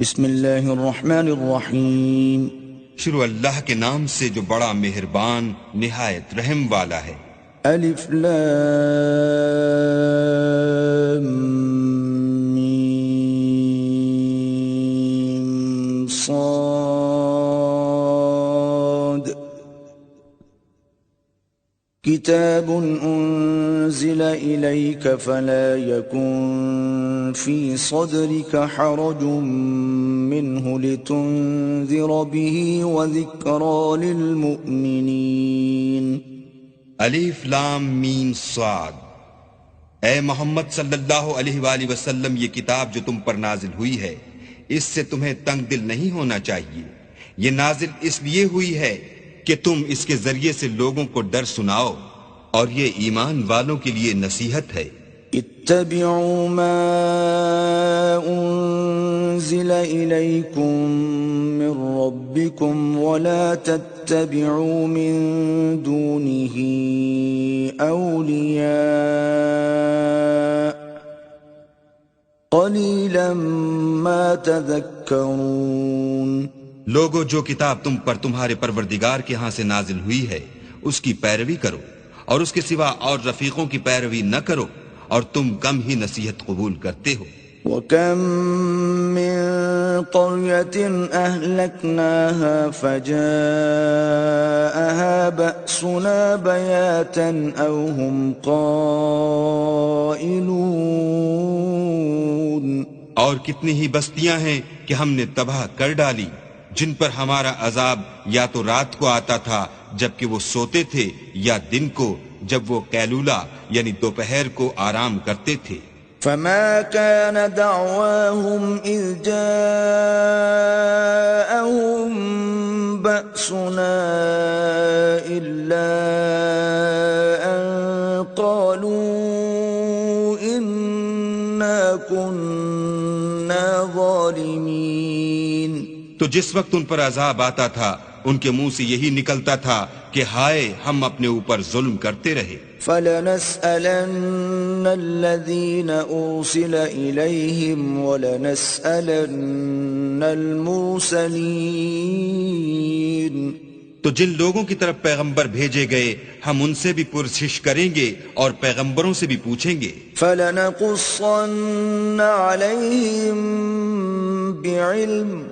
بسم اللہ الرحمن الرحیم۔ شروع اللہ کے نام سے جو بڑا مہربان نہایت رحم والا ہے۔ الف لام میم صاد کتاب انزل الیک فلا یکن فی صدرک حرج منه لتنذر به وذکرى للمؤمنین۔ الف لام میم صاد۔ اے محمد صلی اللہ علیہ وآلہ وسلم، یہ کتاب جو تم پر نازل ہوئی ہے اس سے تمہیں تنگ دل نہیں ہونا چاہیے۔ یہ نازل اس لیے ہوئی ہے کہ تم اس کے ذریعے سے لوگوں کو ڈر سناؤ، اور یہ ایمان والوں کے لیے نصیحت ہے۔ اتبعوا ما انزل الیکم من ربکم ولا تتبعوا من دونه اولیاء قلیلا ما تذکرون۔ لوگو، جو کتاب تم پر تمہارے پروردگار کے ہاں سے نازل ہوئی ہے اس کی پیروی کرو، اور اس کے سوا اور رفیقوں کی پیروی نہ کرو، اور تم کم ہی نصیحت قبول کرتے ہو۔ وَكَم مِّن قَرْيَةٍ أَهْلَكْنَاهَا فَجَاءَهَا بَأْسُنَا بَيَاتًا أَوْ هُمْ قَائِلُونَ۔ اور کتنی ہی بستیاں ہیں کہ ہم نے تباہ کر ڈالی، جن پر ہمارا عذاب یا تو رات کو آتا تھا جبکہ وہ سوتے تھے، یا دن کو جب وہ قیلولہ یعنی دوپہر کو آرام کرتے تھے۔ فما كان دعواهم إذ جاءهم بأسنا إلا أن قالوا إنا كنا ظالمين۔ تو جس وقت ان پر عذاب آتا تھا ان کے منہ سے یہی نکلتا تھا کہ ہائے، ہم اپنے اوپر ظلم کرتے رہے۔ فَلَنَسْأَلَنَّ الَّذِينَ أُرْسِلَ إِلَيْهِمْ وَلَنَسْأَلَنَّ الْمُرْسَلِينَ۔ تو جن لوگوں کی طرف پیغمبر بھیجے گئے ہم ان سے بھی پرسش کریں گے اور پیغمبروں سے بھی پوچھیں گے۔ فَلَنَقُصَّنَّ عَلَيْهِمْ بِعِلْمٍ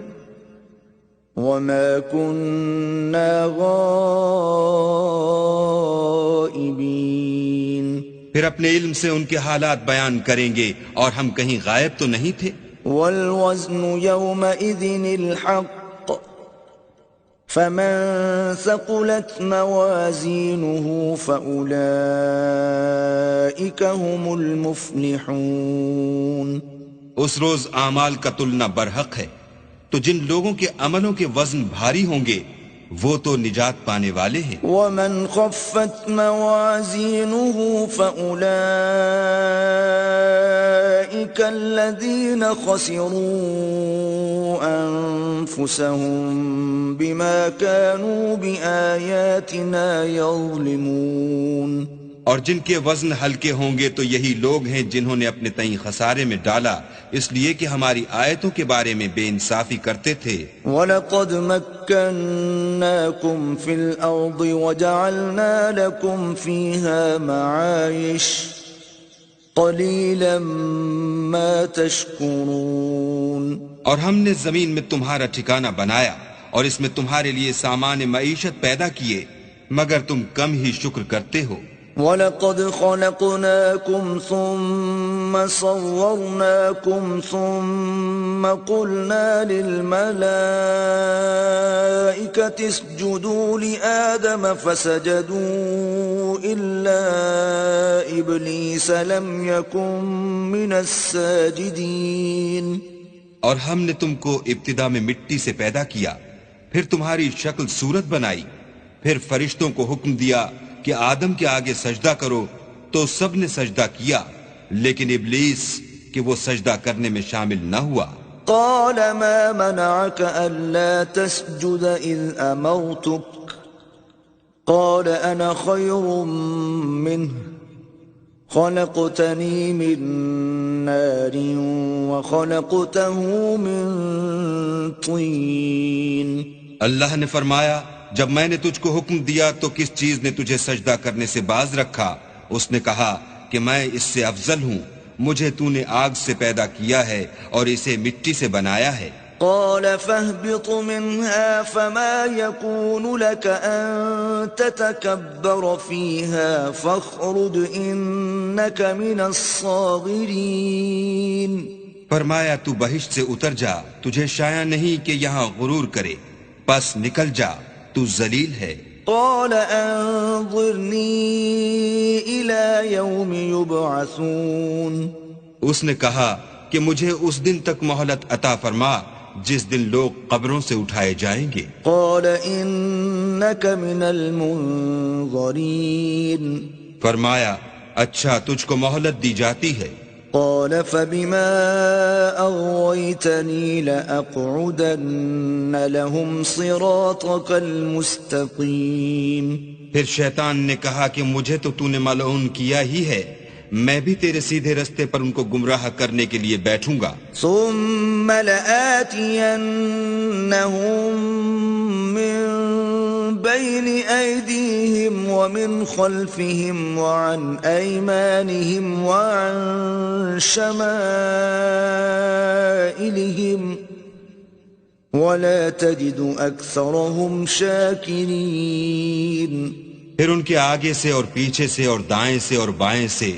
وَمَا كُنَّا غَائِبِينَ۔ پھر اپنے علم سے ان کے حالات بیان کریں گے، اور ہم کہیں غائب تو نہیں تھے۔ وَالْوَزْنُ يَوْمَئِذٍ الْحَقُّ فَمَنْ ثَقُلَتْ مَوَازِينُهُ فَأُولَئِكَ هُمُ الْمُفْلِحُونَ۔ اس روز اعمال کا تلنا برحق ہے، تو جن لوگوں کے عملوں کے وزن بھاری ہوں گے وہ تو نجات پانے والے ہیں۔ وَمَنْ خَفَّتْ مَوَازِينُهُ فَأُولَئِكَ الَّذِينَ خَسِرُوا أَنفُسَهُمْ بِمَا كَانُوا بِآيَاتِنَا يَظْلِمُونَ۔ اور جن کے وزن ہلکے ہوں گے تو یہی لوگ ہیں جنہوں نے اپنے تئیں خسارے میں ڈالا اس لیے کہ ہماری آیتوں کے بارے میں بے انصافی کرتے تھے۔ وَلَقَدْ مَكَّنَّاكُمْ فِي الْأَرْضِ وَجَعَلْنَا لَكُمْ فِيهَا مَعَايِشَ قَلِيلًا مَا تَشْكُرُونَ۔ اور ہم نے زمین میں تمہارا ٹھکانہ بنایا اور اس میں تمہارے لیے سامان معیشت پیدا کیے، مگر تم کم ہی شکر کرتے ہو۔ وَلَقَدْ خَلَقْنَاكُمْ ثُمَّ صَوَّرْنَاكُمْ ثُمَّ قُلْنَا لِلْمَلَائِكَةِ اسْجُدُوا لِآدَمَ فَسَجَدُوا إِلَّا إِبْلِيسَ لَمْ يَكُنْ مِنَ السَّاجِدِينَ۔ اور ہم نے تم کو ابتدا میں مٹی سے پیدا کیا، پھر تمہاری شکل صورت بنائی، پھر فرشتوں کو حکم دیا کہ آدم کے آگے سجدہ کرو، تو سب نے سجدہ کیا، لیکن ابلیس کہ وہ سجدہ کرنے میں شامل نہ ہوا۔ قال ما منعك ألا تسجد إذ أمرتك قال أنا خير منه خلقتني من نار وخلقته من طين اللہ نے فرمایا جب میں نے تجھ کو حکم دیا تو کس چیز نے تجھے سجدہ کرنے سے باز رکھا؟ اس نے کہا کہ میں اس سے افضل ہوں، مجھے تو نے آگ سے پیدا کیا ہے اور اسے مٹی سے بنایا ہے۔ قال فاهبط منها فما يكون لك أن تتكبر فيها فاخرج إنك من الصاغرين فرمایا تو بہشت سے اتر جا، تجھے شایع نہیں کہ یہاں غرور کرے، پس نکل جا، تو ذلیل ہے۔ قال أنظرني إلى يوم يبعثون اس نے کہا کہ مجھے اس دن تک مہلت عطا فرما جس دن لوگ قبروں سے اٹھائے جائیں گے۔ قال إنك من المنظرين فرمایا اچھا تجھ کو مہلت دی جاتی ہے۔ قال فبما أغويتني لأقعدن لهم صراطك المستقيم پھر شیطان نے کہا کہ مجھے تو نے ملعون کیا ہی ہے، میں بھی تیرے سیدھے رستے پر ان کو گمراہ کرنے کے لیے بیٹھوں گا۔ ثم لآتينهم من بين أيديهم ومن خلفهم وعن أيمانهم وعن شمائلهم ولا تجد أكثرهم شاكرين۔ پھر ان کے آگے سے اور پیچھے سے اور دائیں سے اور بائیں سے،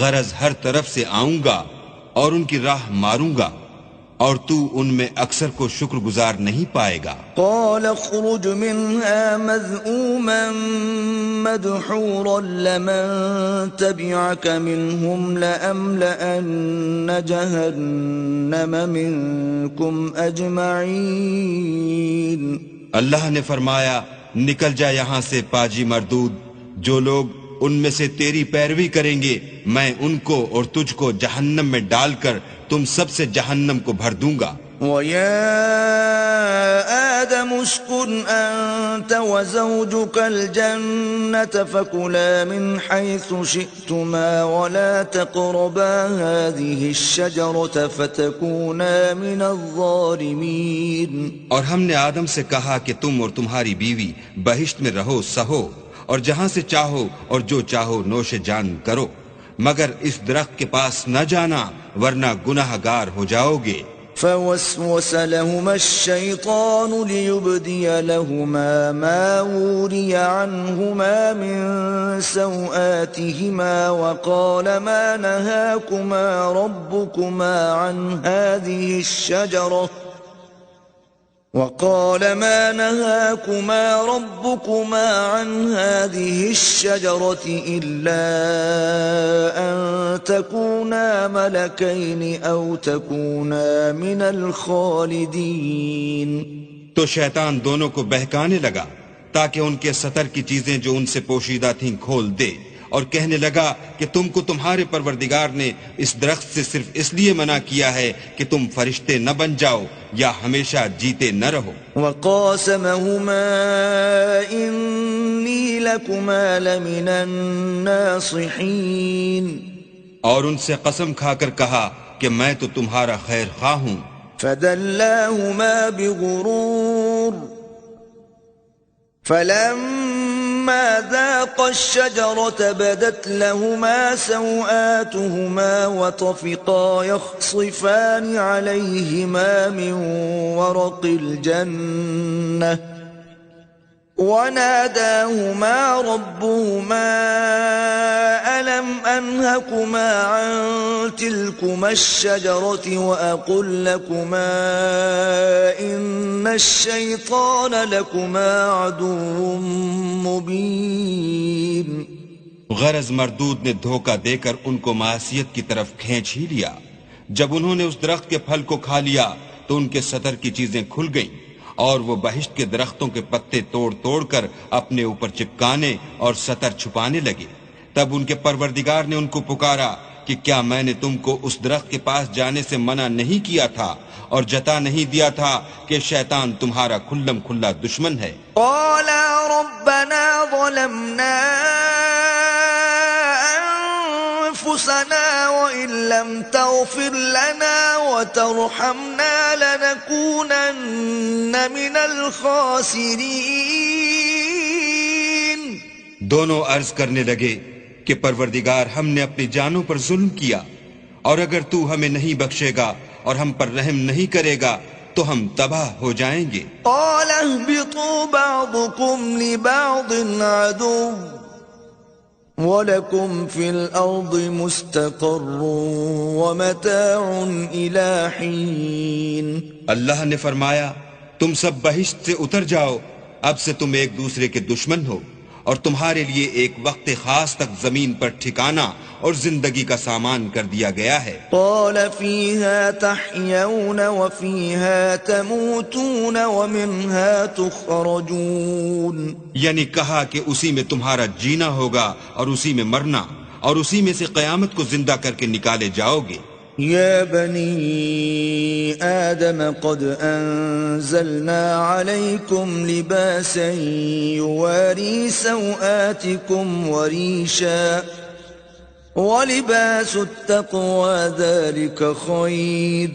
غرض ہر طرف سے آؤں گا اور ان کی راہ ماروں گا، اور تو ان میں اکثر کو شکر گزار نہیں پائے گا۔ قال اخرج منها مذءوما مدحورا لمن تبعك منهم لأملأن جهنم منكم أجمعين۔ اللہ نے فرمایا نکل جا یہاں سے پاجی مردود، جو لوگ ان میں سے تیری پیروی کریں گے میں ان کو اور تجھ کو جہنم میں ڈال کر تم سب سے جہنم کو بھر دوں گا۔ وَيَا آدَمُ اسْكُنْ أَنْتَ وَزَوْجُكَ الْجَنَّةَ فَكُلَا مِنْ حَيْثُ شِئْتُمَا وَلَا تَقْرَبَا هَذِهِ الشَّجَرَةَ فَتَكُونَا مِنَ الظَّالِمِينَ۔ اور ہم نے آدم سے کہا کہ تم اور تمہاری بیوی بہشت میں رہو سہو، اور جہاں سے چاہو اور جو چاہو نوش جان کرو، مگر اس درخت کے پاس نہ جانا ورنہ گناہ گار ہو جاؤ گے۔ فوسوس لهما الشيطان ليبدي لهما ما وري عنهما من سوآتهما وقال ما نهاكما ربكما عن هذه الشجرة إلا أن تكونا ملكين أو تكونا من الخالدين۔ تو شیطان دونوں کو بہکانے لگا تاکہ ان کے سطر کی چیزیں جو ان سے پوشیدہ تھیں کھول دے، اور کہنے لگا کہ تم کو تمہارے پروردگار نے اس درخت سے صرف اس لیے منع کیا ہے کہ تم فرشتے نہ بن جاؤ یا ہمیشہ جیتے نہ رہو۔ وقاسمهما إني لكما لمن الناصحين۔ اور ان سے قسم کھا کر کہا کہ میں تو تمہارا خیر خواہ ہوں۔ فدلاهما بغرور فلما ذاقا الشجرة بدت لهما سوآتهما وطفقا يخصفان عليهما من ورق الجنة وناداهما ربهما ألم أنهكما عن تلكما الشجرة وأقل لكما إن الشيطان لكما عدو مبين۔ غرض مردود نے دھوکہ دے کر ان کو معصیت کی طرف کھینچ ہی لیا۔ جب انہوں نے اس درخت کے پھل کو کھا لیا تو ان کے سطر کی چیزیں کھل گئیں، اور وہ بہشت کے درختوں کے پتے توڑ توڑ کر اپنے اوپر چپکانے اور سطر چھپانے لگے۔ تب ان کے پروردگار نے ان کو پکارا کہ کیا میں نے تم کو اس درخت کے پاس جانے سے منع نہیں کیا تھا اور جتا نہیں دیا تھا کہ شیطان تمہارا کھلم کھلا دشمن ہے؟ قالا ربنا ظلمنا أنفسنا وإن لم تغفر لنا وترحمنا لنكونن من الخاسرين. دونوں عرض کرنے لگے کہ پروردگار ہم نے اپنی جانوں پر ظلم کیا، اور اگر تو ہمیں نہیں بخشے گا اور ہم پر رحم نہیں کرے گا تو ہم تباہ ہو جائیں گے. قال اهبطوا بعضكم لبعض عدو وَلَكُمْ فِي الْأَرْضِ مُسْتَقَرٌّ وَمَتَاعٌ إِلَىٰ حِينٍ. اللہ نے فرمایا تم سب بہشت سے اتر جاؤ، اب سے تم ایک دوسرے کے دشمن ہو، اور تمہارے لیے ایک وقت خاص تک زمین پر ٹھکانہ اور زندگی کا سامان کر دیا گیا ہے. قال فيها تحيون وفيها تموتون ومنها تخرجون. یعنی کہا کہ اسی میں تمہارا جینا ہوگا اور اسی میں مرنا، اور اسی میں سے قیامت کو زندہ کر کے نکالے جاؤ گے. يا بني آدم قد أنزلنا عليكم لباسا يواري سوآتكم وريشا ولباس التقوى ذلك خير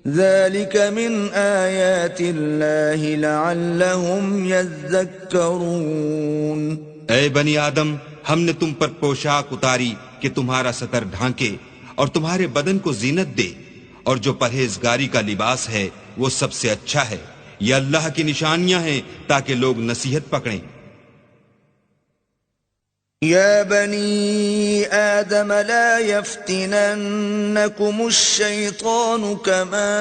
ذلك من آيات الله لعلهم يذكرون. اے بنی آدم، ہم نے تم پر پوشاک اتاری کہ تمہارا ستر ڈھانکے اور تمہارے بدن کو زینت دے، اور جو پرہیزگاری کا لباس ہے وہ سب سے اچھا ہے. یہ اللہ کی نشانیاں ہیں تاکہ لوگ نصیحت پکڑیں. يا بني آدم لا يفتننكم الشيطان كما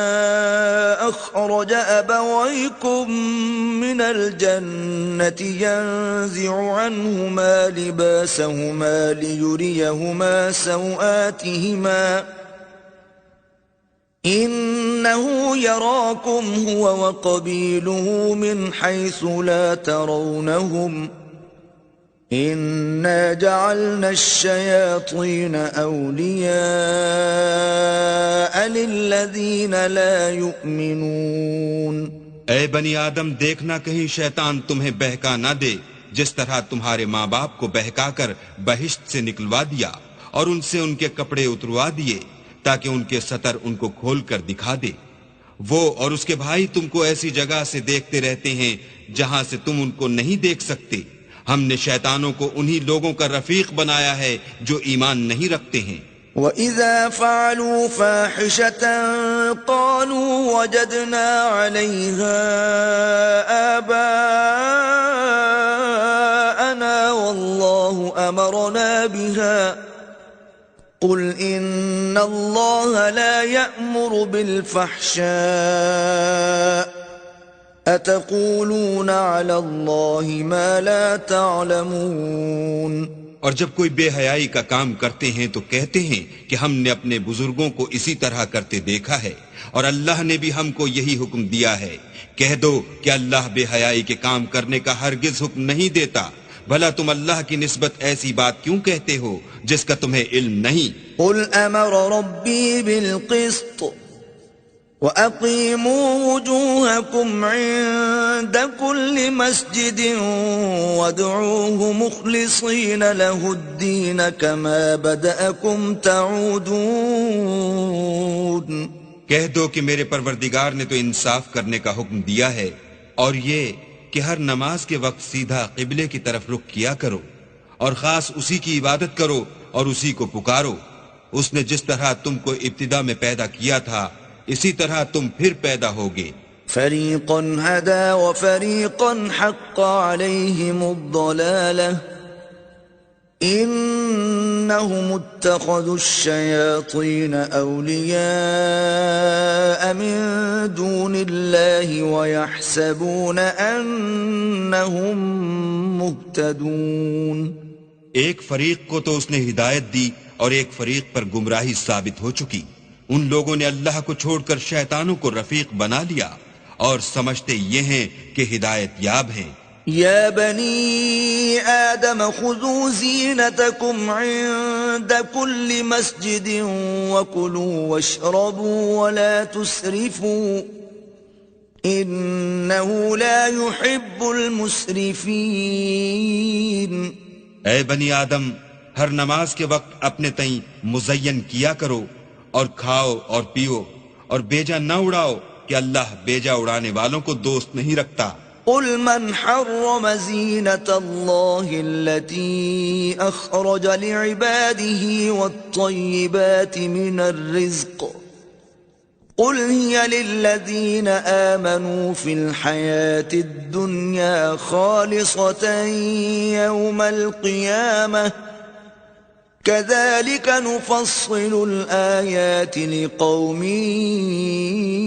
أخرج أبويكم من الجنة ينزع عنهما لباسهما ليريهما سوآتهما إنه يراكم هو وقبيله من حيث لا ترونهم إنا جعلنا الشياطين أولياء للذين لا يؤمنون. اے بنی آدم، دیکھنا کہیں شیطان تمہیں بہکا نہ دے، جس طرح تمہارے ماں باپ کو بہکا کر بہشت سے نکلوا دیا اور ان سے ان کے کپڑے اتروا دیے تاکہ ان کے ستر ان کو کھول کر دکھا دے. وہ اور اس کے بھائی تم کو ایسی جگہ سے دیکھتے رہتے ہیں جہاں سے تم ان کو نہیں دیکھ سکتے. ہم نے شیطانوں کو انہی لوگوں کا رفیق بنایا ہے جو ایمان نہیں رکھتے ہیں. وَإِذَا فَعَلُوا فَاحِشَةً قَالُوا وَجَدْنَا عَلَيْهَا آبَاءَنَا وَاللَّهُ أَمَرَنَا بِهَا قُلْ إِنَّ اللَّهَ لَا يَأْمُرُ بِالْفَحْشَاءِ أَتَقُولُونَ عَلَى اللَّهِ مَا لَا تَعْلَمُونَ. اور جب کوئی بے حیائی کا کام کرتے ہیں تو کہتے ہیں کہ ہم نے اپنے بزرگوں کو اسی طرح کرتے دیکھا ہے، اور اللہ نے بھی ہم کو یہی حکم دیا ہے. کہہ دو کہ اللہ بے حیائی کے کام کرنے کا ہرگز حکم نہیں دیتا. بھلا تم اللہ کی نسبت ایسی بات کیوں کہتے ہو جس کا تمہیں علم نہیں؟ قُلْ أَمَرَ رَبِّي بِالْقِسْطِ وَأَقِيمُوا وُجُوهَكُمْ عِندَ كُلِّ مَسْجِدٍ وَادْعُوهُ مُخْلِصِينَ لَهُ الدِّينَ كَمَا بَدَأَكُمْ تَعُودُونَ. کہہ دو کہ میرے پروردگار نے تو انصاف کرنے کا حکم دیا ہے، اور یہ کہ ہر نماز کے وقت سیدھا قبلے کی طرف رخ کیا کرو، اور خاص اسی کی عبادت کرو اور اسی کو پکارو. اس نے جس طرح تم کو ابتدا میں پیدا کیا تھا اسی طرح تم پھر پیدا ہوگے. فَرِيقًا هَدَى وَفَرِيقًا حَقَّ عَلَيْهِمُ الضَّلَالَةُ إِنَّهُمُ اتَّخَذُوا الشَّيَاطِينَ أَوْلِيَاءَ مِن دُونِ اللَّهِ وَيَحْسَبُونَ أَنَّهُمْ مُهْتَدُونَ. ایک فریق کو تو اس نے ہدایت دی اور ایک فریق پر گمراہی ثابت ہو چکی. ان لوگوں نے اللہ کو چھوڑ کر شیطانوں کو رفیق بنا لیا اور سمجھتے یہ ہیں کہ ہدایت یاب ہیں. يا بني آدم خذوا زينتكم عند كل مسجد وكلوا واشربوا ولا تسرفوا إنه لا يحب المسرفين. اے بنی آدم، ہر نماز کے وقت اپنے تئیں مزین کیا کرو اور کھاؤ اور پیو اور بیجا نہ اڑاؤ کہ اللہ بیجا اڑانے والوں کو دوست نہیں رکھتا۔ قل من حرم زینة الله التي أخرج لعباده والطيبات من الرزق قل هي للذين آمنوا في الحياة الدنيا خالصة يوم القيامة كذلك نفصل الآيات لقوم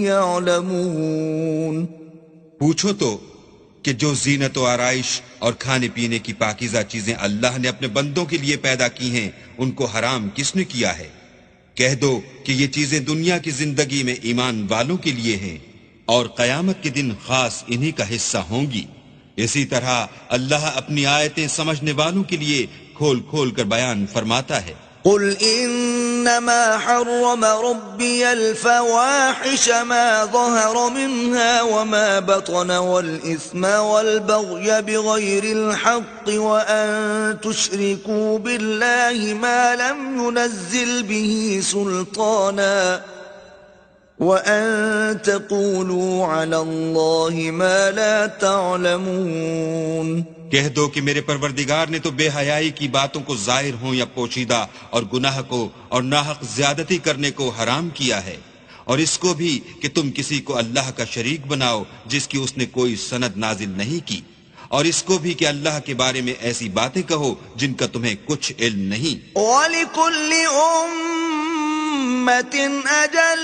يعلمون۔ پوچھو تو کہ جو زینت و آرائش اور کھانے پینے کی پاکیزہ چیزیں اللہ نے اپنے بندوں کے لیے پیدا کی ہیں ان کو حرام کس نے کیا ہے؟ کہہ دو کہ یہ چیزیں دنیا کی زندگی میں ایمان والوں کے لیے ہیں اور قیامت کے دن خاص انہی کا حصہ ہوں گی۔ اسی طرح اللہ اپنی آیتیں سمجھنے والوں کے لیے کھول کھول کر بیان فرماتا ہے۔ قل انما حرم ربي الفواحش ما ظهر منها وما بطن والاثم والبغي بغير الحق وان تشركوا بالله ما لم ينزل به سلطانا وان تقولوا على الله ما لا تعلمون۔ کہہ دو کہ میرے پروردگار نے تو بے حیائی کی باتوں کو ظاہر ہوں یا پوشیدہ اور گناہ کو اور ناحق زیادتی کرنے کو حرام کیا ہے، اور اس کو بھی کہ تم کسی کو اللہ کا شریک بناؤ جس کی اس نے کوئی سند نازل نہیں کی، اور اس کو بھی کہ اللہ کے بارے میں ایسی باتیں کہو جن کا تمہیں کچھ علم نہیں۔ وَلِكُلِّ أُمَّةٍ أَجَلٌ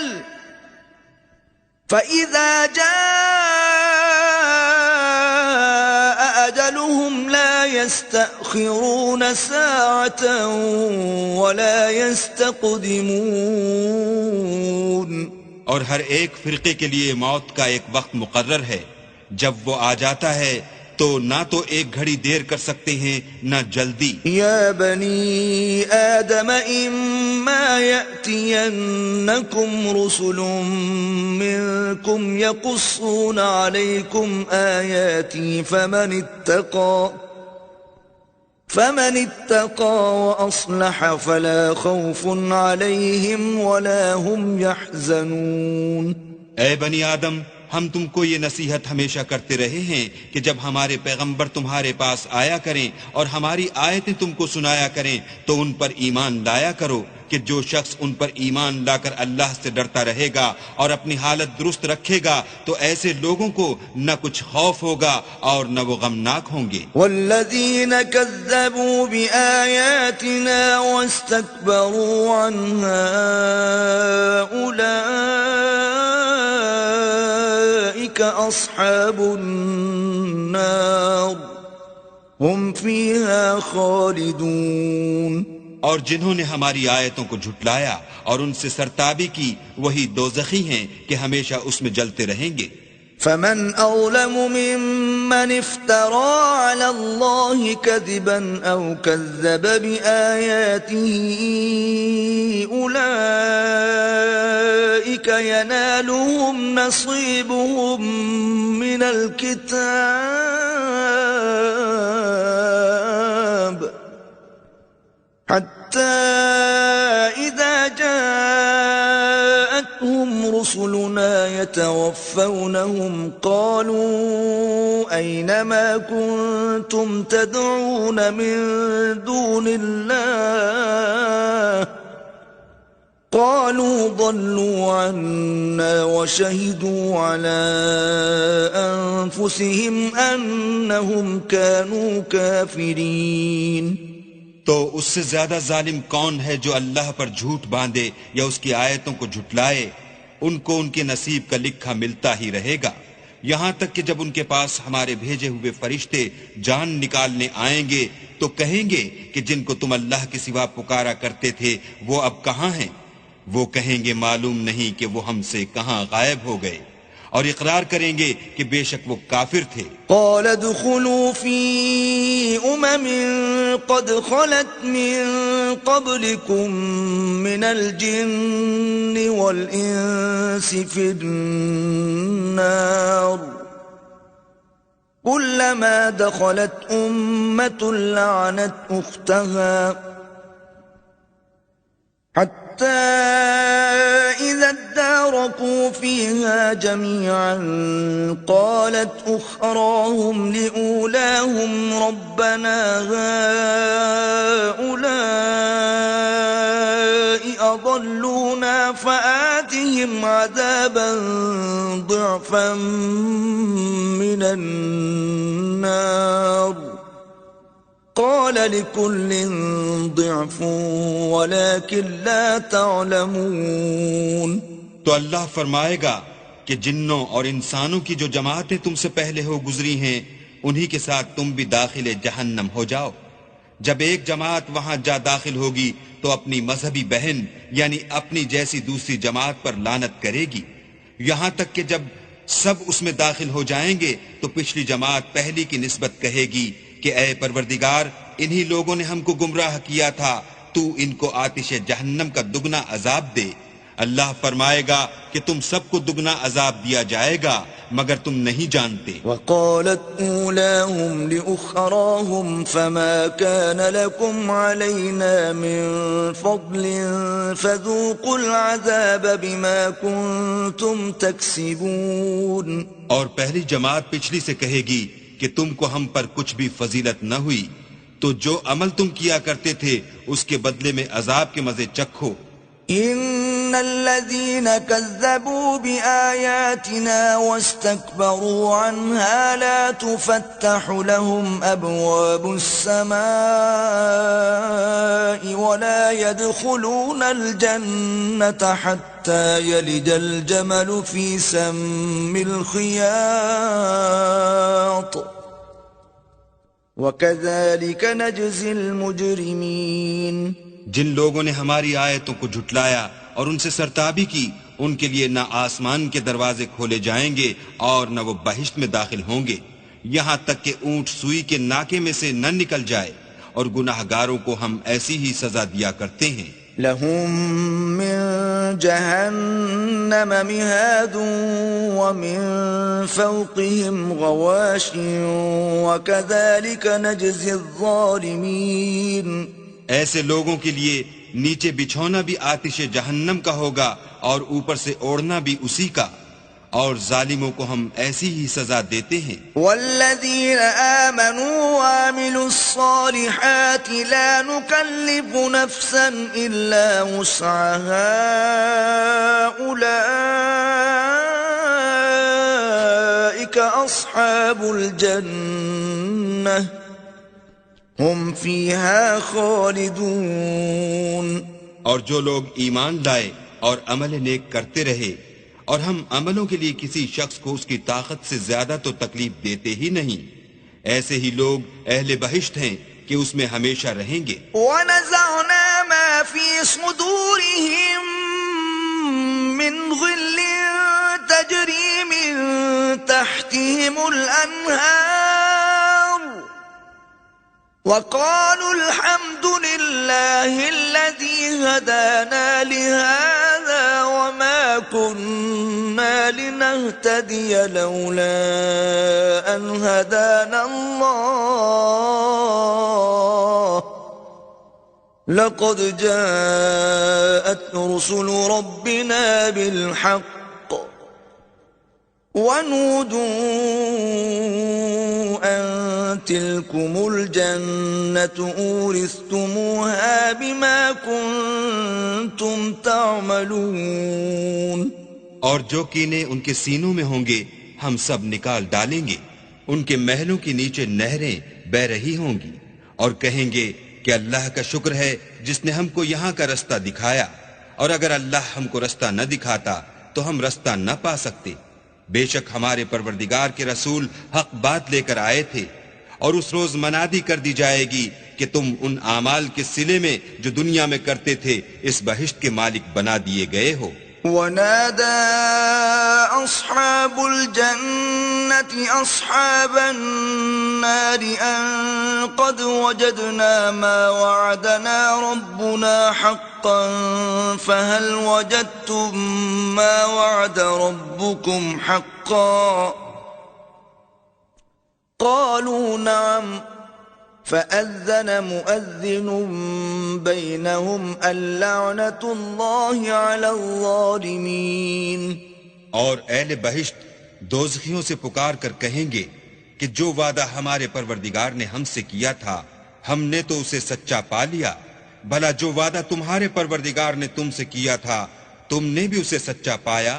فَإِذَا جَاءَ أَجَلُهُمْ لَا يَسْتَأْخِرُونَ سَاعَةً وَلَا يَسْتَقْدِمُونَ۔ اور ہر ایک فرقے کے لیے موت کا ایک وقت مقرر ہے، جب وہ آ جاتا ہے تو نہ تو ایک گھڑی دیر کر سکتے ہیں نہ جلدی۔ یا بنی آدم اما یأتینکم رسل منکم یقصون علیکم آیاتی فمن اتقى وأصلح فلا خوف عليهم ولا هم يحزنون۔ اے بنی آدم، ہم تم کو یہ نصیحت ہمیشہ کرتے رہے ہیں کہ جب ہمارے پیغمبر تمہارے پاس آیا کریں اور ہماری آیتیں تم کو سنایا کریں تو ان پر ایمان لایا کرو کہ جو شخص ان پر ایمان لا کر اللہ سے ڈرتا رہے گا اور اپنی حالت درست رکھے گا تو ایسے لوگوں کو نہ کچھ خوف ہوگا اور نہ وہ غمناک ہوں گے۔ والذین کذبوا بآیاتنا واستکبروا عنها اولئک اصحاب النار هم فیها خالدون۔ اور جنہوں نے ہماری آیتوں کو جھٹلایا اور ان سے سرتابی کی وہی دوزخی ہیں کہ ہمیشہ اس میں جلتے رہیں گے۔ فمن أظلم ممن افترى على الله كذبا أو كذب بآياته أولئك ينالهم نصيبهم من الكتاب حتى إذا جاءتهم رسلنا يتوفونهم قالوا أين ما كنتم تدعون من دون الله قالوا ضلوا عنا وشهدوا على أنفسهم أنهم كانوا كافرين۔ تو اس سے زیادہ ظالم کون ہے جو اللہ پر جھوٹ باندھے یا اس کی آیتوں کو جھٹلائے؟ ان کو ان کے نصیب کا لکھا ملتا ہی رہے گا، یہاں تک کہ جب ان کے پاس ہمارے بھیجے ہوئے فرشتے جان نکالنے آئیں گے تو کہیں گے کہ جن کو تم اللہ کے سوا پکارا کرتے تھے وہ اب کہاں ہیں؟ وہ کہیں گے معلوم نہیں کہ وہ ہم سے کہاں غائب ہو گئے، اور اقرار کریں گے کہ بے شک وہ کافر تھے۔ قال ادخلوا في قد خلت من قبلكم من الجن والإنس في النار كلما دخلت أمة لعنت أختها إذا اداركوا فيها جميعا قالت أخراهم لأولاهم ربنا هؤلاء أضلونا فآتهم عذابا ضعفا من النار قال لكل ضعف ولكن لا تعلمون۔ تو اللہ فرمائے گا کہ جنوں اور انسانوں کی جو جماعتیں تم سے پہلے ہو گزری ہیں انہی کے ساتھ تم بھی داخل جہنم ہو جاؤ۔ جب ایک جماعت وہاں جا داخل ہوگی تو اپنی مذہبی بہن یعنی اپنی جیسی دوسری جماعت پر لعنت کرے گی، یہاں تک کہ جب سب اس میں داخل ہو جائیں گے تو پچھلی جماعت پہلی کی نسبت کہے گی کہ اے پروردگار انہی لوگوں نے ہم کو گمراہ کیا تھا، تو ان کو آتش جہنم کا دگنا عذاب دے۔ اللہ فرمائے گا کہ تم سب کو دگنا عذاب دیا جائے گا مگر تم نہیں جانتے۔ وقالت أولاهم لأخراهم فما كان لكم علينا من فضل فذوقوا العذاب بما كنتم تكسبون۔ اور پہلی جماعت پچھلی سے کہے گی کہ تم کو ہم پر کچھ بھی فضیلت نہ ہوئی، تو جو عمل تم کیا کرتے تھے اس کے بدلے میں عذاب کے مزے چکھو۔ ان الذين كذبوا بآياتنا واستكبروا عنها لا تفتح لهم ابواب السماء ولا يدخلون الجنة حتى يلج الجمل في سم الخياط وكذلك نجزي المجرمين۔ جن لوگوں نے ہماری آیتوں کو جھٹلایا اور ان سے سرتابی کی ان کے لیے نہ آسمان کے دروازے کھولے جائیں گے اور نہ وہ بہشت میں داخل ہوں گے یہاں تک کہ اونٹ سوئی کے ناکے میں سے نہ نکل جائے، اور گناہ گاروں کو ہم ایسی ہی سزا دیا کرتے ہیں۔ لهم من جهنم مهاد ومن فوقهم غواش وكذلك نجزي الظالمين۔ ایسے لوگوں کے لیے نیچے بچھونا بھی آتش جہنم کا ہوگا اور اوپر سے اوڑھنا بھی اسی کا، اور ظالموں کو ہم ایسی ہی سزا دیتے ہیں۔ والذین آمنوا وعملوا الصالحات لا نکلف نفسا الا وسعها اولئک اصحاب الجنہ ہم فیہا خالدون۔ اور جو لوگ ایمان لائے اور عمل نیک کرتے رہے اور ہم عملوں کے لیے کسی شخص کو اس کی طاقت سے زیادہ تو تکلیف دیتے ہی نہیں، ایسے ہی لوگ اہل بہشت ہیں کہ اس میں ہمیشہ رہیں گے۔ وَنَزَعْنَا مَا فِي صُدُورِهِم مِّن غِلٍّ تَجْرِي مِن تَحْتِهِمُ الْأَنْهَارُ وَقَالُوا الْحَمْدُ لِلَّهِ الَّذِي هَدَانَا لِهَذَا وَمَا كُنَّا لِنَهْتَدِيَ لَوْلَا أَنْ هَدَانَا اللَّهُ لَقَدْ جَاءَتْ رُسُلُ رَبِّنَا بِالْحَقِّ وَنُودُوا أَن تِلْكُمُ الْجَنَّةُ أُورِثْتُمُوهَا بِمَا كُنتُمْ تَعْمَلُونَ۔ اور جو کینے ان کے سینوں میں ہوں گے ہم سب نکال ڈالیں گے، ان کے محلوں کے نیچے نہریں بہ رہی ہوں گی، اور کہیں گے کہ اللہ کا شکر ہے جس نے ہم کو یہاں کا رستہ دکھایا، اور اگر اللہ ہم کو رستہ نہ دکھاتا تو ہم رستہ نہ پا سکتے۔ بے شک ہمارے پروردگار کے رسول حق بات لے کر آئے تھے، اور اس روز منادی کر دی جائے گی کہ تم ان اعمال کے صلے میں جو دنیا میں کرتے تھے اس بہشت کے مالک بنا دیے گئے ہو۔ وَنَادَى أَصْحَابُ الْجَنَّةِ أَصْحَابَ النَّارِ أَن قَدْ وَجَدْنَا مَا وَعَدَنَا رَبُّنَا حَقًّا فَهَلْ وَجَدتُّم مَّا وَعَدَ رَبُّكُمْ حَقًّا قَالُوا نَعَمْ فأذن مؤذن بينهم اللعنة الله على الظالمين. اور اہل بہشت دوزخیوں سے پکار کر کہیں گے کہ جو وعدہ ہمارے پروردگار نے ہم سے کیا تھا ہم نے تو اسے سچا پا لیا، بھلا جو وعدہ تمہارے پروردگار نے تم سے کیا تھا تم نے بھی اسے سچا پایا؟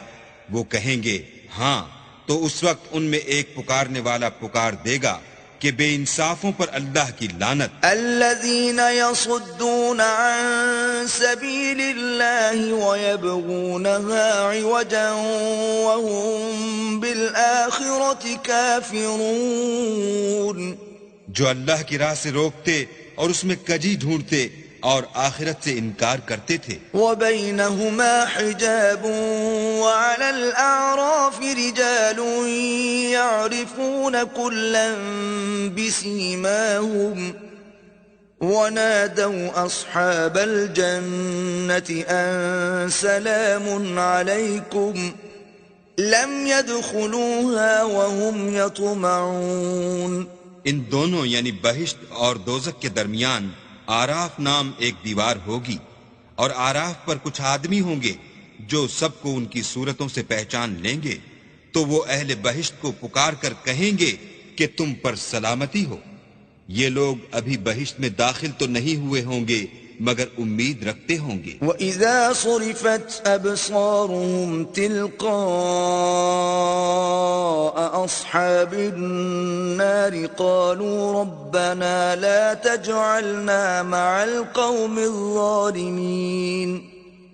وہ کہیں گے ہاں، تو اس وقت ان میں ایک پکارنے والا پکار دے گا کہ بے انصافوں پر اللہ کی لعنت. الذين يصدون عن سبيل الله ويبغونها عوجا وهم بالآخرة كافرون. جو اللہ کی راہ سے روکتے اور اس میں کجی ڈھونڈتے اور آخرت سے انکار کرتے تھے. وبينهما حجاب وعلى الأعراف رجال يعرفون كلا بسيماهم ونادوا أصحاب الجنة أن سلام عليكم لم يدخلوها وهم يطمعون. ان دونوں یعنی بہشت اور دوزخ کے درمیان آراف نام ایک دیوار ہوگی، اور آراف پر کچھ آدمی ہوں گے جو سب کو ان کی صورتوں سے پہچان لیں گے، تو وہ اہل بہشت کو پکار کر کہیں گے کہ تم پر سلامتی ہو. یہ لوگ ابھی بہشت میں داخل تو نہیں ہوئے ہوں گے مگر امید رکھتے ہوں گے. وَإِذَا صُرِفَتْ أَبْصَارُهُمْ تِلْقَاءَ أَصْحَابِ النَّارِ قَالُوا رَبَّنَا لَا تَجْعَلْنَا مَعَ الْقَوْمِ الظَّالِمِينَ.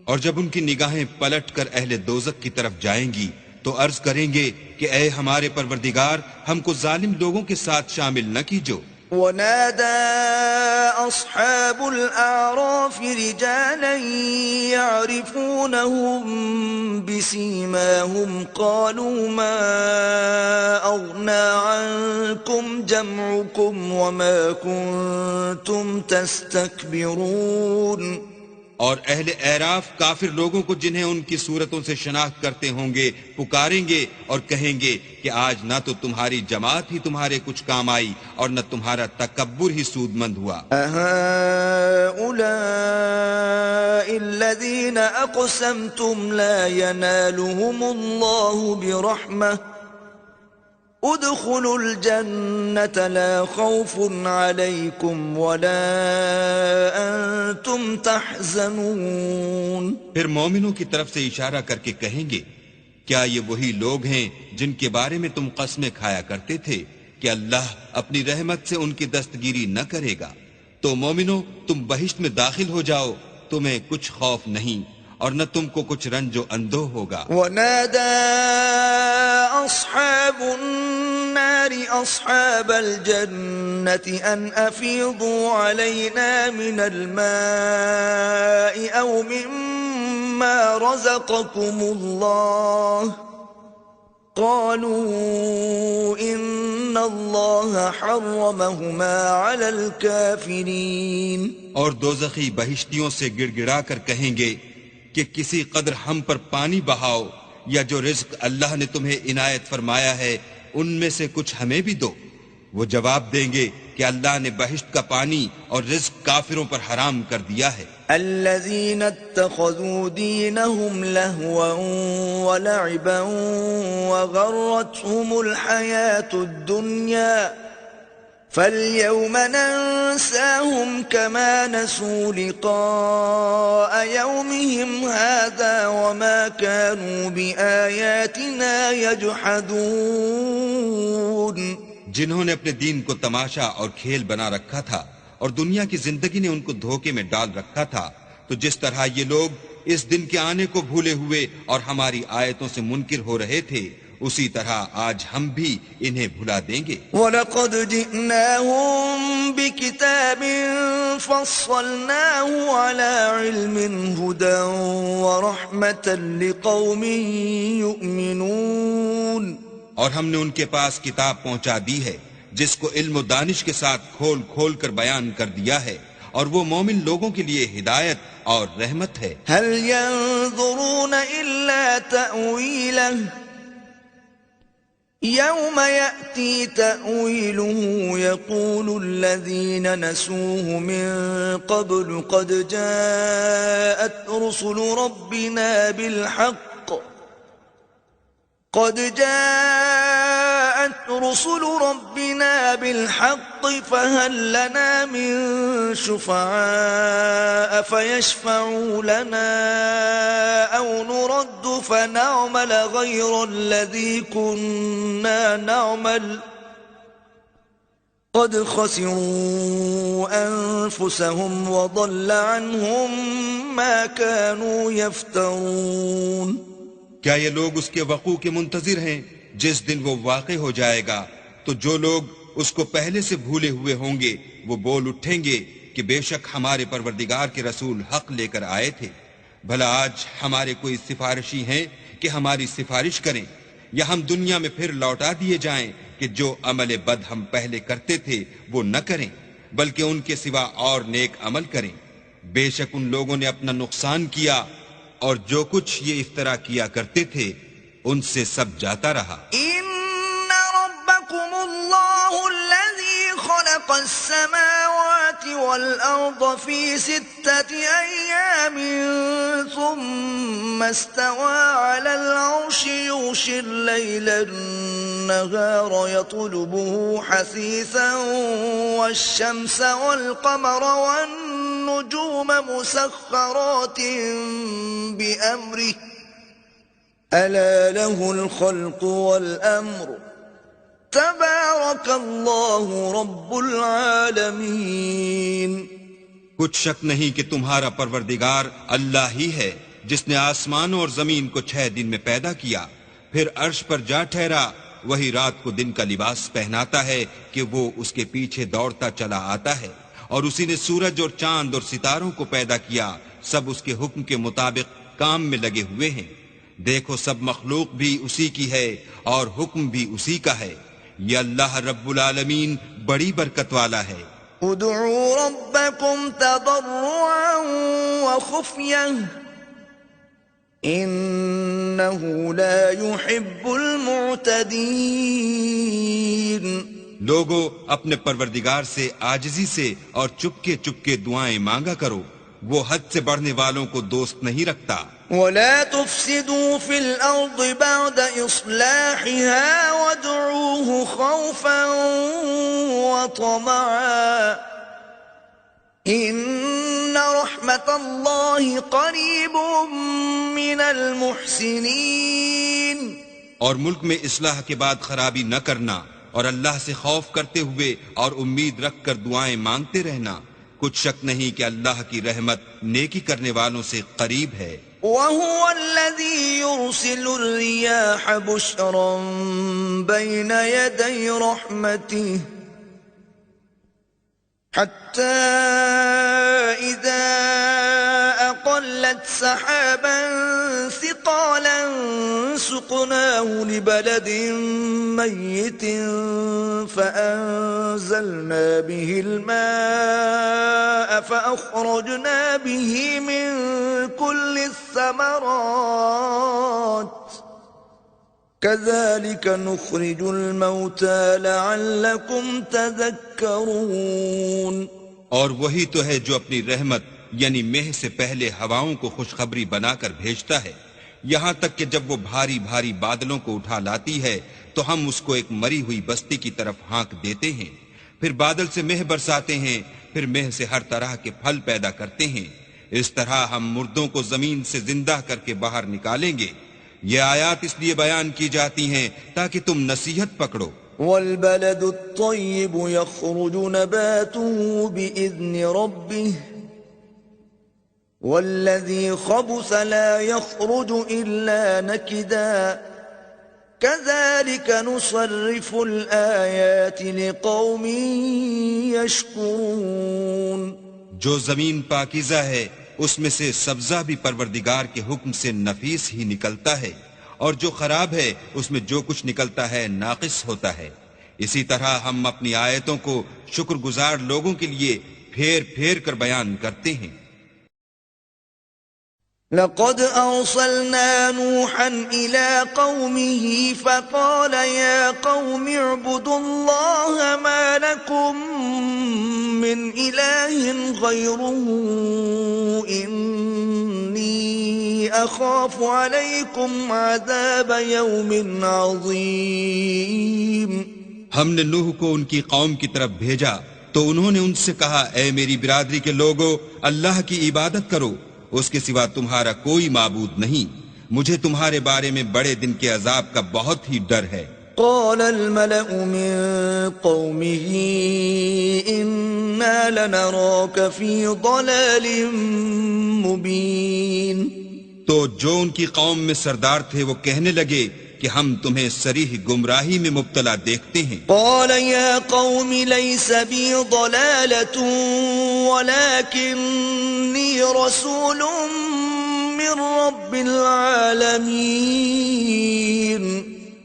اور جب ان کی نگاہیں پلٹ کر اہل دوزخ کی طرف جائیں گی تو عرض کریں گے کہ اے ہمارے پروردگار ہم کو ظالم لوگوں کے ساتھ شامل نہ کیجو. ونادى أصحاب الأعراف رجالا يعرفونهم بسيماهم قالوا ما أغنى عنكم جمعكم وما كنتم تستكبرون. اور اہل اعراف کافر لوگوں کو جنہیں ان کی صورتوں سے شناخت کرتے ہوں گے پکاریں گے اور کہیں گے کہ آج نہ تو تمہاری جماعت ہی تمہارے کچھ کام آئی اور نہ تمہارا تکبر ہی سود مند ہوا. أهؤلاء الذين أقسمتم لا ينالهم الله برحمة ادخلوا الجنة لا خوف عليكم ولا أنتم تحزنون. پھر مومنوں کی طرف سے اشارہ کر کے کہیں گے کیا یہ وہی لوگ ہیں جن کے بارے میں تم قسمیں کھایا کرتے تھے کہ اللہ اپنی رحمت سے ان کی دستگیری نہ کرے گا؟ تو مومنوں تم بہشت میں داخل ہو جاؤ، تمہیں کچھ خوف نہیں اور نہ تم کو کچھ رنج و اندوہ ہوگا. ونادى أصحاب النار أصحاب الجنة أن أفيضوا علينا من الماء أو مما رزقكم الله قالوا إن الله حرمهما على الكافرين. اور دوزخی بہشتیوں سے گڑ گڑا کر کہیں گے کہ کسی قدر ہم پر پانی بہاؤ یا جو رزق اللہ نے تمہیں عنایت فرمایا ہے ان میں سے کچھ ہمیں بھی دو. وہ جواب دیں گے کہ اللہ نے بہشت کا پانی اور رزق کافروں پر حرام کر دیا ہے. الذين اتخذوا دينهم لهوا ولعبا وغرتهم الحياة الدنيا فاليوم ننساهم كما نسوا لقاء يومهم هذا وما كانوا بآياتنا يجحدون. جنہوں نے اپنے دین کو تماشا اور کھیل بنا رکھا تھا اور دنیا کی زندگی نے ان کو دھوکے میں ڈال رکھا تھا، تو جس طرح یہ لوگ اس دن کے آنے کو بھولے ہوئے اور ہماری آیتوں سے منکر ہو رہے تھے اسی طرح آج ہم بھی انہیں بھلا دیں گے. وَلَقَدْ جِئْنَاهُمْ بِكِتَابٍ فَصَّلْنَاهُ عَلَى عِلْمٍ هُدًى وَرَحْمَةً لِقَوْمٍ يُؤْمِنُونَ. اور ہم نے ان کے پاس کتاب پہنچا دی ہے جس کو علم و دانش کے ساتھ کھول کھول کر بیان کر دیا ہے اور وہ مومن لوگوں کے لیے ہدایت اور رحمت ہے. هَلْ يَنظُرُونَ إِلَّا تَأْوِيلَهُ يوم يأتي تأويله يقول الذين نسوه من قبل قد جاءت رسل ربنا بالحق فهل لنا من شفعاء فيشفعوا لنا أو نرد فنعمل غير الذي كنا نعمل قد خسروا أنفسهم وضل عنهم ما كانوا يفترون. کیا یہ لوگ اس کے وقوع کے منتظر ہیں؟ جس دن وہ واقع ہو جائے گا تو جو لوگ اس کو پہلے سے بھولے ہوئے ہوں گے وہ بول اٹھیں گے کہ بے شک ہمارے پروردگار کے رسول حق لے کر آئے تھے. بھلا آج ہمارے کوئی سفارشی ہیں کہ ہماری سفارش کریں، یا ہم دنیا میں پھر لوٹا دیے جائیں کہ جو عمل بد ہم پہلے کرتے تھے وہ نہ کریں بلکہ ان کے سوا اور نیک عمل کریں. بے شک ان لوگوں نے اپنا نقصان کیا اور جو کچھ یہ افترا کیا کرتے تھے ان سے سب جاتا رہا. ان ربکم اللہ الذی خلق السماوات والارض فی 6 ایام ثم استوى على العرش يغشي الليل النهار يطلبه حثيثا والشمس والقمر والنجوم مسخرات بأمره ألا له الخلق والأمر تبارك الله رب العالمين. کچھ شک نہیں کہ تمہارا پروردگار اللہ ہی ہے جس نے آسمانوں اور زمین کو 6 دن میں پیدا کیا، پھر عرش پر جا ٹھہرا. وہی رات کو دن کا لباس پہناتا ہے کہ وہ اس کے پیچھے دوڑتا چلا آتا ہے، اور اسی نے سورج اور چاند اور ستاروں کو پیدا کیا، سب اس کے حکم کے مطابق کام میں لگے ہوئے ہیں. دیکھو سب مخلوق بھی اسی کی ہے اور حکم بھی اسی کا ہے. یہ اللہ رب العالمین بڑی برکت والا ہے. ادعوا ربكم تضرعا وخفية إنه لا يحب المعتدين. لوگو اپنے پروردگار سے عاجزی سے اور چپکے چپکے دعائیں مانگا کرو، وہ حد سے بڑھنے والوں کو دوست نہیں رکھتا. ولا تفسدوا في الأرض بعد إصلاحها وادعوه خوفا وطمعا إن رحمة الله قريب من المحسنين. اور ملک میں اصلاح کے بعد خرابی نہ کرنا اور اللہ سے خوف کرتے ہوئے اور امید رکھ کر دعائیں مانگتے رہنا. کچھ شک نہیں کہ اللہ کی رحمت نیکی کرنے والوں سے قریب ہے. وهو الذي يرسل الرياح بشرا بين يدي رحمته حتى إذا أقلت سحابا ثقالا سقناه لبلد ميت فأنزلنا به الماء فأخرجنا به من كل الثمرات كذلك نخرج الموتى لعلكم تذكرون. اور وہی تو ہے جو اپنی رحمت یعنی مہ سے پہلے ہواؤں کو خوشخبری بنا کر بھیجتا ہے، یہاں تک کہ جب وہ بھاری بھاری بادلوں کو اٹھا لاتی ہے تو ہم اس کو ایک مری ہوئی بستی کی طرف ہانک دیتے ہیں، پھر بادل سے مہ برساتے ہیں، پھر مہ سے ہر طرح کے پھل پیدا کرتے ہیں. اس طرح ہم مردوں کو زمین سے زندہ کر کے باہر نکالیں گے. یہ آیات اس لیے بیان کی جاتی ہیں تاکہ تم نصیحت پکڑو. والبلد الطيب يخرج نباته بإذن ربه والذي خبث لا يخرج إلا نكدا كذلك نصرف الآيات لقوم يشكرون. جو زمین پاکیزہ ہے اس میں سے سبزہ بھی پروردگار کے حکم سے نفیس ہی نکلتا ہے، اور جو خراب ہے اس میں جو کچھ نکلتا ہے ناقص ہوتا ہے. اسی طرح ہم اپنی آیتوں کو شکر گزار لوگوں کے لیے پھیر پھیر کر بیان کرتے ہیں. لقد أرسلنا نوحا إلى قومه فقال يا قوم اعبدوا الله ما لكم من إله غيره إني أخاف عليكم عذاب يوم عظيم. ہم نے نوح کو ان کی قوم کی طرف بھیجا تو انہوں نے ان سے کہا اے میری برادری کے لوگو اللہ کی عبادت کرو، اس کے سوا تمہارا کوئی معبود نہیں، مجھے تمہارے بارے میں بڑے دن کے عذاب کا بہت ہی ڈر ہے. قال الملأ من قومه إنا لنراك في ضلال مبين. تو جو ان کی قوم میں سردار تھے وہ کہنے لگے کہ ہم تمہیں صریح گمراہی میں مبتلا دیکھتے ہیں. قال يا قوم ليس بي ضلالة ولكني رسول من رب العالمين.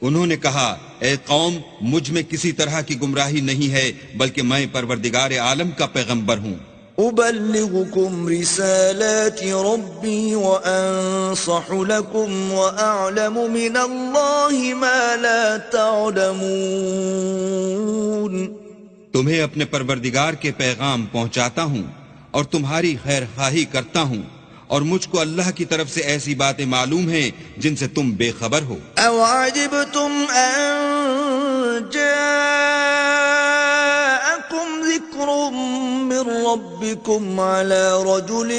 انہوں نے کہا اے قوم مجھ میں کسی طرح کی گمراہی نہیں ہے بلکہ میں پروردگار عالم کا پیغمبر ہوں. أبلغكم رسالات ربي وأنصح لكم وأعلم من الله ما لا تعلمون. تمہیں اپنے پروردگار کے پیغام پہنچاتا ہوں اور تمہاری خیر خواہی کرتا ہوں اور مجھ کو اللہ کی طرف سے ایسی باتیں معلوم ہیں جن سے تم بے خبر ہو. أو عجبتم أن جاءكم ذكر من ربكم على رجل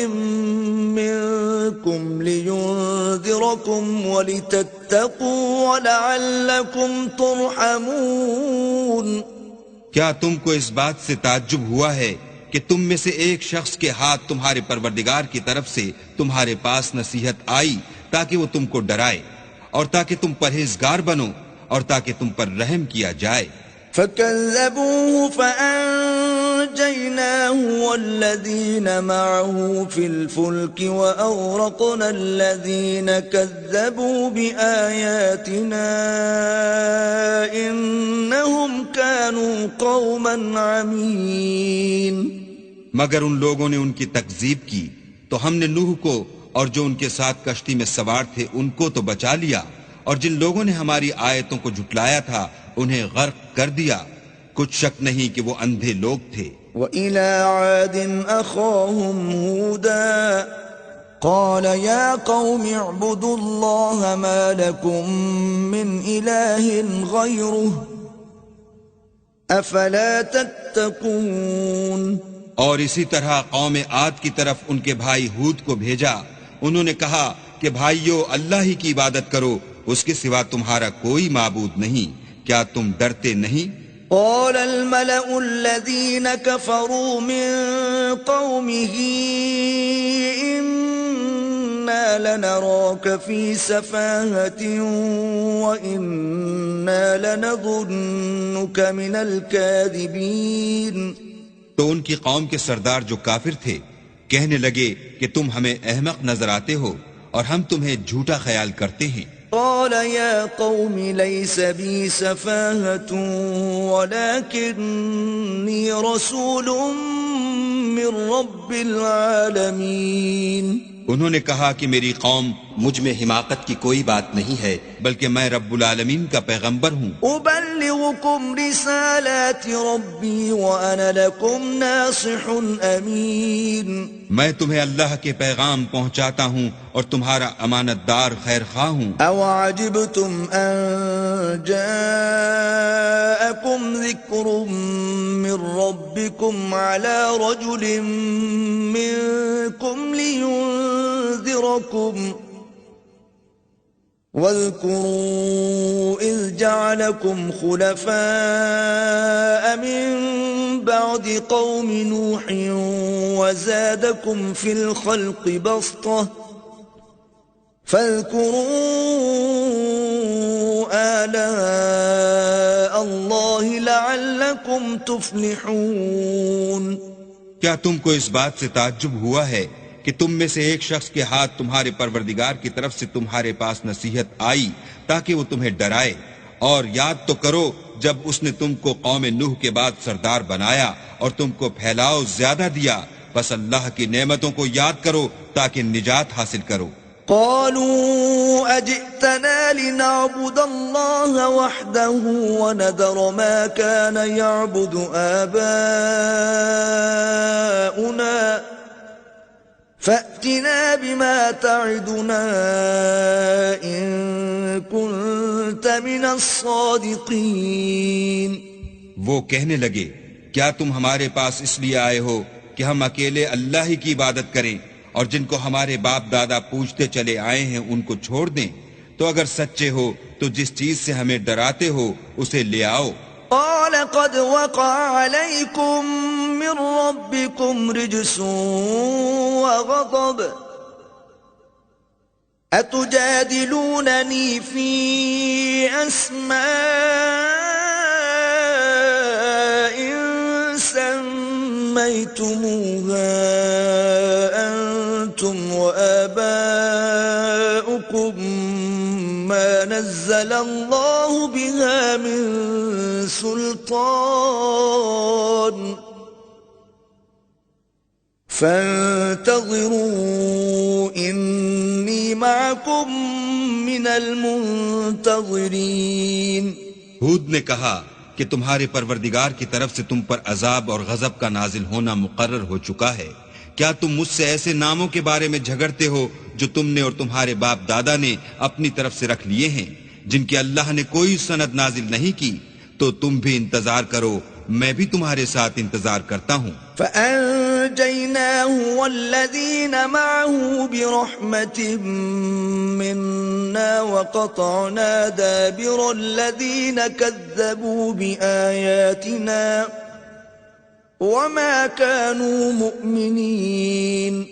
منكم لينذركم ولتتقوا ولعلكم ترحمون. کیا تم کو اس بات سے تعجب ہوا ہے کہ تم میں سے ایک شخص کے ہاتھ تمہارے پروردگار کی طرف سے تمہارے پاس نصیحت آئی تاکہ وہ تم کو ڈرائے اور تاکہ تم پرہیزگار بنو اور تاکہ تم پر رحم کیا جائے. فكذبوه فأنجيناه والذين معه في الفلك وأغرقنا الذين كذبوا بآياتنا إنهم كانوا قوما عمين. مگر ان لوگوں نے ان کی تکذیب کی تو ہم نے نوح کو اور جو ان کے ساتھ کشتی میں سوار تھے ان کو تو بچا لیا، اور جن لوگوں نے ہماری آیتوں کو جھٹلایا تھا انہیں غرق کر دیا. کچھ شک نہیں کہ وہ اندھے لوگ تھے. وَإِلَىٰ عَادٍ أَخَاهُمْ هُودًا قَالَ يَا قَوْمِ اعْبُدُوا اللَّهَ مَا لَكُمْ مِنْ إِلَٰهٍ غَيْرُهُ أَفَلَا تَتَّقُونَ. اور اسی طرح قوم عاد کی طرف ان کے بھائی ہود کو بھیجا. انہوں نے کہا کہ بھائیو اللہ ہی کی عبادت کرو، اس کے سوا تمہارا کوئی معبود نہیں، کیا تم ڈرتے نہیں؟ قال الملأ الذين كفروا من قومه إنا لنراك في سفاهة وإنا لنظنك من الكاذبين. تو ان کی قوم کے سردار جو کافر تھے کہنے لگے کہ تم ہمیں احمق نظر آتے ہو اور ہم تمہیں جھوٹا خیال کرتے ہیں. قال يا قوم ليس بي سفاهة ولكني رسول من رب العالمين. انہوں نے کہا کہ میری قوم مجھ میں حماقت کی کوئی بات نہیں ہے بلکہ میں رب العالمین کا پیغمبر ہوں. أبلغكم رسالات ربي وأنا لكم ناصح أمين. میں تمہیں اللہ کے پیغام پہنچاتا ہوں اور تمہارا امانت دار خیر خواہ ہوں. أو عجبتم أن جاءكم ذكر من ربكم على رجل منكم لينذركم واذكروا إذ جعلكم خلفاء من بعد قوم نوح وزادكم في الخلق بسطة فاذكروا آلاء الله لعلكم تفلحون. کیا تم کو اس بات سے تعجب ہوا ہے کہ تم میں سے ایک شخص کے ہاتھ تمہارے پروردگار کی طرف سے تمہارے پاس نصیحت آئی تاکہ وہ تمہیں ڈرائے، اور یاد تو کرو جب اس نے تم کو قوم نوح کے بعد سردار بنایا اور تم کو پھیلاؤ زیادہ دیا، بس اللہ کی نعمتوں کو یاد کرو تاکہ نجات حاصل کرو. قالوا أجئتنا لنعبد الله وحده ونذر ما كان يعبد آباؤنا فأتنا بما تعدنا إن كنت من الصادقين. وہ کہنے لگے کیا تم ہمارے پاس اس لیے آئے ہو کہ ہم اکیلے اللہ ہی کی عبادت کریں اور جن کو ہمارے باپ دادا پوجتے چلے آئے ہیں ان کو چھوڑ دیں؟ تو اگر سچے ہو تو جس چیز سے ہمیں ڈراتے ہو اسے لے آؤ. قال قد وقع عليكم من ربكم رجس وغضب أتجادلونني في أسماء سميتموها أنتم وآباؤكم ما نزل الله بها من سلطان فانتظروا إني معكم من المنتظرين. ہود نے کہا کہ تمہارے پروردگار کی طرف سے تم پر عذاب اور غضب کا نازل ہونا مقرر ہو چکا ہے. کیا تم مجھ سے ایسے ناموں کے بارے میں جھگڑتے ہو جو تم نے اور تمہارے باپ دادا نے اپنی طرف سے رکھ لیے ہیں جن کی اللہ نے کوئی سند نازل نہیں کی؟ تو تم بھی انتظار کرو، میں بھی تمہارے ساتھ انتظار کرتا ہوں. فأنجيناه والذين معه برحمة منا وقطعنا دابر الذين كذبوا بآياتنا وما كانوا مؤمنين.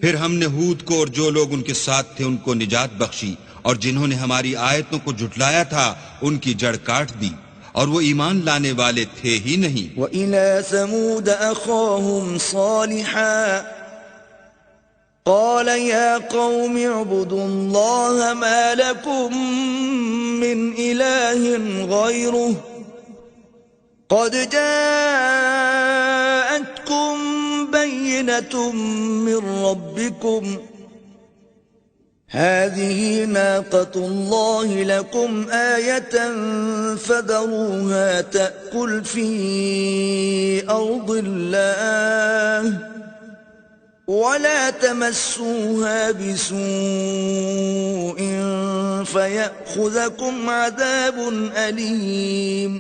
پھر ہم نے ہود کو اور جو لوگ ان کے ساتھ تھے ان کو نجات بخشی، اور جنہوں نے ہماری آیتوں کو جھٹلایا تھا ان کی جڑ کاٹ دی، اور وہ ایمان لانے والے تھے ہی نہیں. وَإِلَى ثَمُودَ أَخَاهُمْ صَالِحًا قَالَ يَا قَوْمِ اعْبُدُوا اللَّهَ مَا لَكُمْ مِنْ إِلَٰهٍ غَيْرُهُ قَدْ جَاءَتْكُمْ بَيِّنَةٌ مِّن رَّبِّكُمْ هذه ناقة الله لكم آية فذروها تأكل في أرض الله ولا تمسوها بسوء فيأخذكم عذاب أليم.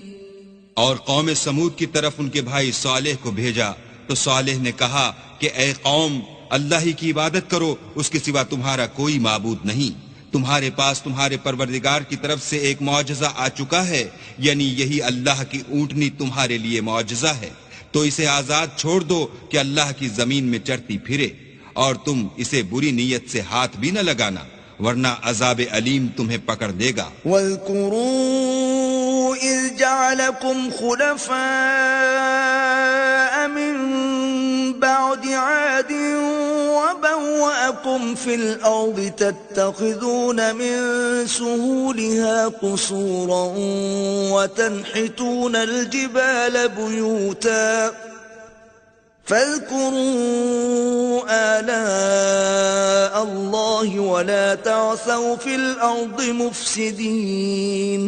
اور قوم سمود کی طرف ان کے بھائی صالح کو بھیجا تو صالح نے کہا کہ اے قوم، اللہ ہی کی عبادت کرو، اس کے سوا تمہارا کوئی معبود نہیں. تمہارے پاس تمہارے پروردگار کی طرف سے ایک معجزہ آ چکا ہے، یعنی یہی اللہ کی اونٹنی تمہارے لیے معجزہ ہے، تو اسے آزاد چھوڑ دو کہ اللہ کی زمین میں چرتی پھرے، اور تم اسے بری نیت سے ہاتھ بھی نہ لگانا ورنہ عذاب علیم تمہیں پکڑ دے گا. وَاذْكُرُوا إِذْ جَعَلَكُمْ خُلَفَاءَ مِن بَعْدِ عَادٍ وَبَوَّأَكُمْ فِي الْأَرْضِ تَتَّخِذُونَ مِن سُهُولِهَا قُصُورًا وَتَنْحِتُونَ الْجِبَالَ بُيُوتًا فاذكروا آلاء الله ولا تعثوا في الأرض مفسدين.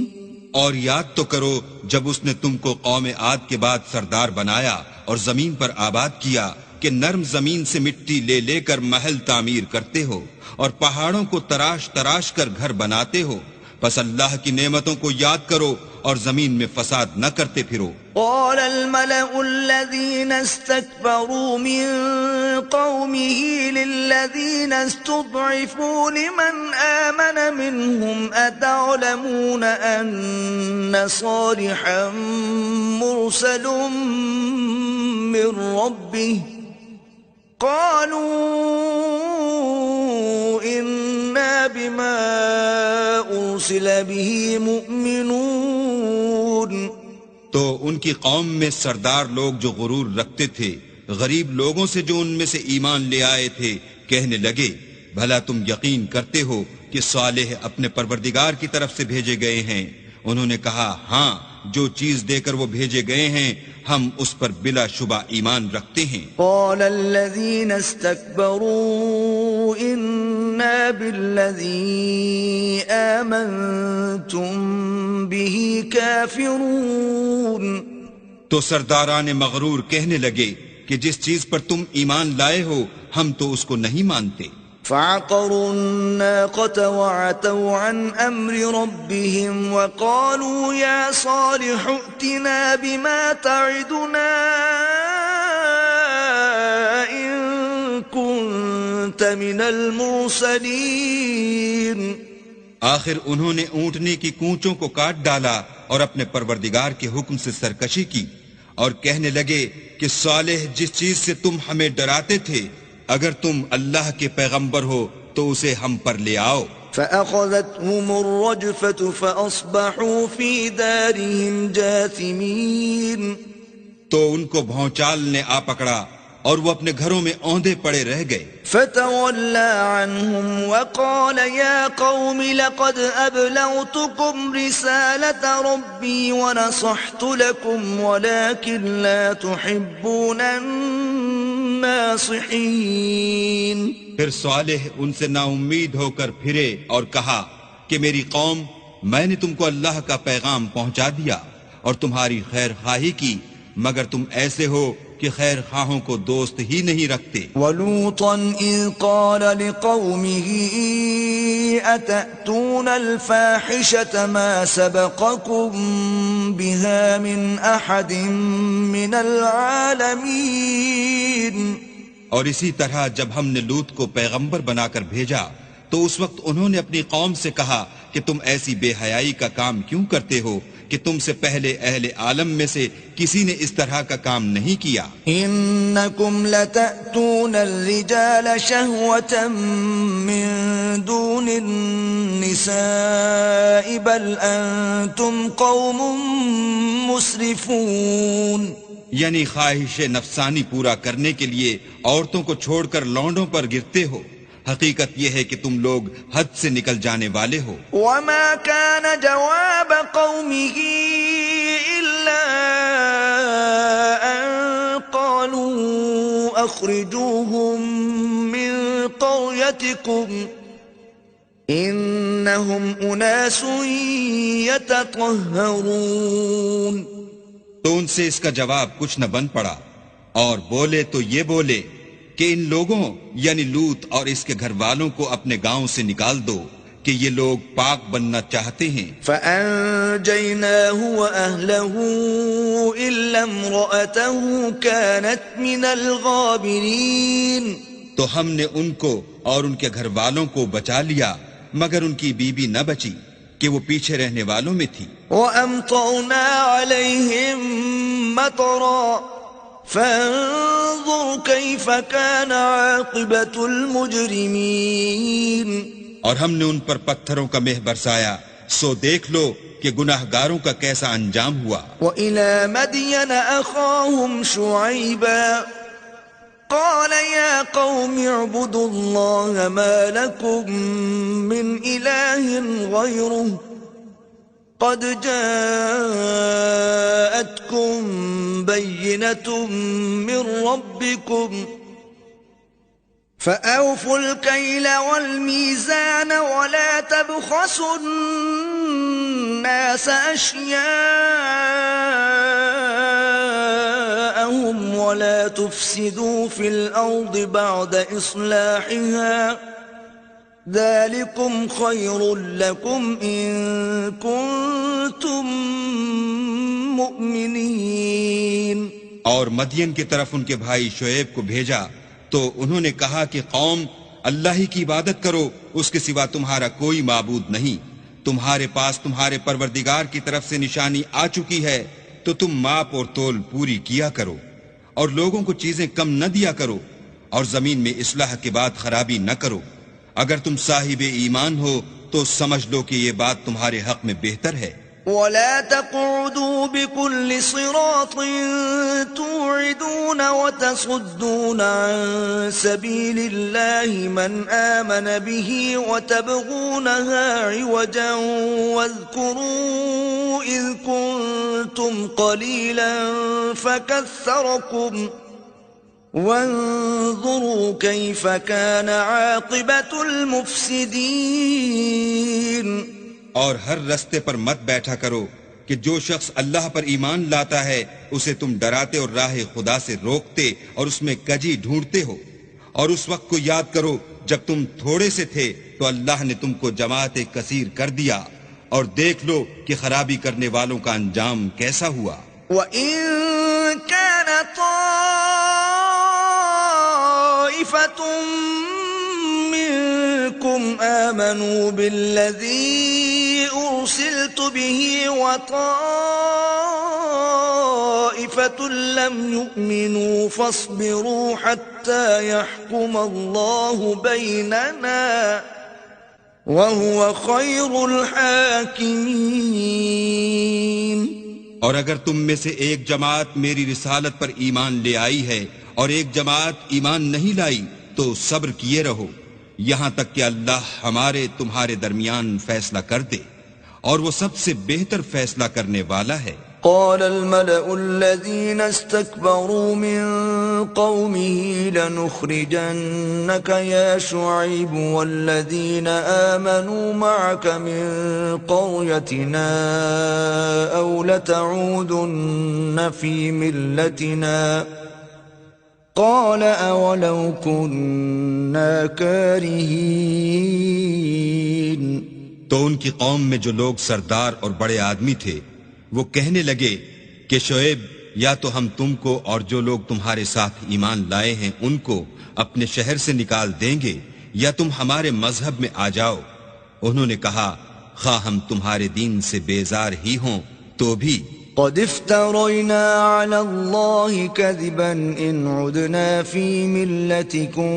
اور یاد تو کرو جب اس نے تم کو قوم عاد کے بعد سردار بنایا اور زمین پر آباد کیا کہ نرم زمین سے مٹی لے لے کر محل تعمیر کرتے ہو اور پہاڑوں کو تراش تراش کر گھر بناتے ہو. پس اللہ کی نعمتوں کو یاد کرو اور زمین میں فساد نہ کرتے پھرو. قال الملأ الذين استكبروا من قومه للذين استضعفوا لمن آمن منهم أتعلمون أن صالحا مرسل من ربه قالوا إنا بما أرسل به مؤمنون. تو ان کی قوم میں سردار لوگ جو غرور رکھتے تھے غریب لوگوں سے جو ان میں سے ایمان لے آئے تھے کہنے لگے بھلا تم یقین کرتے ہو کہ صالح اپنے پروردگار کی طرف سے بھیجے گئے ہیں؟ انہوں نے کہا ہاں، جو چیز دے کر وہ بھیجے گئے ہیں ہم اس پر بلا شبہ ایمان رکھتے ہیں. قال الذين استكبروا بالذي آمنتم به كافرون. تو سرداران مغرور کہنے لگے کہ جس چیز پر تم ایمان لائے ہو ہم تو اس کو نہیں مانتے. فعقروا الناقة وعتوا عن أمر ربهم وقالوا يا صالح ائتنا بما تعدنا إن كنت من المرسلين. آخر انہوں نے اونٹنے کی کونچوں کو کاٹ ڈالا اور اپنے پروردگار کے حکم سے سرکشی کی اور کہنے لگے کہ صالح جس چیز سے تم ہمیں ڈراتے تھے اگر تم اللہ کے پیغمبر ہو تو اسے ہم پر لے آؤ. فأخذتهم الرجفة فأصبحوا في دارهم جاثمين. تو ان کو بھونچال نے آ پکڑا اور وہ اپنے گھروں میں اوندے پڑے رہ گئے. فتولى عنهم وقال يا قوم لقد أبلغتكم رسالة ربي ونصحت لكم ولكن لا تحبون الناصحين. پھر صالح ان سے نا امید ہو کر پھرے اور کہا کہ میری قوم میں نے تم کو اللہ کا پیغام پہنچا دیا اور تمہاری خیر خواہی کی مگر تم ایسے ہو کہ خیر خواہوں کو دوست ہی نہیں رکھتے. وَلُوطًا إِذْ قَالَ لِقَوْمِهِ أَتَأْتُونَ الْفَاحِشَةَ مَا سَبَقَكُمْ بِهَا مِنْ أَحَدٍ مِنَ الْعَالَمِينَ. اور اسی طرح جب ہم نے لوط کو پیغمبر بنا کر بھیجا تو اس وقت انہوں نے اپنی قوم سے کہا کہ تم ایسی بے حیائی کا کام کیوں کرتے ہو کہ تم سے پہلے اہل عالم میں سے کسی نے اس طرح کا کام نہیں کیا. انکم لتأتون الرجال شہوة من دون النساء بل انتم قوم مسرفون. یعنی خواہش نفسانی پورا کرنے کے لیے عورتوں کو چھوڑ کر لونڈوں پر گرتے ہو. حقیقت یہ ہے کہ تم لوگ حد سے نکل جانے والے ہو. وما كان جواب قومه إلا أن قالوا أخرجوهم من قريتكم إنهم أناس يتطهرون. تو ان سے اس کا جواب کچھ نہ بن پڑا اور بولے تو یہ بولے کہ ان لوگوں یعنی لوط اور اس کے گھر والوں کو اپنے گاؤں سے نکال دو کہ یہ لوگ پاک بننا چاہتے ہیں. فَأَنْجَيْنَاهُ وَأَهْلَهُ إِلَّا امْرَأَتَهُ كَانَتْ مِنَ الْغَابِرِينَ. تو ہم نے ان کو اور ان کے گھر والوں کو بچا لیا مگر ان کی بیوی نہ بچی کہ وہ پیچھے رہنے والوں میں تھی. وَأَمْطَرْنَا عَلَيْهِمْ مَطَرًا فانظر كيف كان عاقبة المجرمين. اور ہم نے ان پر پتھروں کا مہ برسایا سو دیکھ لو کہ گناہگاروں کا کیسا انجام ہوا. وإلى مدين أخاهم شعيبا قال يا قوم اعبدوا الله ما لكم من إله غيره قد جاءتكم بينة من ربكم فأوفوا الكيل والميزان ولا تبخسوا الناس أشياءهم ولا تفسدوا في الأرض بعد إصلاحها ذلكم خير لكم إن كنتم مؤمنين. اور مدین کی طرف ان کے بھائی شعیب کو بھیجا تو انہوں نے کہا کہ قوم اللہ ہی کی عبادت کرو اس کے سوا تمہارا کوئی معبود نہیں. تمہارے پاس تمہارے پروردگار کی طرف سے نشانی آ چکی ہے تو تم ماپ اور تول پوری کیا کرو اور لوگوں کو چیزیں کم نہ دیا کرو اور زمین میں اصلاح کے بعد خرابی نہ کرو. اگر تم صاحب ایمان ہو تو سمجھ لو کہ یہ بات تمہارے حق میں بہتر ہے. ولا تقعدوا بكل صراط توعدون وتصدون عن سبيل الله من آمن به وتبغونها عوجا واذكروا إذ كنتم قليلا وانظروا كيف كان عاقبة المفسدين. اور ہر رستے پر مت بیٹھا کرو کہ جو شخص اللہ پر ایمان لاتا ہے اسے تم ڈراتے اور راہ خدا سے روکتے اور اس میں کجی ڈھونڈتے ہو. اور اس وقت کو یاد کرو جب تم تھوڑے سے تھے تو اللہ نے تم کو جماعت کثیر کر دیا، اور دیکھ لو کہ خرابی کرنے والوں کا انجام کیسا ہوا. وَإِن كَانَ طَائِفَةٌ مِّنكُمْ آمَنُوا بِالَّذِي أُرْسِلْتُ بِهِ وَطَائِفَةٌ لَّمْ يُؤْمِنُوا فَاصْبِرُوا حَتَّى يَحْكُمَ اللَّهُ بَيْنَنَا وَهُوَ خَيْرُ الْحَاكِمِينَ. اور اگر تم میں سے ایک جماعت میری رسالت پر ایمان لے آئی ہے اور ایک جماعت ایمان نہیں لائی تو صبر کیے رہو یہاں تک کہ اللہ ہمارے تمہارے درمیان فیصلہ کر دے، اور وہ سب سے بہتر فیصلہ کرنے والا ہے. قال الملأ الذين استكبروا من قومه لنخرجنك يا شعيب والذين آمنوا معك من قريتنا أو لتعودن في ملتنا قال أولو كنا كارهين. تو ان کی قوم میں جو لوگ سردار اور بڑے آدمی تھے وہ کہنے لگے کہ شعیب یا تو ہم تم کو اور جو لوگ تمہارے ساتھ ایمان لائے ہیں ان کو اپنے شہر سے نکال دیں گے یا تم ہمارے مذہب میں آ جاؤ. انہوں نے کہا خواہ ہم تمہارے دین سے بیزار ہی ہوں تو بھی قد افترينا على الله كذبا إن عدنا في ملتكم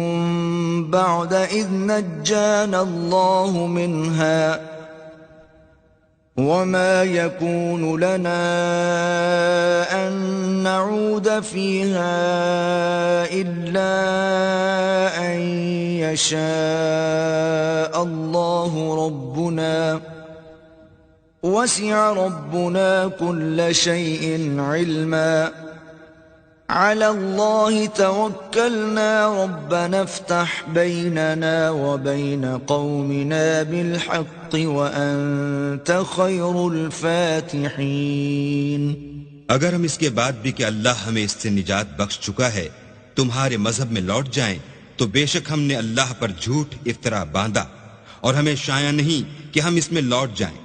بعد إذ نجانا الله منها وما يكون لنا أن نعود فيها إلا أن يشاء الله ربنا وسع ربنا كل شيء علما على الله توكلنا ربنا افتح بيننا وبين قومنا بالحق وأنت خير الفاتحين. اگر ہم اس کے بعد بھی کہ اللہ ہمیں اس سے نجات بخش چکا ہے تمہارے مذہب میں لوٹ جائیں تو بے شک ہم نے اللہ پر جھوٹ افطرا باندھا اور ہمیں شایع نہیں کہ ہم اس میں لوٹ جائیں.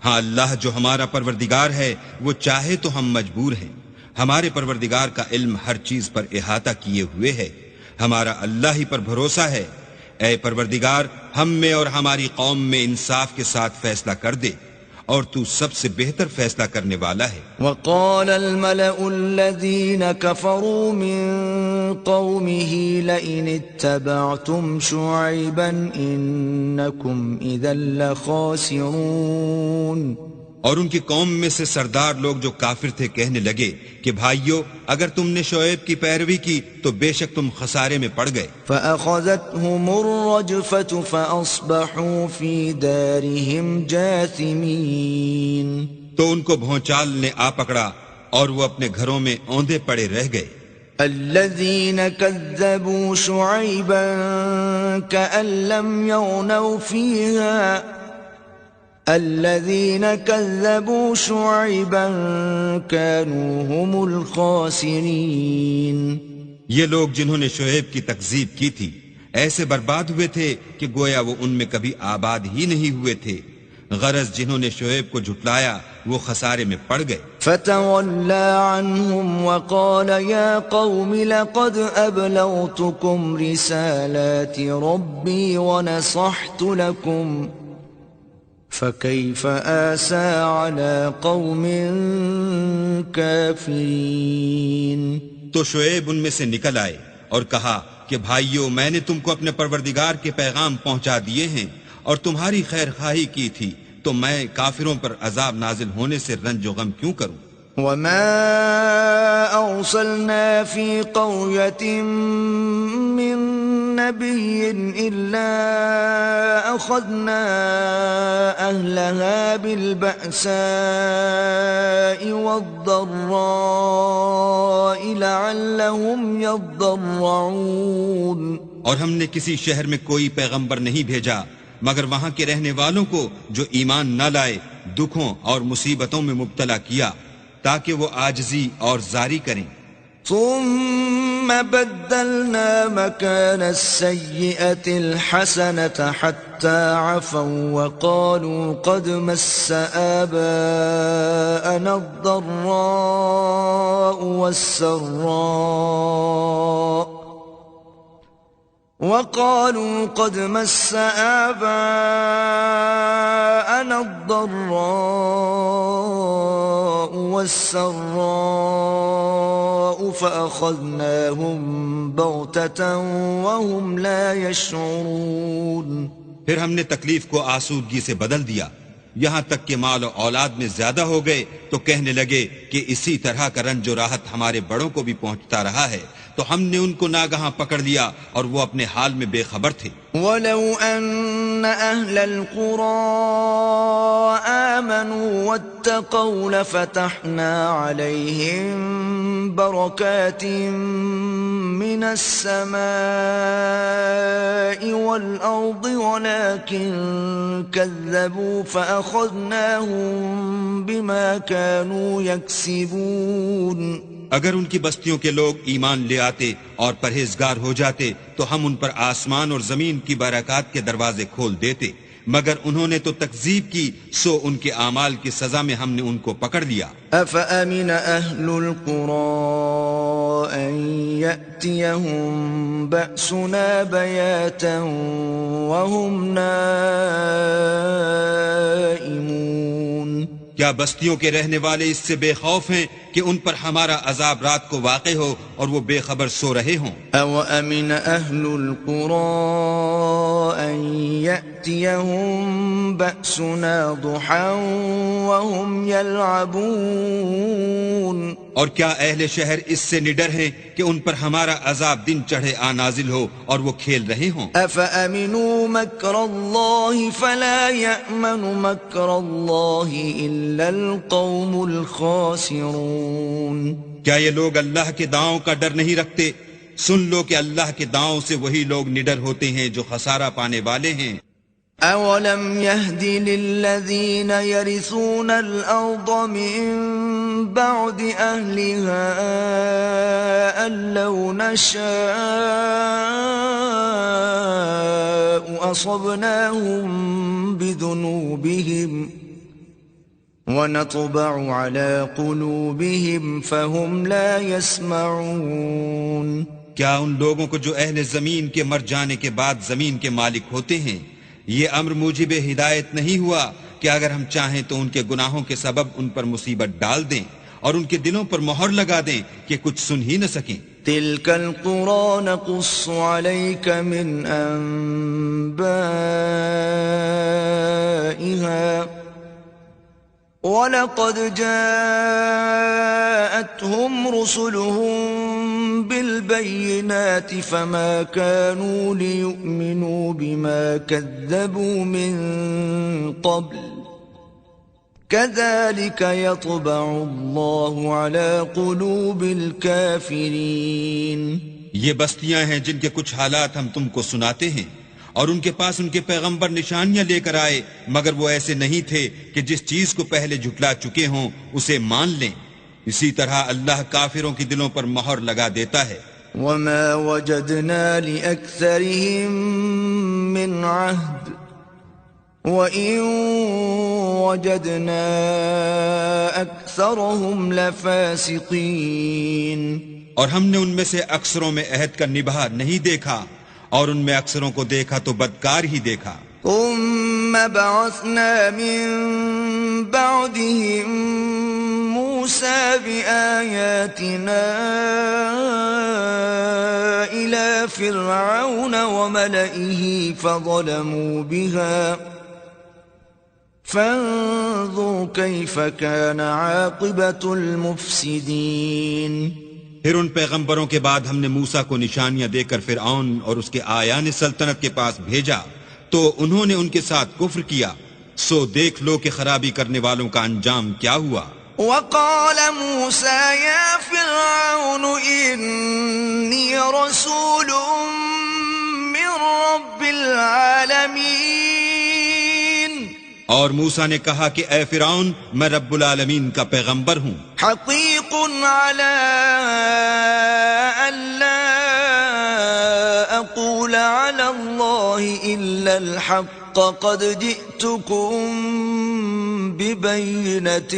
ہاں اللہ جو ہمارا پروردگار ہے وہ چاہے تو ہم مجبور ہیں. ہمارے پروردگار کا علم ہر چیز پر احاطہ کیے ہوئے ہے. ہمارا اللہ ہی پر بھروسہ ہے. اے پروردگار ہم میں اور ہماری قوم میں انصاف کے ساتھ فیصلہ کر دے اور تو سب سے بہتر فیصلہ کرنے والا ہے. وقال الملأ الذين كفروا من قومه لئن اتبعتم شعيبا إنكم إذا لخاسرون. اور ان کی قوم میں سے سردار لوگ جو کافر تھے کہنے لگے کہ بھائیو اگر تم نے شعیب کی پیروی کی تو بے شک تم خسارے میں پڑ گئے. فأخذتهم الرجفة فأصبحوا في دارهم جاثمين. تو ان کو بھونچال نے آ پکڑا اور وہ اپنے گھروں میں اوندے پڑے رہ گئے. الذين كذبوا شعيبا كأن لم يغنوا فيها الذين كذبوا شعيبا كانوا هم الخاسرين. یہ لوگ جنہوں نے شعیب کی تکذیب کی تھی ایسے برباد ہوئے تھے کہ گویا وہ ان میں کبھی آباد ہی نہیں ہوئے تھے. غرض جنہوں نے شعیب کو جھٹلایا وہ خسارے میں پڑ گئے. فتولى عنهم وقال يا قوم لقد أبلغتكم رسالات ربي ونصحت لكم فكيف آسى على قوم كافرين. تو شعیب ان میں سے نکل آئے اور کہا کہ بھائیو میں نے تم کو اپنے پروردگار کے پیغام پہنچا دیے ہیں اور تمہاری خیر خواہی کی تھی تو میں کافروں پر عذاب نازل ہونے سے رنج و غم کیوں کروں. وما أرسلنا في قرية من نبي إلا أخذنا أهلها بالبأساء والضراء لعلهم يضرعون. اور ہم نے کسی شہر میں کوئی پیغمبر نہیں بھیجا مگر وہاں کے رہنے والوں کو جو ایمان نہ لائے دکھوں اور مصیبتوں میں مبتلا کیا تاکہ وہ عاجزی اور زاری کریں. ثم بدلنا مكان السيئة الحسنة حتى عفوا وقالوا قد مس آباءنا الضراء والسراء فأخذناهم بغتة وهم لا يشعرون. پھر ہم نے تکلیف کو آسودگی سے بدل دیا یہاں تک کہ مال و اولاد میں زیادہ ہو گئے تو کہنے لگے کہ اسی طرح کا رنج و راحت ہمارے بڑوں کو بھی پہنچتا رہا ہے تو ہم نے ان کو ناگہاں پکڑ لیا اور وہ اپنے حال میں بے خبر تھے. وَلَوْ أَنَّ أَهْلَ الْقُرَىٰ آمَنُوا وَاتَّقَوْا لَفَتَحْنَا عَلَيْهِمْ بَرَكَاتٍ مِّنَ السَّمَاءِ وَالْأَرْضِ وَلَٰكِن كَذَّبُوا فَأَخَذْنَاهُم بِمَا كَانُوا يَكْسِبُونَ. اگر ان کی بستیوں کے لوگ ایمان لے آتے اور پرہیزگار ہو جاتے تو ہم ان پر آسمان اور زمین کی برکات کے دروازے کھول دیتے مگر انہوں نے تو تکذیب کی سو ان کے اعمال کی سزا میں ہم نے ان کو پکڑ لیا. أَفَأَمِنَ أَهْلُ الْقُرَىٰ أَن يَأْتِيَهُم بَأْسُنَا بَيَاتًا وَهُمْ نَائِمُونَ. کیا بستیوں کے رہنے والے اس سے بے خوف ہیں کہ ان پر ہمارا عذاب رات کو واقع ہو اور وہ بے خبر سو رہے ہوں؟ أَوَأَمِنَ أَهْلُ الْقُرَىٰ أَن يَأْتِيَهُم بَأْسُنَا ضُحًى وَهُمْ يَلْعَبُونَ. اور کیا اہل شہر اس سے نڈر ہیں کہ ان پر ہمارا عذاب دن چڑھے آ نازل ہو اور وہ کھیل رہے ہوں؟ أَفَأَمِنُوا مَكْرَ اللَّهِ فَلَا يَأْمَنُ مَكْرَ اللَّهِ إِلَّا الْقَوْمُ الْخَاسِرُونَ. کیا یہ لوگ اللہ کے داؤں کا ڈر نہیں رکھتے؟ سن لو کہ اللہ کے داؤں سے وہی لوگ نڈر ہوتے ہیں جو خسارہ پانے والے ہیں. أَوَلَمْ يَهْدِ لِلَّذِينَ يَرِثُونَ الْأَرْضَ مِن بَعْدِ أَهْلِهَا أَن لَّوْ نَشَاءُ أَصَبْنَاهُم بِذُنُوبِهِمْ وَنَطْبَعُ عَلَىٰ قُلُوبِهِمْ فَهُمْ لَا يَسْمَعُونَ. کیا ان لوگوں کو جو اہل زمین کے مر جانے کے بعد زمین کے مالک ہوتے ہیں یہ امر موجب ہدایت نہیں ہوا کہ اگر ہم چاہیں تو ان کے گناہوں کے سبب ان پر مصیبت ڈال دیں اور ان کے دلوں پر مہر لگا دیں کہ کچھ سن ہی نہ سکیں؟ تِلْكَ الْقُرَىٰ نَقُصُّ عَلَيْكَ مِنْ أَنبَائِهَا وَلَقَدْ جَاءَتْهُمْ رُسُلُهُم بِالْبَيِّنَاتِ فَمَا كَانُوا لِيُؤْمِنُوا بِمَا كَذَّبُوا مِن قَبْلُ كَذَلِكَ يَطْبَعُ اللَّهُ عَلَىٰ قُلُوبِ الْكَافِرِينَ. یہ بستیاں ہیں جن کے کچھ حالات ہم تم کو سناتے ہیں اور ان کے پاس ان کے پیغمبر نشانیاں لے کر آئے مگر وہ ایسے نہیں تھے کہ جس چیز کو پہلے جھٹلا چکے ہوں اسے مان لیں. اسی طرح اللہ کافروں کی دلوں پر مہر لگا دیتا ہے. وَمَا وَجَدْنَا لِأَكْثَرِهِم مِّنْ عَهْدٍ وَإِن وَجَدْنَا أَكْثَرَهُمْ لَفَاسِقِينَ. اور ہم نے ان میں سے اکثروں میں عہد کا نبھا نہیں دیکھا اور ان میں اکثروں کو دیکھا تو بدکار ہی دیکھا. ثم بعثنا من بعدهم موسى بآياتنا إلى فرعون وملئه فظلموا بها فانظر كيف كان عاقبة المفسدين. پھر ان پیغمبروں کے بعد ہم نے موسیٰ کو نشانیاں دے کر فرعون اور اس کے آیان سلطنت کے پاس بھیجا تو انہوں نے ان کے ساتھ کفر کیا، سو دیکھ لو کہ خرابی کرنے والوں کا انجام کیا ہوا۔ وقال موسى يا فرعون إني رسول من رب العالمين، اور موسیٰ نے کہا کہ اے فرعون میں رب العالمین کا پیغمبر ہوں، حقيق على ألا أقول على الله إلا الحق، قد جئتكم ببينة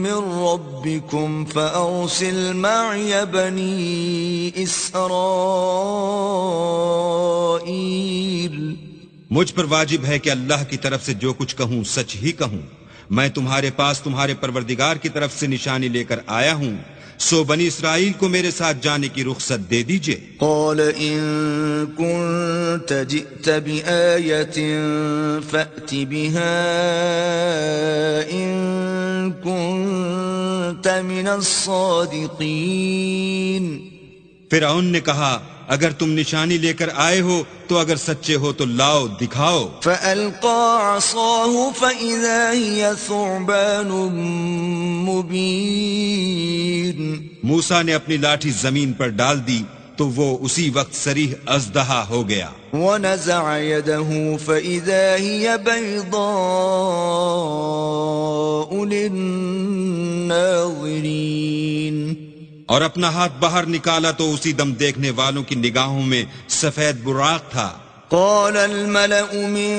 من ربكم فأرسل معي بني إسرائيل۔ مجھ پر واجب ہے کہ اللہ کی طرف سے جو کچھ کہوں سچ ہی کہوں، میں تمہارے پاس تمہارے پروردگار کی طرف سے نشانی لے کر آیا ہوں، سو بنی اسرائیل کو میرے ساتھ جانے کی رخصت دے دیجئے۔ قال إن كنت جئت بآية فأت بها إن كنت من الصادقين۔ فرعون نے کہا اگر تم نشانی لے کر آئے ہو تو اگر سچے ہو تو لاؤ دکھاؤ۔ فألقى عصاه فإذا هي ثعبان مبين۔ موسیٰ نے اپنی لاٹھی زمین پر ڈال دی تو وہ اسی وقت صریح اژدہا ہو گیا۔ ونزع يده فإذا هي بيضاء للناظرين۔ اور اپنا ہاتھ باہر نکالا تو اسی دم دیکھنے والوں کی نگاہوں میں سفید براق تھا۔ قال الملأ من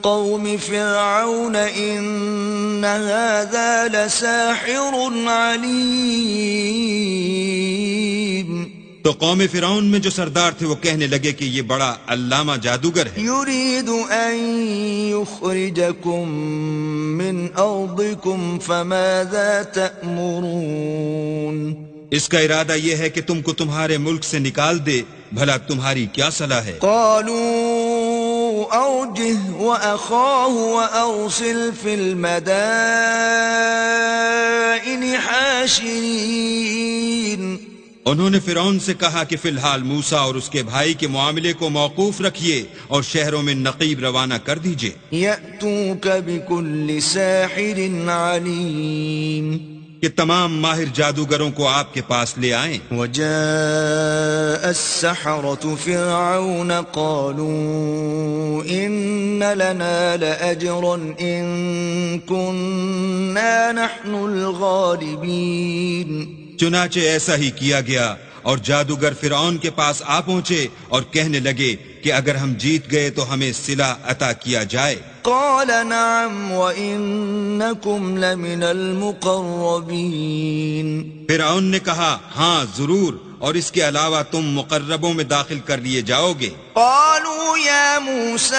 قوم فرعون إن هذا لساحر عليم۔ تو قوم فرعون میں جو سردار تھے وہ کہنے لگے کہ یہ بڑا علامہ جادوگر ہے، يريد أن يخرجكم من أرضكم فماذا تأمرون؟ اس کا ارادہ یہ ہے کہ تم کو تمہارے ملک سے نکال دے، بھلا تمہاری کیا صلاح ہے؟ قالوا أرجه وأخاه وأرسل في المدائن حاشرين۔ انہوں نے فرعون سے کہا کہ فی الحال موسیٰ اور اس کے بھائی کے معاملے کو موقوف رکھیے اور شہروں میں نقیب روانہ کر دیجئے۔ يأتوك بكل ساحر عليم۔ کہ تمام ماہر جادوگروں کو آپ کے پاس لے آئیں۔ وجاء السحرة فرعون قالوا إن لنا لأجرا إن كنا نحن الغالبين۔ چنانچہ ایسا ہی کیا گیا اور جادوگر فرعون کے پاس آ پہنچے اور کہنے لگے کہ اگر ہم جیت گئے تو ہمیں صلہ عطا کیا جائے۔ قال نعم وإنكم لمن المقربين۔ فرعون نے کہا ہاں ضرور، اور اس کے علاوہ تم مقربوں میں داخل کر لیے جاؤ گے۔ قالوا يا موسى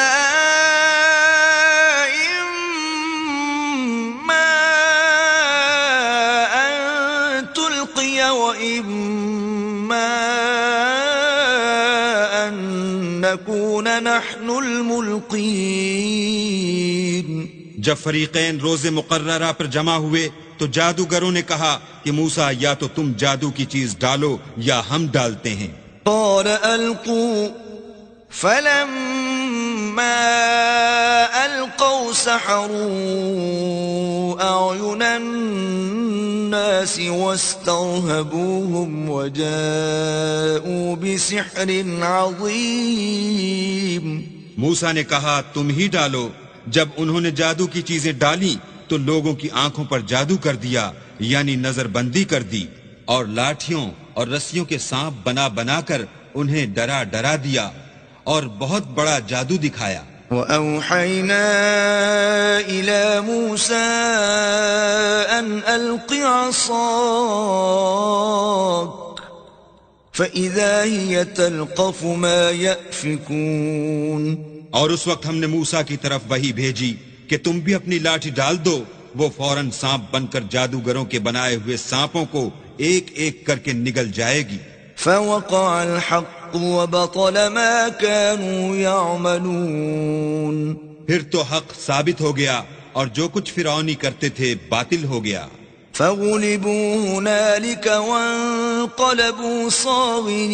إما أن تلقي وإما أن نكون نحن الملقين۔ جب فریقین روز مقررہ پر جمع ہوئے تو جادوگروں نے کہا کہ موسیٰ یا تو تم جادو کی چیز ڈالو یا ہم ڈالتے ہیں۔ قال ألقوا فلما ألقوا سحروا أعين الناس واسترهبوهم وجاءوا بسحر عظيم۔ موسیٰ نے کہا تم ہی ڈالو۔ جب انہوں نے جادو کی چیزیں ڈالیں تو لوگوں کی آنکھوں پر جادو کر دیا، یعنی نظر بندی کر دی، اور لاٹھیوں اور رسیوں کے سانپ بنا بنا کر انہیں ڈرا ڈرا دیا اور بہت بڑا جادو دکھایا۔ وأوحينا إلى موسى أن ألق عصاك فإذا هي تلقف ما يأفكون۔ اور اس وقت ہم نے موسیٰ کی طرف وحی بھیجی کہ تم بھی اپنی لاٹھی ڈال دو، وہ فوراً سانپ بن کر جادوگروں کے بنائے ہوئے سانپوں کو ایک ایک کر کے نگل جائے گی۔ فوقع الحق وبطل ما كانوا يعملون۔ پھر تو حق ثابت ہو گیا اور جو کچھ فرعونی کرتے تھے باطل ہو گیا۔ فغلبوا هنالك وانقلبوا صاغرين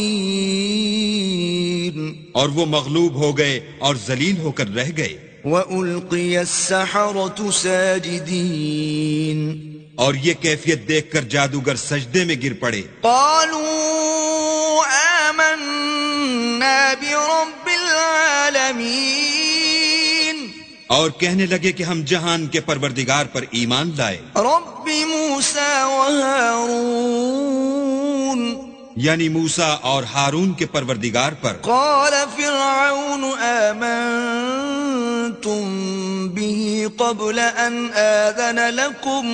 اور وہ مغلوب ہو گئے اور ذلیل ہو کر رہ گئے. وألقي السحرة ساجدين اور یہ کیفیت دیکھ کر جادوگر سجدے میں گر پڑے. قالوا آمنا برب العالمين اور کہنے لگے کہ ہم جہان کے پروردگار پر ایمان لائے. رب موسى وهارون یعنی موسیٰ اور ہارون کے پروردگار پر. قال فرعون آمنتم به قبل أن آذن لكم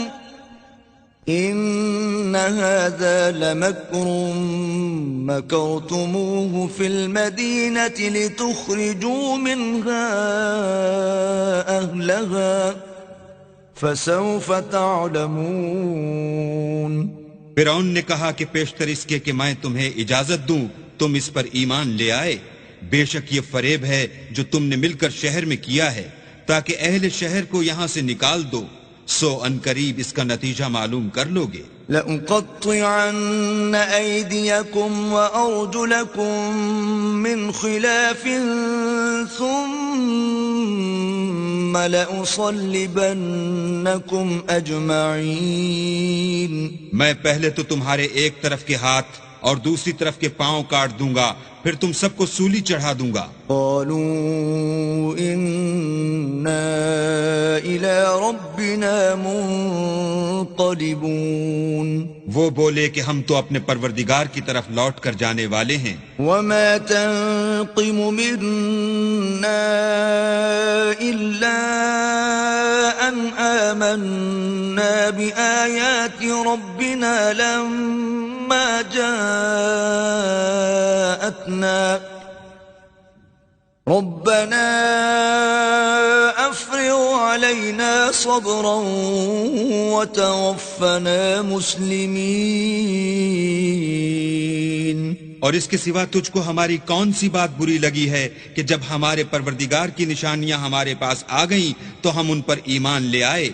إن هذا لمكر مكرتموه في المدينة لتخرجوا منها أهلها فسوف تعلمون. فرعون نے کہا کہ پیشتر اس کے کہ میں تمہیں اجازت دوں تم اس پر ایمان لے آئے. بے شک یہ فریب ہے جو تم نے مل کر شہر میں کیا ہے تاکہ اہل شہر کو یہاں سے نکال دو. سو ان قریب اس کا نتیجہ معلوم کر لو گے. لأقطعن أيديكم وأرجلكم من خلاف ثم لأصلبنكم أجمعين. میں پہلے تو تمہارے ایک طرف کے ہاتھ اور دوسری طرف کے پاؤں کاٹ دوں گا پھر تم سب کو سولی چڑھا دوں گا. قالوا إنا إلى ربنا منقلبون. وہ بولے کہ ہم تو اپنے پروردگار کی طرف لوٹ کر جانے والے ہیں. وما تنقم منا إلا أن آمنا بآيات ربنا لما جاءتنا ربنا أفرغ علينا صبرا وتوفنا مسلمين. اور اس کے سوا تجھ کو ہماری کون سی بات بری لگی ہے کہ جب ہمارے پروردگار کی نشانیاں ہمارے پاس آ گئیں تو ہم ان پر ایمان لے آئے.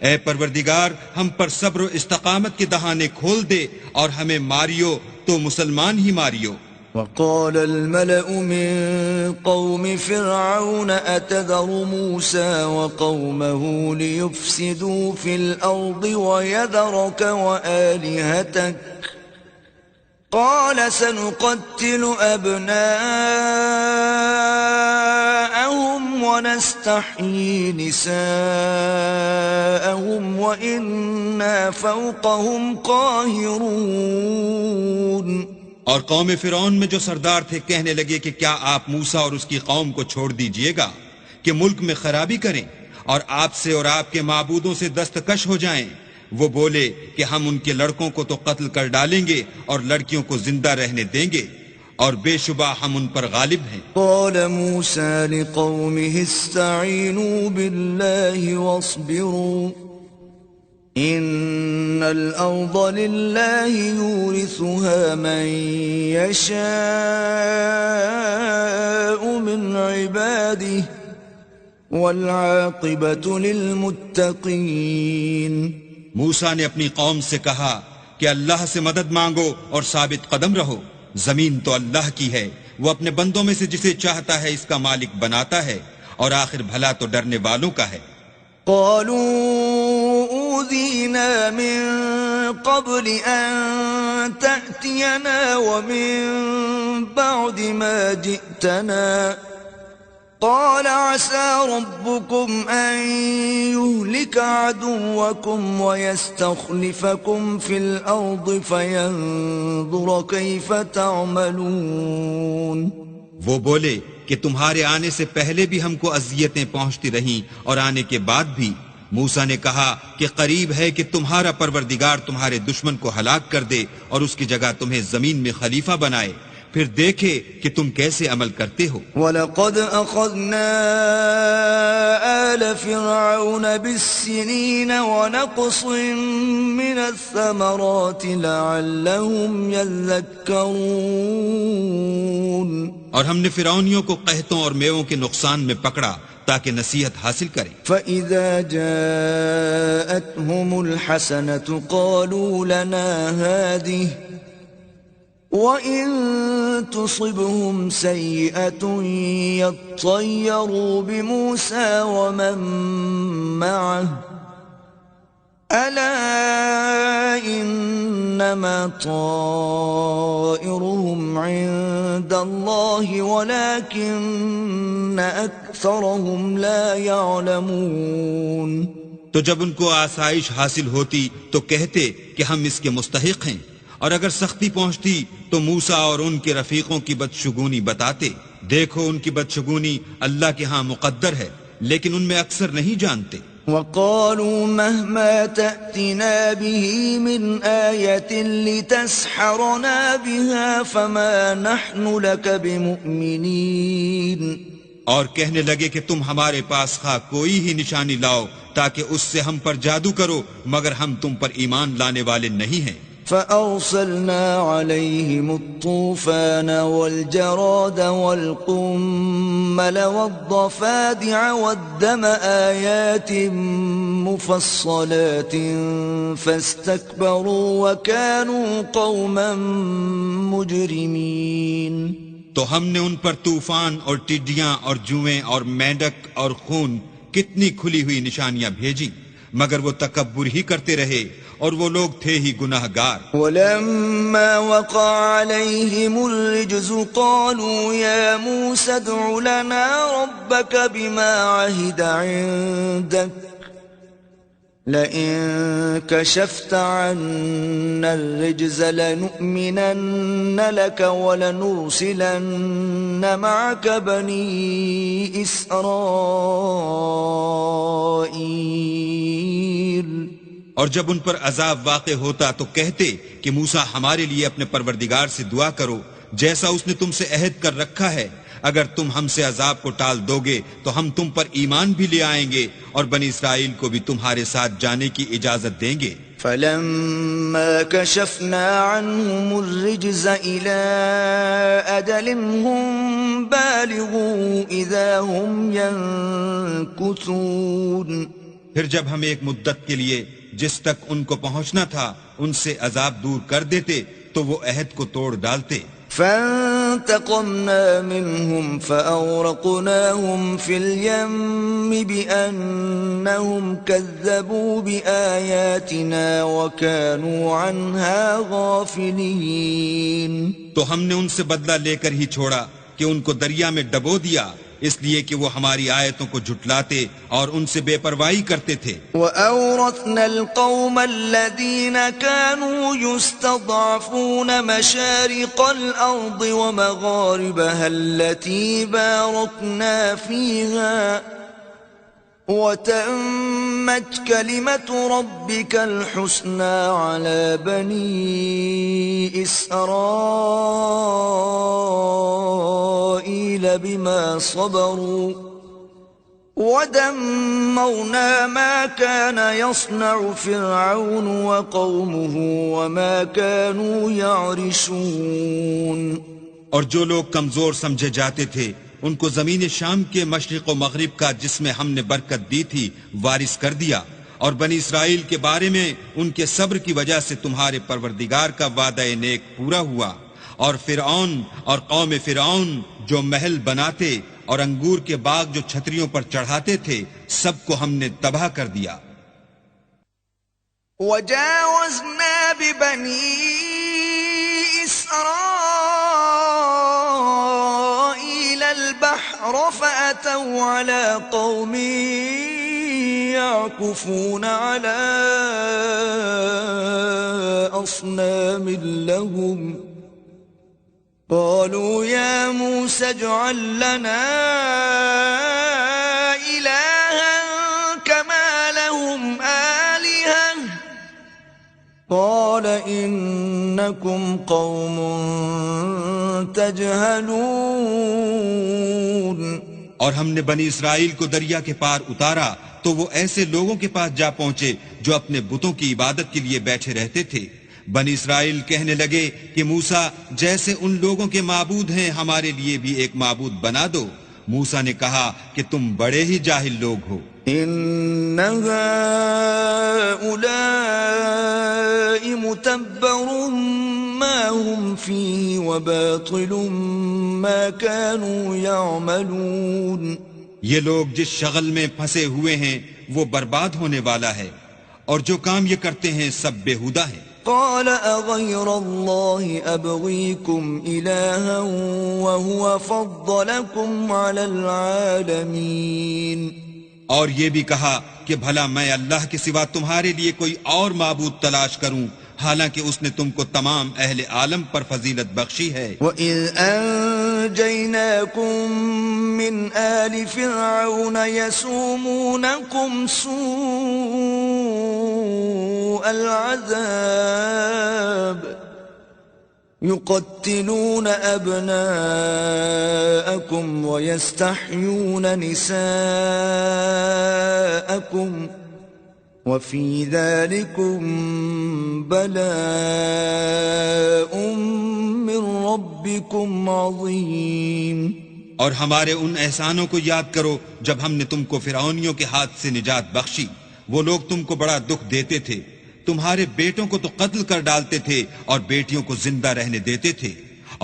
اے پروردگار ہم پر صبر و استقامت کے دہانے کھول دے اور ہمیں ماریو تو مسلمان ہی ماریو. وقال الملأ من قوم فرعون أتذر موسى وقومه ليفسدوا في الأرض ويذرك وآلهتك قال سنقتل أبناءهم ونستحيي نساءهم وإنا فوقهم قاهرون. اور قوم فرعون میں جو سردار تھے کہنے لگے کہ کیا آپ موسیٰ اور اس کی قوم کو چھوڑ دیجئے گا کہ ملک میں خرابی کریں اور آپ سے اور آپ کے معبودوں سے دستکش ہو جائیں. وہ بولے کہ ہم ان کے لڑکوں کو تو قتل کر ڈالیں گے اور لڑکیوں کو زندہ رہنے دیں گے اور بے شبہ ہم ان پر غالب ہیں. قال موسى لقومه استعينوا بالله واصبروا إن الأرض لله يورثها من يشاء من عباده والعاقبة للمتقين. موسیٰ نے اپنی قوم سے کہا کہ اللہ سے مدد مانگو اور ثابت قدم رہو. زمین تو اللہ کی ہے، وہ اپنے بندوں میں سے جسے چاہتا ہے اس کا مالک بناتا ہے اور آخر بھلا تو ڈرنے والوں کا ہے. قالوا أوذينا من قبل أن تأتينا ومن بعد ما جئتنا قال عسى ربكم أن يهلك عدوكم ويستخلفكم في الأرض فينظر كيف تعملون. وہ بولے کہ تمہارے آنے سے پہلے بھی ہم کو اذیتیں پہنچتی رہیں اور آنے کے بعد بھی. موسیٰ نے کہا کہ قریب ہے کہ تمہارا پروردگار تمہارے دشمن کو ہلاک کر دے اور اس کی جگہ تمہیں زمین میں خلیفہ بنائے پھر دیکھے کہ تم کیسے عمل کرتے ہو. وَلَقَدْ أَخَذْنَا آلَ فِرْعَوْنَ بِالسِّنِينَ وَنَقْصٍ مِّنَ الثَّمَرَاتِ لَعَلَّهُمْ يَذَّكَّرُونَ. اور ہم نے فرعونیوں کو قحطوں اور میووں کے نقصان میں پکڑا تاکہ نصیحت حاصل کریں۔ فَإِذَا جَاءَتْهُمُ الْحَسَنَةُ قَالُوا لَنَا هَذِهِ وَإِن تُصِبْهُمْ سَيِّئَةٌ يَطَّيَّرُوا بِمُوسَى وَمَن مَّعَهُ أَلَا إِنَّمَا طَائِرُهُمْ عِندَ اللَّهِ وَلَكِنَّ أَكْثَرَهُمْ لَا يَعْلَمُونَ۔ تو جب ان کو آسائش حاصل ہوتی تو کہتے کہ ہم اس کے مستحق ہیں، اور اگر سختی پہنچتی تو موسیٰ اور ان کے رفیقوں کی بدشگونی بتاتے۔ دیکھو ان کی بدشگونی اللہ کے ہاں مقدر ہے، لیکن ان میں اکثر نہیں جانتے۔ وَقَالُوا مَهْمَا تَأْتِنَا بِهِ مِنْ آيَةٍ لِتَسْحَرَنَا بِهَا فَمَا نَحْنُ لَكَ بِمُؤْمِنِينَ۔ اور کہنے لگے کہ تم ہمارے پاس خواہ کوئی ہی نشانی لاؤ تاکہ اس سے ہم پر جادو کرو، مگر ہم تم پر ایمان لانے والے نہیں ہیں۔ فَأَرْسَلْنَا عَلَيْهِمُ الطُّوفَانَ وَالْجَرَادَ وَالْقُمَّلَ وَالضَّفَادِعَ وَالدَّمَ آيَاتٍ مُفَصَّلَاتٍ فَاسْتَكْبَرُوا وَكَانُوا قَوْمًا مُجْرِمِينَ۔ تو ہم نے ان پر طوفان اور ٹڈیاں اور جوئیں اور مینڈک اور خون کتنی کھلی ہوئی نشانیاں بھیجی، مگر وہ تکبر ہی کرتے رہے اور وہ لوگ تھے ہی گناہ گار۔ وَلَمَّا وَقَعَ عَلَيْهِمُ الرِّجْزُ قَالُوا يَا مُوسَى ادْعُ لَنَا رَبَّكَ بِمَا عَهِدَ عِندَكَ لَئِن كَشَفْتَ عَنَّا الرِّجْزَ لَنُؤْمِنَنَّ لَكَ وَلَنُرْسِلَنَّ مَعَكَ بَنِي إِسْرَائِيلَ۔ اور جب ان پر عذاب واقع ہوتا تو کہتے کہ موسیٰ ہمارے لیے اپنے پروردگار سے دعا کرو جیسا اس نے تم سے عہد کر رکھا ہے، اگر تم ہم سے عذاب کو ٹال دو گے تو ہم تم پر ایمان بھی لے آئیں گے اور بنی اسرائیل کو بھی تمہارے ساتھ جانے کی اجازت دیں گے۔ فَلَمَّا كَشَفْنَا عَنْهُمُ الرِّجْزَ إِلَىٰ أَجَلٍ هُمْ بَالِغُوهُ إِذَا هُمْ يَنكُثُونَ۔ پھر جب ہم ایک مدت کے لیے جس تک ان کو پہنچنا تھا ان سے عذاب دور کر دیتے تو وہ عہد کو توڑ ڈالتے۔ فَانْتَقَمْنَا مِنْهُمْ فَأَغْرَقْنَاهُمْ فِي الْيَمِّ بِأَنَّهُمْ كَذَّبُوا بِآيَاتِنَا وَكَانُوا عَنْهَا غَافِلِينَ۔ تو ہم نے ان سے بدلہ لے کر ہی چھوڑا کہ ان کو دریا میں ڈبو دیا، اس لیے کہ وہ ہماری آیتوں کو جھٹلاتے اور ان سے بے پرواہی کرتے تھے۔ وَأَوْرَثْنَا الْقَوْمَ الَّذِينَ كَانُوا يُسْتَضْعَفُونَ مَشَارِقَ الْأَرْضِ وَمَغَارِبَهَا الَّتِي بَارَكْنَا فِيهَا وَتَمَّتْ كَلِمَةُ رَبِّكَ الْحُسْنَى عَلَى بَنِي إِسْرَائِيلَ بِمَا صَبَرُوا وَدَمَّرْنَا مَا كَانَ يَصْنَعُ فِرْعَوْنُ وَقَوْمُهُ وَمَا كَانُوا يَعْرِشُونَ۔ اور جو لوگ کمزور سمجھے جاتے تھے ان کو زمین شام کے مشرق و مغرب کا جس میں ہم نے برکت دی تھی وارث کر دیا، اور بنی اسرائیل کے بارے میں ان کے صبر کی وجہ سے تمہارے پروردگار کا وعدہ نیک پورا ہوا، اور فرعون اور قوم فرعون جو محل بناتے اور انگور کے باغ جو چھتریوں پر چڑھاتے تھے سب کو ہم نے تباہ کر دیا۔ وَجَاوَزْنَا بِبَنِي إِسْرَائِيلَ الْبَحْرَ فَأَتَوْا عَلَى قَوْمٍ يَعْكُفُونَ عَلَى أَصْنَامٍ لَهُمْ قَالُوا يَا مُوسَى اجْعَل لَّنَا إِلَٰهًا كَمَا لَهُمْ آلِهَةٌ قَالَ إِنَّكُمْ قَوْمٌ تَجْهَلُونَ۔ اور ہم نے بنی اسرائیل کو دریا کے پار اتارا تو وہ ایسے لوگوں کے پاس جا پہنچے جو اپنے بتوں کی عبادت کے لیے بیٹھے رہتے تھے۔ بنی اسرائیل کہنے لگے کہ موسیٰ جیسے ان لوگوں کے معبود ہیں ہمارے لیے بھی ایک معبود بنا دو۔ موسیٰ نے کہا کہ تم بڑے ہی جاہل لوگ ہو. إن هؤلاء متبر ما هم فيه وباطل ما كانوا يعملون. یہ لوگ جس شغل میں پھنسے ہوئے ہیں وہ برباد ہونے والا ہے، اور جو کام یہ کرتے ہیں سب بےہودہ ہیں. قال أغير الله أبغيكم إلها وهو فضلكم على العالمين. اور یہ بھی کہا کہ بھلا میں اللہ کے سوا تمہارے لیے کوئی اور معبود تلاش کروں، حالانکہ اس نے تم کو تمام اہل عالم پر فضیلت بخشی ہے. وَإِذْ أَنْجَيْنَاكُمْ مِنْ آلِ فِرْعَوْنَ يَسُومُونَكُمْ سُوءَ الْعَذَابِ يُقَتِّلُونَ أَبْنَاءَكُمْ وَيَسْتَحْيُونَ نِسَاءَكُمْ وَفِي ذَلِكُمْ بَلَاءٌ مِّن رَبِّكُمْ عَظِيمٌ. اور ہمارے ان احسانوں کو یاد کرو جب ہم نے تم کو فرعونیوں کے ہاتھ سے نجات بخشی. وہ لوگ تم کو بڑا دکھ دیتے تھے، تمہارے بیٹوں کو تو قتل کر ڈالتے تھے اور بیٹیوں کو زندہ رہنے دیتے تھے،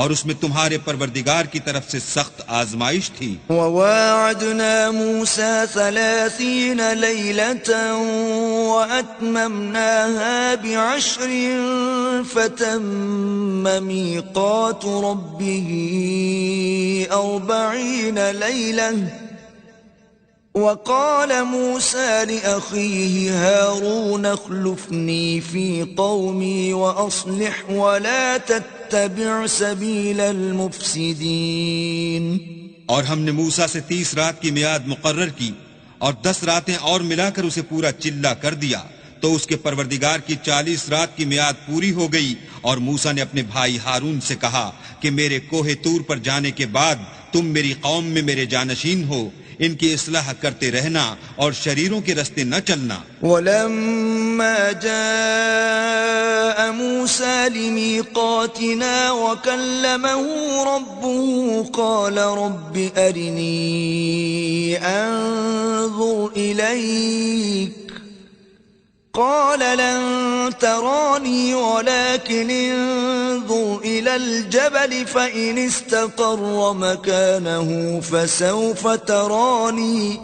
اور اس میں تمہارے پروردگار کی طرف سے سخت آزمائش تھی. وَوَاعَدْنَا مُوسَى 30 لَيْلَةً وَأَتْمَمْنَاهَا ب10 فَتَمَّ مِيقَاتُ رَبِّهِ 40 لَيْلَةً. وقال موسى لأخيه هارون اخلفني في قومي وأصلح ولا تتبع سبيل المفسدين. اور ہم نے موسیٰ سے 30 رات کی میعاد مقرر کی اور 10 راتیں اور ملا کر اسے پورا چلا کر دیا، تو اس کے پروردگار کی 40 رات کی میعاد پوری ہو گئی. اور موسیٰ نے اپنے بھائی ہارون سے کہا کہ میرے کوہ طور پر جانے کے بعد تم میری قوم میں میرے جانشین ہو، ان کی اصلاح کرتے رہنا اور شریروں کے رستے نہ چلنا. وَلَمَّا جَاءَ مُوسَى لِمِيقَاتِنَا وَكَلَّمَهُ رَبُّهُ قَالَ رَبِّ أَرِنِي أَنظُرْ إِلَيْكَ قال لن تراني ولكن انظر إلى الجبل فإن استقر مكانه فسوف تراني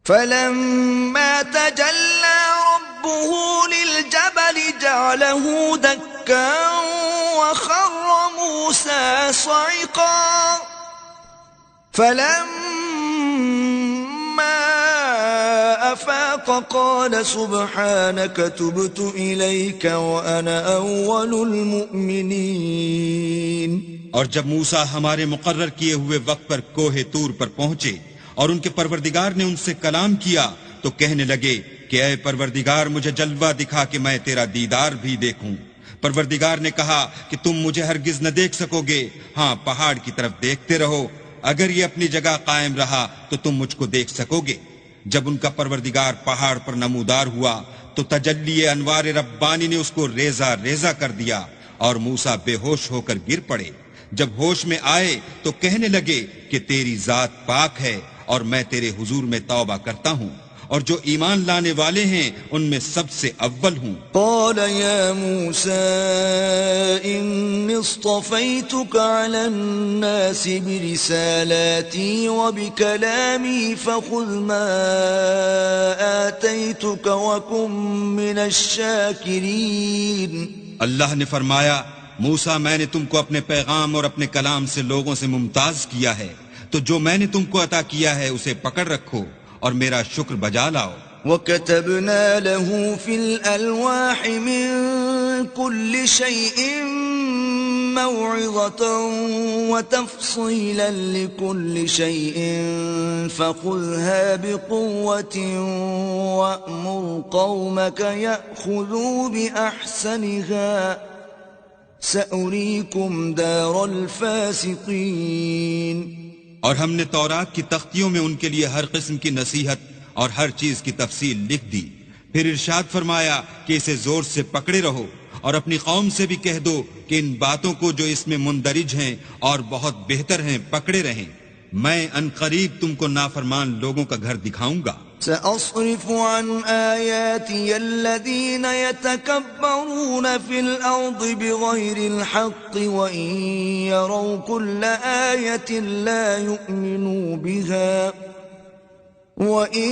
فلما تجلى ربه للجبل جعله دكا وخر موسى صعقا فلما أفاق قال سبحانك تبت إليك وأنا أول المؤمنين. اور جب موسیٰ ہمارے مقرر کیے ہوئے وقت پر کوہ طور پر پہنچے اور ان کے پروردگار نے ان سے کلام کیا تو کہنے لگے کہ اے پروردگار مجھے جلوہ دکھا کہ میں تیرا دیدار بھی دیکھوں. پروردگار نے کہا کہ تم مجھے ہرگز نہ دیکھ سکو گے، ہاں پہاڑ کی طرف دیکھتے رہو، اگر یہ اپنی جگہ قائم رہا تو تم مجھ کو دیکھ سکو گے. جب ان کا پروردگار پہاڑ پر نمودار ہوا تو تجلی انوار ربانی نے اس کو ریزہ ریزہ کر دیا اور موسیٰ بے ہوش ہو کر گر پڑے. جب ہوش میں آئے تو کہنے لگے کہ تیری ذات پاک ہے اور میں تیرے حضور میں توبہ کرتا ہوں اور جو ایمان لانے والے ہیں ان میں سب سے اول ہوں. قال يا موسى إني اصطفيتك على الناس برسالاتي وبكلامي فخذ ما آتيتك وكن من الشاكرين. اللہ نے فرمایا موسیٰ میں نے تم کو اپنے پیغام اور اپنے کلام سے لوگوں سے ممتاز کیا ہے، تو جو میں نے تم کو عطا کیا ہے اسے پکڑ رکھو اور میرا شکر بجا لاؤ. وَكَتَبْنَا لَهُ فِي الْأَلْوَاحِ مِنْ كُلِّ شَيْءٍ مَوْعِظَةً وَتَفْصِيلًا لِكُلِّ شَيْءٍ فَخُذْهَا بِقُوَّةٍ وَأْمُرْ قَوْمَكَ يَأْخُذُوا بِأَحْسَنِهَا سَأُرِيكُمْ دَارَ الْفَاسِقِينَ. اور ہم نے تورات کی تختیوں میں ان کے لیے ہر قسم کی نصیحت اور ہر چیز کی تفصیل لکھ دی. پھر ارشاد فرمایا کہ اسے زور سے پکڑے رہو اور اپنی قوم سے بھی کہہ دو کہ ان باتوں کو جو اس میں مندرج ہیں اور بہت بہتر ہیں پکڑے رہیں. میں ان قریب تم کو نافرمان لوگوں کا گھر دکھاؤں گا۔ سأصرف عن آياتي الذين يتكبرون في الأرض بغير الحق وإن يروا كل آية لا يؤمنوا بها وإن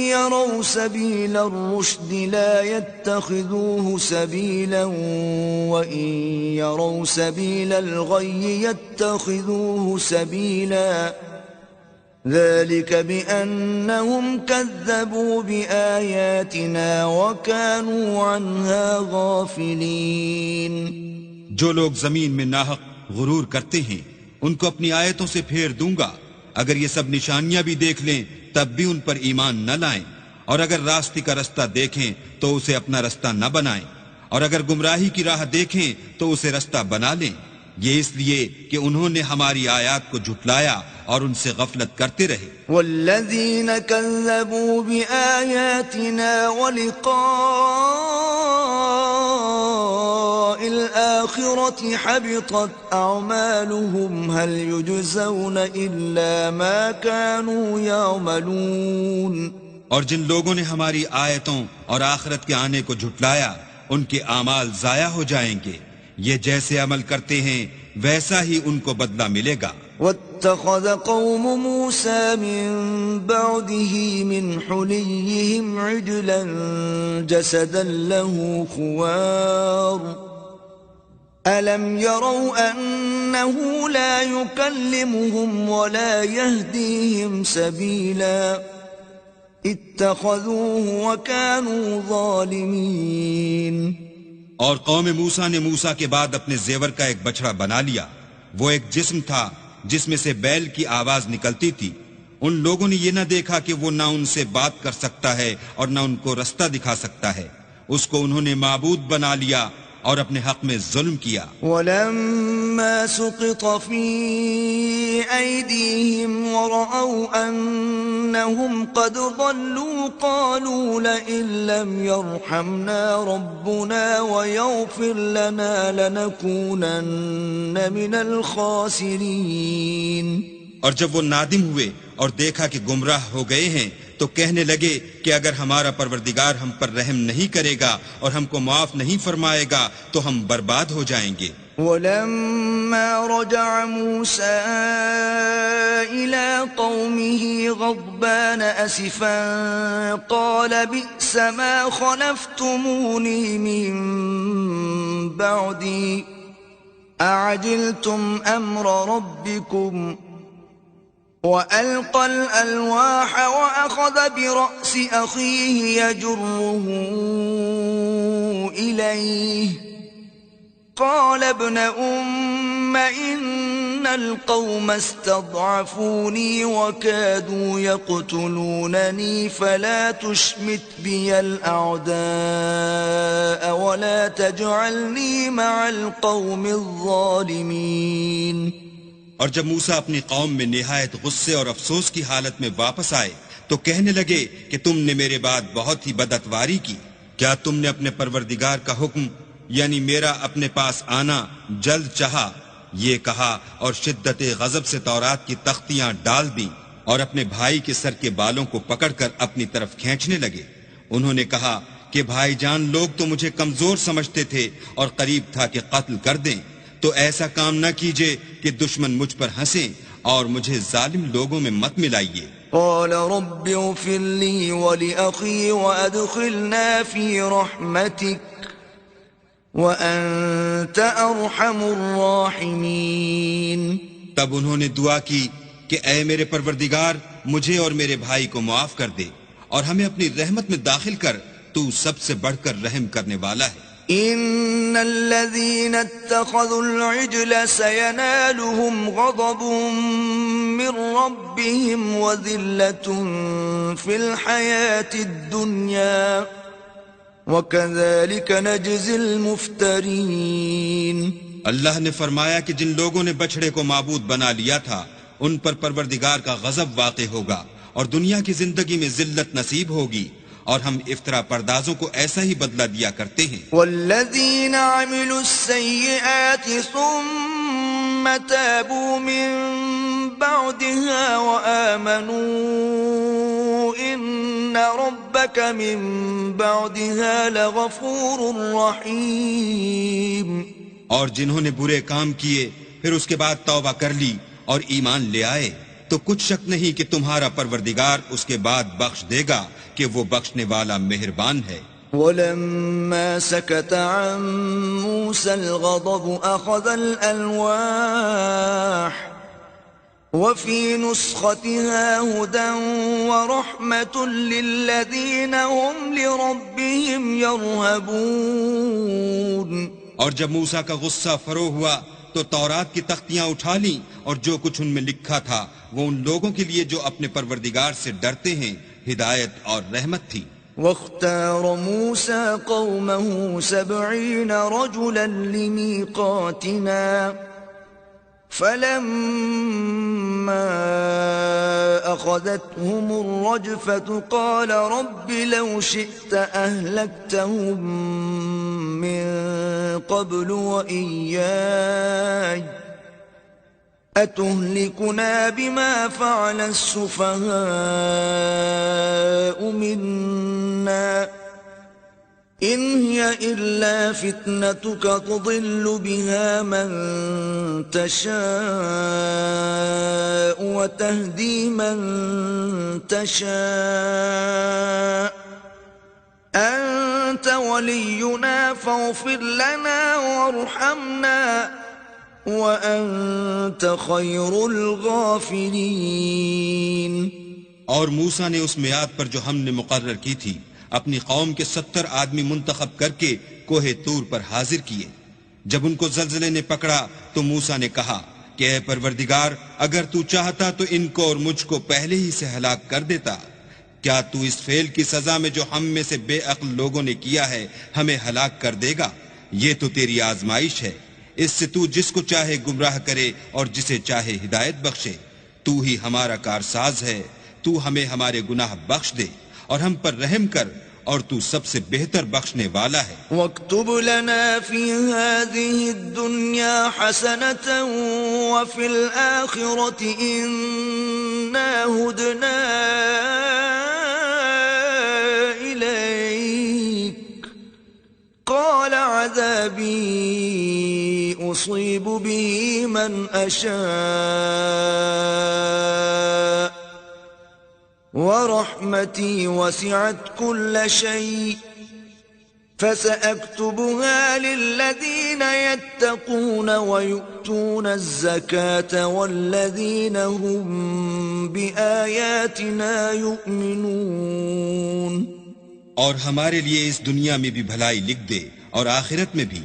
يروا سبيل الرشد لا يتخذوه سبيلا وإن يروا سبيل الغي يتخذوه سبيلا ذلك بأنهم كذبوا بآياتنا وكانوا عنها غافلين۔ جو لوگ زمین میں ناحق غرور کرتے ہیں ان کو اپنی آیتوں سے پھیر دوں گا، اگر یہ سب نشانیاں بھی دیکھ لیں تب بھی ان پر ایمان نہ لائیں، اور اگر راستے کا رستہ دیکھیں تو اسے اپنا رستہ نہ بنائیں، اور اگر گمراہی کی راہ دیکھیں تو اسے رستہ بنا لیں، یہ اس لیے کہ انہوں نے ہماری آیات کو جھٹلایا اور ان سے غفلت کرتے رہے۔ والذین کذبوا بآیاتنا ولقاء الآخرة حبطت أعمالهم هل يجزون إلا ما كانوا يعملون۔ اور جن لوگوں نے ہماری آیتوں اور آخرت کے آنے کو جھٹلایا ان کے اعمال ضائع ہو جائیں گے، یہ جیسے عمل کرتے ہیں ویسا ہی ان کو بدلہ ملے گا۔ واتخذ قوم موسى من بعده من حليهم عجلا جسدا له خوار ألم يروا أنه لا يكلمهم ولا يهديهم سبيلا اتخذوه وكانوا ظالمين۔ اور قوم موسیٰ نے موسیٰ کے بعد اپنے زیور کا ایک بچڑا بنا لیا، وہ ایک جسم تھا جس میں سے بیل کی آواز نکلتی تھی۔ ان لوگوں نے یہ نہ دیکھا کہ وہ نہ ان سے بات کر سکتا ہے اور نہ ان کو رستہ دکھا سکتا ہے، اس کو انہوں نے معبود بنا لیا اور اپنے حق میں ظلم کیا۔ وَلَمَّا سُقِطَ فِي أَيْدِيهِمْ وَرَأَوْا أَنَّهُمْ قَدْ ضَلُّوا قَالُوا لَئِن لَّمْ يَرْحَمْنَا رَبُّنَا وَيَغْفِرْ لَنَا لَنَكُونَنَّ مِنَ الْخَاسِرِينَ۔ اور جب وہ نادم ہوئے اور دیکھا کہ گمراہ ہو گئے ہیں تو کہنے لگے کہ اگر ہمارا پروردگار ہم پر رحم نہیں کرے گا اور ہم کو معاف نہیں فرمائے گا تو ہم برباد ہو جائیں گے۔ وَلَمَّا رَجَعَ مُوسَىٰ إِلَىٰ قَوْمِهِ غَضْبَانَ أَسِفًا قَالَ بِئْسَ مَا خَلَفْتُمُونِي مِن بَعْدِي أَعَجِلْتُمْ أَمْرَ رَبِّكُمْ وَأَلْقَى الْأَلْوَاحَ وَأَخَذَ بِرَأْسِ أَخِيهِ يَجُرُّهُ إِلَيْهِ قَالَ ابْنَ أُمَّ إِنَّ الْقَوْمَ اسْتَضْعَفُونِي وَكَادُوا يَقْتُلُونَنِي فَلَا تُشْمِتْ بِيَ الْأَعْدَاءَ وَلَا تَجْعَلْنِي مَعَ الْقَوْمِ الظَّالِمِينَ۔ اور جب موسیٰ اپنی قوم میں نہایت غصے اور افسوس کی حالت میں واپس آئے تو کہنے لگے کہ تم نے میرے بعد بہت ہی بدعتواری کی، کیا تم نے اپنے پروردگار کا حکم یعنی میرا اپنے پاس آنا جلد چاہا؟ یہ کہا اور شدت غضب سے تورات کی تختیاں ڈال دیں اور اپنے بھائی کے سر کے بالوں کو پکڑ کر اپنی طرف کھینچنے لگے۔ انہوں نے کہا کہ بھائی جان لوگ تو مجھے کمزور سمجھتے تھے اور قریب تھا کہ قتل کر دیں، تو ایسا کام نہ کیجئے کہ دشمن مجھ پر ہنسیں اور مجھے ظالم لوگوں میں مت ملائیے۔ قال رب اغفر لي ولأخي وأدخلنا في رحمتك وأنت أرحم الراحمين۔ تب انہوں نے دعا کی کہ اے میرے پروردگار مجھے اور میرے بھائی کو معاف کر دے اور ہمیں اپنی رحمت میں داخل کر، تو سب سے بڑھ کر رحم کرنے والا ہے۔ ان الذين اتخذوا العجل سينالهم غضب من ربهم وذلة في الحياة الدنيا وكذلك نجزي المفترين۔ اللہ نے فرمایا کہ جن لوگوں نے بچڑے کو معبود بنا لیا تھا ان پر پروردگار کا غضب واقع ہوگا اور دنیا کی زندگی میں ذلت نصیب ہوگی، اور ہم افطرا پردازوں کو ایسا ہی بدلہ دیا کرتے ہیں. والذین عملوا السیئات ثم تابوا من بعدها وآمنوا ان ربک من بعدها لغفور رحیم. اور جنہوں نے برے کام کیے پھر اس کے بعد توبہ کر لی اور ایمان لے آئے تو کچھ شک نہیں کہ تمہارا پروردگار اس کے بعد بخش دے گا کہ وہ بخشنے والا مہربان ہے. ولما سكت عن موسى الغضب أخذ الألواح وفي نسختها هدى ورحمة للذين هم لربهم يرهبون. اور جب موسیٰ کا غصہ فرو ہوا تو تورات کی تختیاں اٹھا لیں اور جو کچھ ان میں لکھا تھا وہ ان لوگوں کے لیے جو اپنے پروردگار سے ڈرتے ہیں ہدایت اور رحمت تھی. واختار موسى قومه 70 رجلا لميقاتنا فلما أخذتهم الرجفة قال رب لو شئت أهلكتهم من قبل وإياي أتهلكنا بما فعل السفهاء منا إن هي إلا فتنتك تضل بها من تشاء وتهدي من تشاء أنت ولينا فاغفر لنا وارحمنا وَأَنْتَ خَيْرُ الْغَافِرِينَ. اور موسیٰ نے اس میعاد پر جو ہم نے مقرر کی تھی اپنی قوم کے 70 آدمی منتخب کر کے کوہ طور پر حاضر کیے. جب ان کو زلزلے نے پکڑا تو موسیٰ نے کہا کہ اے پروردگار اگر تو چاہتا تو ان کو اور مجھ کو پہلے ہی سے ہلاک کر دیتا. کیا تو اس فعل کی سزا میں جو ہم میں سے بے عقل لوگوں نے کیا ہے ہمیں ہلاک کر دے گا؟ یہ تو تیری آزمائش ہے. اس سے تو جس کو چاہے گمراہ کرے اور جسے چاہے ہدایت بخشے. تو ہی ہمارا کارساز ہے. تو ہمیں ہمارے گناہ بخش دے اور ہم پر رحم کر اور تو سب سے بہتر بخشنے والا ہے. واکتب لنا فی هذه الدنیا حسنة وفی الآخرة انا ہدنا الیک قال عذابی أصيب به من أشاء ورحمتي وسعت كل شيء فسأكتبها للذين يتقون ويؤتون الزكاة والذين هم بآياتنا يؤمنون. اور ہمارے لیے اس دنیا میں بھی بھلائی لکھ دے اور آخرت میں بھی.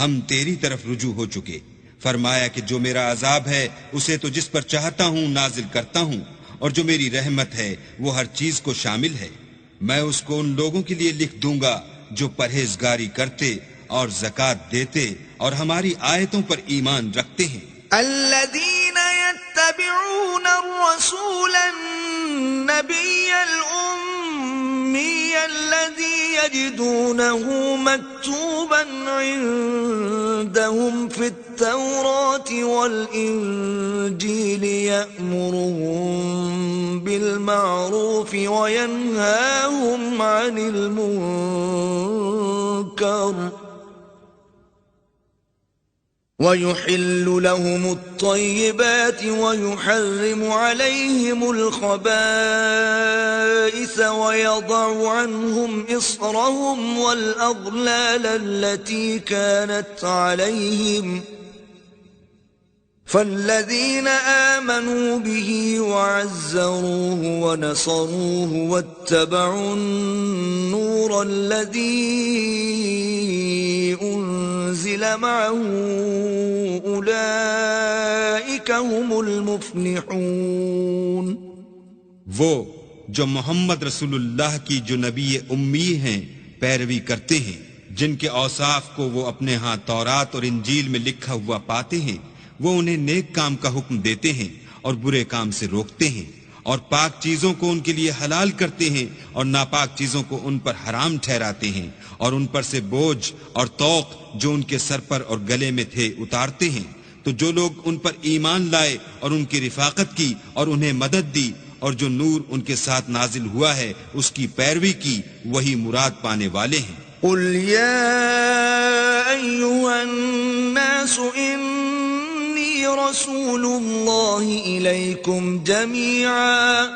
ہم تیری طرف رجوع ہو چکے. فرمایا کہ جو میرا عذاب ہے اسے تو جس پر چاہتا ہوں نازل کرتا ہوں اور جو میری رحمت ہے وہ ہر چیز کو شامل ہے. میں اس کو ان لوگوں کے لیے لکھ دوں گا جو پرہیزگاری کرتے اور زکوٰۃ دیتے اور ہماری آیتوں پر ایمان رکھتے ہیں. الذين يتبعون الرسول النبي الأمي الذي يجدونه مكتوبا عندهم في التوراة والإنجيل يأمرهم بالمعروف وينهاهم عن المنكر ويحل لهم الطيبات ويحرم عليهم الخبائث ويضع عنهم إصرهم والأغلال التي كانت عليهم فالذين آمنوا به وعزروه ونصروه واتبعوا النور الذي أنزل معه أولئك هم المفلحون. وہ جو محمد رسول اللہ کی جو نبی امی ہیں پیروی کرتے ہیں جن کے اوصاف کو وہ اپنے ہاں تورات اور انجیل میں لکھا ہوا پاتے ہیں وہ انہیں نیک کام کا حکم دیتے ہیں اور برے کام سے روکتے ہیں اور پاک چیزوں کو ان کے لیے حلال کرتے ہیں اور ناپاک چیزوں کو ان پر حرام ٹھہراتے ہیں، اور ان پر سے بوجھ اور طوق جو ان کے سر پر اور گلے میں تھے اتارتے ہیں، تو جو لوگ ان پر ایمان لائے اور ان کی رفاقت کی اور انہیں مدد دی اور جو نور ان کے ساتھ نازل ہوا ہے اس کی پیروی کی، وہی مراد پانے والے ہیں۔ قل يا أيها الناس إني رسول الله إليكم جميعا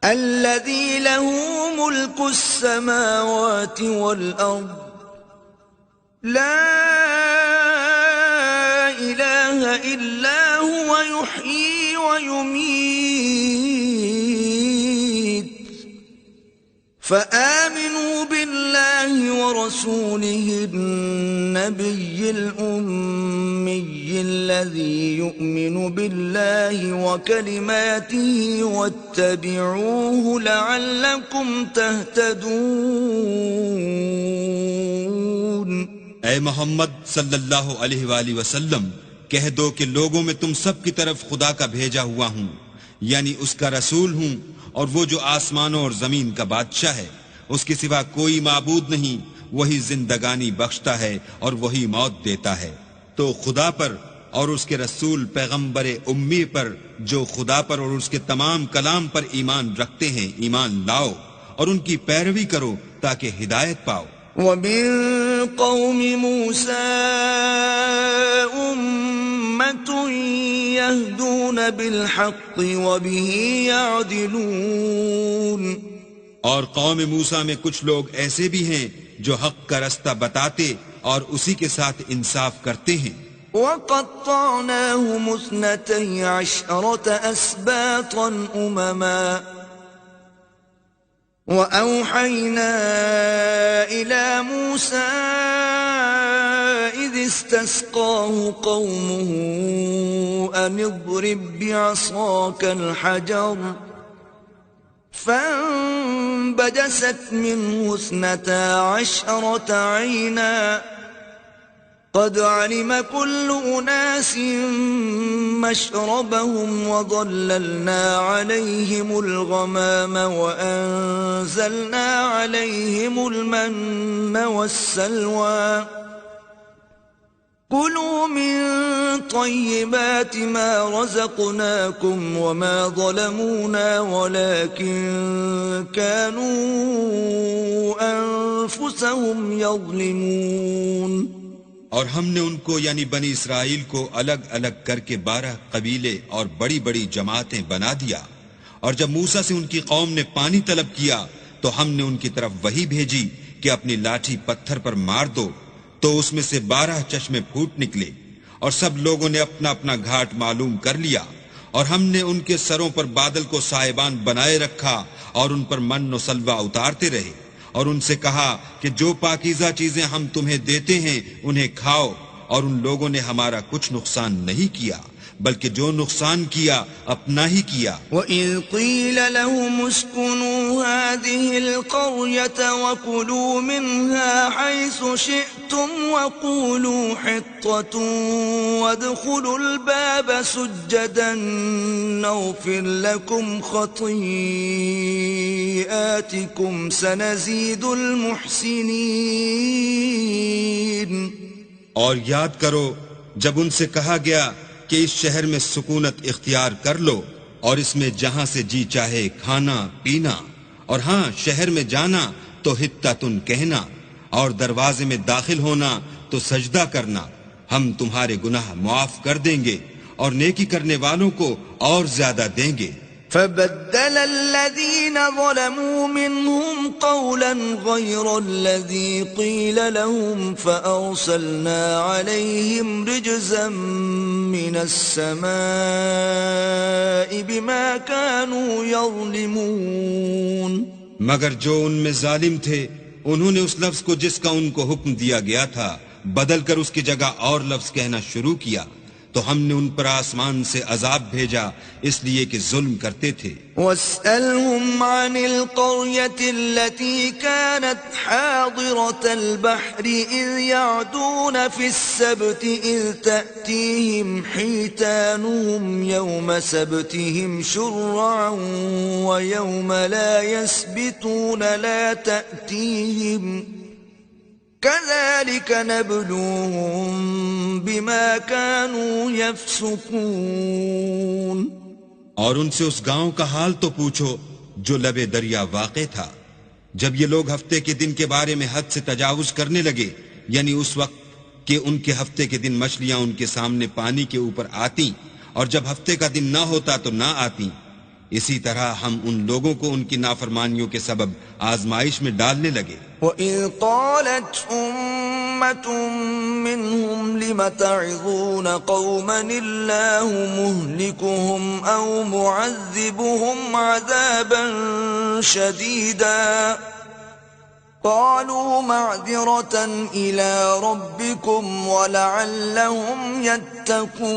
الذي له ملك السماوات والأرض لا إله إلا هو يحيي ويميت فآمنوا بالله ورسوله النبي الأمي الذي يؤمن بالله وكلماته واتبعوه لعلكم تهتدون۔ اے محمد صلی اللہ علیہ وآلہ وسلم، کہہ دو کہ لوگوں میں تم سب کی طرف خدا کا بھیجا ہوا ہوں، یعنی اس کا رسول ہوں، اور وہ جو آسمانوں اور زمین کا بادشاہ ہے، اس کے سوا کوئی معبود نہیں، وہی زندگانی بخشتا ہے اور وہی موت دیتا ہے۔ تو خدا پر اور اس کے رسول پیغمبر امی پر جو خدا پر اور اس کے تمام کلام پر ایمان رکھتے ہیں ایمان لاؤ اور ان کی پیروی کرو تاکہ ہدایت پاؤ۔ وَمِن قَوْمِ مُوسَىٰ أُمَّةٌ يَهْدُونَ بِالْحَقِّ وَبِهِ يَعْدِلُونَ، اور قوم موسیٰ میں کچھ لوگ ایسے بھی ہیں جو حق کا رستہ بتاتے اور اسی کے ساتھ انصاف کرتے ہیں۔ وَقَطَّعْنَاهُمُ 12 أَسْبَاطًا أُمَمًا وَأَوْحَيْنَا إِلَى مُوسَىٰ إِذِ اسْتَسْقَاهُ قَوْمُهُ أَنِ اضْرِب بِّعَصَاكَ الْحَجَرَ فَانبَجَسَتْ مِنْهُ 12 عَيْنًا قَدْ عَلِمَ كُلُّ أُنَاسٍ مَّشْرَبَهُمْ وَظَلَّلْنَا عَلَيْهِمُ الْغَمَامَ وَأَنزَلْنَا عَلَيْهِمُ الْمَنَّ وَالسَّلْوَىٰ كُلُوا مِن طَيِّبَاتِ مَا رَزَقْنَاكُمْ وَمَا ظَلَمُونَا وَلَٰكِن كَانُوا أَنفُسَهُمْ يَظْلِمُونَ۔ اور ہم نے ان کو یعنی بنی اسرائیل کو الگ الگ کر کے 12 قبیلے اور بڑی بڑی جماعتیں بنا دیا، اور جب موسیٰ سے ان کی قوم نے پانی طلب کیا تو ہم نے ان کی طرف وحی بھیجی کہ اپنی لاٹھی پتھر پر مار دو، تو اس میں سے 12 چشمے پھوٹ نکلے، اور سب لوگوں نے اپنا اپنا گھاٹ معلوم کر لیا، اور ہم نے ان کے سروں پر بادل کو سائبان بنائے رکھا اور ان پر من و سلوہ اتارتے رہے، اور ان سے کہا کہ جو پاکیزہ چیزیں ہم تمہیں دیتے ہیں انہیں کھاؤ، اور ان لوگوں نے ہمارا کچھ نقصان نہیں کیا بلکہ جو نقصان کیا اپنا ہی کیا۔ وَإِذْ قِيلَ لَهُمُ اسْكُنُوا هَٰذِهِ الْقَرْيَةَ وَكُلُوا مِنْهَا حَيْثُ شِئْتُمْ وَقُولُوا حِطَّةٌ وَادْخُلُوا الْبَابَ سُجَّدًا نَّغْفِرْ لَكُمْ خَطِيئَاتِكُمْ سَنَزِيدُ الْمُحْسِنِينَ۔ اور یاد کرو جب ان سے کہا گیا کہ اس شہر میں سکونت اختیار کر لو اور اس میں جہاں سے جی چاہے کھانا پینا، اور ہاں شہر میں جانا تو حطتن کہنا، اور دروازے میں داخل ہونا تو سجدہ کرنا، ہم تمہارے گناہ معاف کر دیں گے اور نیکی کرنے والوں کو اور زیادہ دیں گے۔ فَبَدَّلَ الَّذِينَ ظَلَمُوا مِنْهُمْ قَوْلًا غَيْرَ الَّذِي قِيلَ لَهُمْ فَأَرْسَلْنَا عَلَيْهِمْ رِجْزًا مِّنَ السَّمَاءِ بِمَا كَانُوا يَظْلِمُونَ۔ مگر جو ان میں ظالم تھے انہوں نے اس لفظ کو جس کا ان کو حکم دیا گیا تھا بدل کر اس کی جگہ اور لفظ کہنا شروع کیا، تو ہم نے ان پر آسمان سے عذاب بھیجا اس لیے کہ ظلم کرتے تھے۔ واسألهم عن القرية التي كانت حاضرة البحر إذ يعدون في السبت إذ تأتيهم حيتانهم يوم سبتهم شرعا ويوم لا يسبتون لا تأتيهم كذلك نبلوهم بما كانوا يفسقون۔ اور ان سے اس گاؤں کا حال تو پوچھو جو لبے دریا واقع تھا، جب یہ لوگ ہفتے کے دن کے بارے میں حد سے تجاوز کرنے لگے، یعنی اس وقت کہ ان کے ہفتے کے دن مچھلیاں ان کے سامنے پانی کے اوپر آتی اور جب ہفتے کا دن نہ ہوتا تو نہ آتی، اسی طرح ہم ان لوگوں کو ان کی نافرمانیوں کے سبب آزمائش میں ڈالنے لگے۔ وَإِذْ قَالَتْ أُمَّةٌ مِّنْهُمْ لِمَ تَعِظُونَ قَوْمًا اللَّهُ مُهْلِكُهُمْ أَوْ مُعَذِّبُهُمْ عَذَابًا شَدِيدًا قَالُوا مَعْذِرَةً إِلَى رَبِّكُمْ وَلَعَلَّهُمْ يَتَّقُونَ۔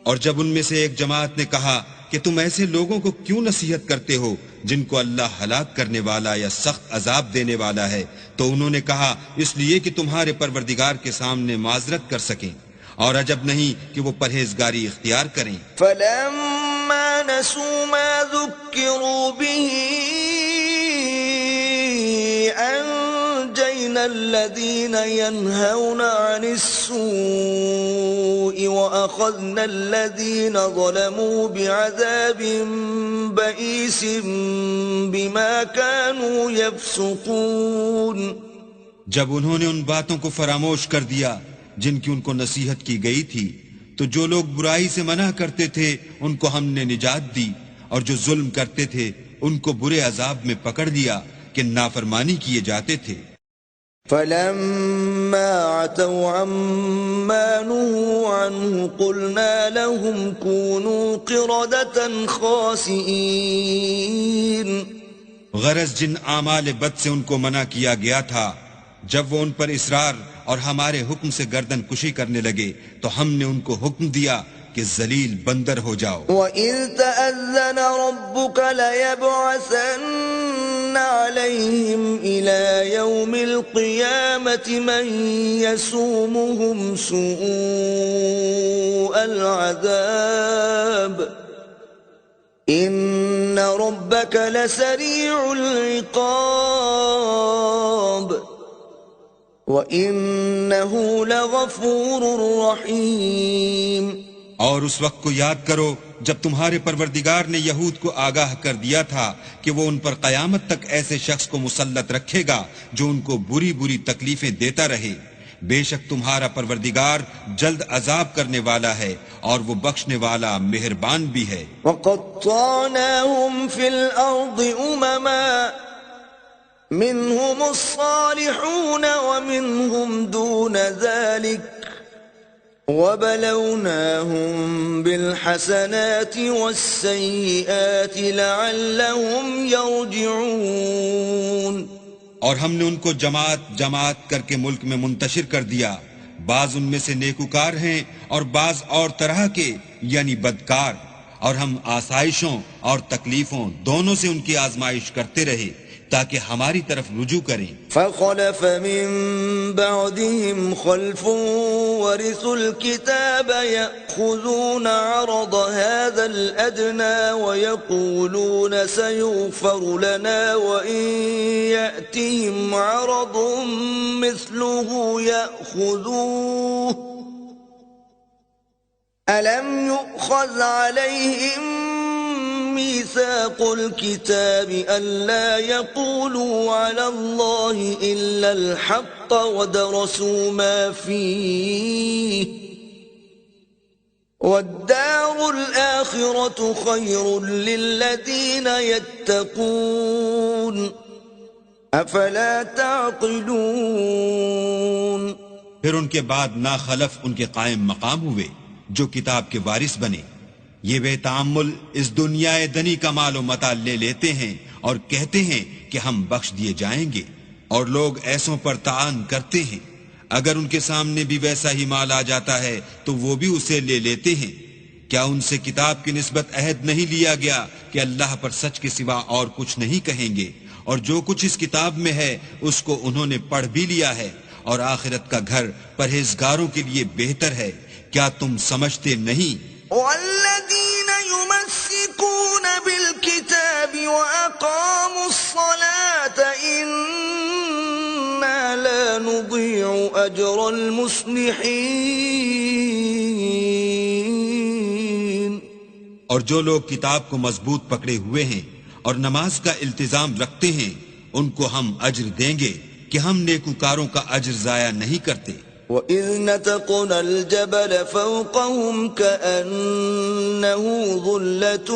اور جب ان میں سے ایک جماعت نے کہا کہ تم ایسے لوگوں کو کیوں نصیحت کرتے ہو جن کو اللہ ہلاک کرنے والا یا سخت عذاب دینے والا ہے، تو انہوں نے کہا اس لیے کہ تمہارے پروردگار کے سامنے معذرت کر سکیں، اور عجب نہیں کہ وہ پرہیزگاری اختیار کریں۔ فَلَمَّا نَسُوا مَا ذُكِّرُوا بِهِ أَنجَيْنَا الَّذِينَ يَنْهَوْنَ عَنِ السُّوءِ وَأَخَذْنَا الَّذِينَ ظَلَمُوا بِعَذَابٍ بَئِيسٍ بِمَا كَانُوا يَفْسُقُونَ۔ جب انہوں نے ان باتوں کو فراموش کر دیا جن کی ان کو نصیحت کی گئی تھی، تو جو لوگ برائی سے منع کرتے تھے ان کو ہم نے نجات دی، اور جو ظلم کرتے تھے ان کو برے عذاب میں پکڑ لیا کہ نافرمانی کیے جاتے تھے۔ فَلَمَّا عَتَوْا عَمَّا نُهُوا عَنْهُ قُلْنَا لَهُمْ كُونُوا قِرَدَةً خَاسِئِينَ۔ غرض جن اعمال بد سے ان کو منع کیا گیا تھا، جب وہ ان پر اصرار اور ہمارے حکم سے گردن کشی کرنے لگے تو ہم نے ان کو حکم دیا کہ ذلیل بندر ہو جاؤ۔ وَإِذْ تَأَذَّنَ رَبُّكَ لَيَبْعَثَنَّ عَلَيْهِمْ إِلَى يَوْمِ الْقِيَامَةِ مَنْ يَسُومُهُمْ سُوءَ الْعَذَابِ إِنَّ رَبَّكَ لَسَرِيعُ الْعِقَابِ وَإِنَّهُ لَغَفُورٌ رَحِيمٌ۔ اور اس وقت کو یاد کرو جب تمہارے پروردگار نے یہود کو آگاہ کر دیا تھا کہ وہ ان پر قیامت تک ایسے شخص کو مسلط رکھے گا جو ان کو بری بری تکلیفیں دیتا رہے۔ بے شک تمہارا پروردگار جلد عذاب کرنے والا ہے اور وہ بخشنے والا مہربان بھی ہے۔ وَقَطَّعْنَاهُمْ فِي الْأَرْضِ أُمَمًا مِّنْهُمُ الصَّالِحُونَ وَمِنْهُمْ دُونَ ذَلِكَ وَبَلَوْنَاهُمْ بِالْحَسَنَاتِ وَالسَّيِّئَاتِ لَعَلَّهُمْ يَرْجِعُونَ۔ اور ہم نے ان کو جماعت جماعت کر کے ملک میں منتشر کر دیا، بعض ان میں سے نیکوکار ہیں اور بعض اور طرح کے یعنی بدکار، اور ہم آسائشوں اور تکلیفوں دونوں سے ان کی آزمائش کرتے رہے تاکہ ہماری طرف رجوع کریں۔ فَخَلَفَ مِن بَعْدِهِمْ خَلْفٌ وَرِثُوا الْكِتَابَ يَأْخُذُونَ عَرَضَ هَذَا الْأَدْنَى وَيَقُولُونَ سَيُغْفَرُ لَنَا وَإِن يَأْتِهِمْ عَرَضٌ مِثْلُهُ يَأْخُذُوهُ أَلَمْ يُؤْخَذْ عَلَيْهِمْ ميثاق الكتاب ألا يقولوا على الله إلا الحق ودرسوا ما فيه والدار الآخرة خير للذين يتقون أفلا تعقلون۔ پھر ان کے بعد ناخلف ان کے قائم مقام ہوئے جو کتاب کے وارث بنے، یہ بے تعمل اس دنیا دنی کا مال و متاع لے لیتے ہیں اور کہتے ہیں کہ ہم بخش دیے جائیں گے، اور لوگ ایسوں پر تعان کرتے ہیں۔ اگر ان کے سامنے بھی ویسا ہی مال آ جاتا ہے تو وہ بھی اسے لے لیتے ہیں۔ کیا ان سے کتاب کی نسبت عہد نہیں لیا گیا کہ اللہ پر سچ کے سوا اور کچھ نہیں کہیں گے، اور جو کچھ اس کتاب میں ہے اس کو انہوں نے پڑھ بھی لیا ہے، اور آخرت کا گھر پرہیزگاروں کے لیے بہتر ہے۔ کیا تم سمجھتے نہیں؟ والذين يمسكون بالكتاب وأقاموا الصلاة إنا لا نضيع أجر المصلحين۔ اور جو لوگ کتاب کو مضبوط پکڑے ہوئے ہیں اور نماز کا التزام رکھتے ہیں ان کو ہم اجر دیں گے کہ ہم نیکوکاروں کا اجر ضائع نہیں کرتے۔ وَإِذْ نَتَقْنَا الْجَبَلَ فَوْقَهُمْ كَأَنَّهُ ظُلَّةٌ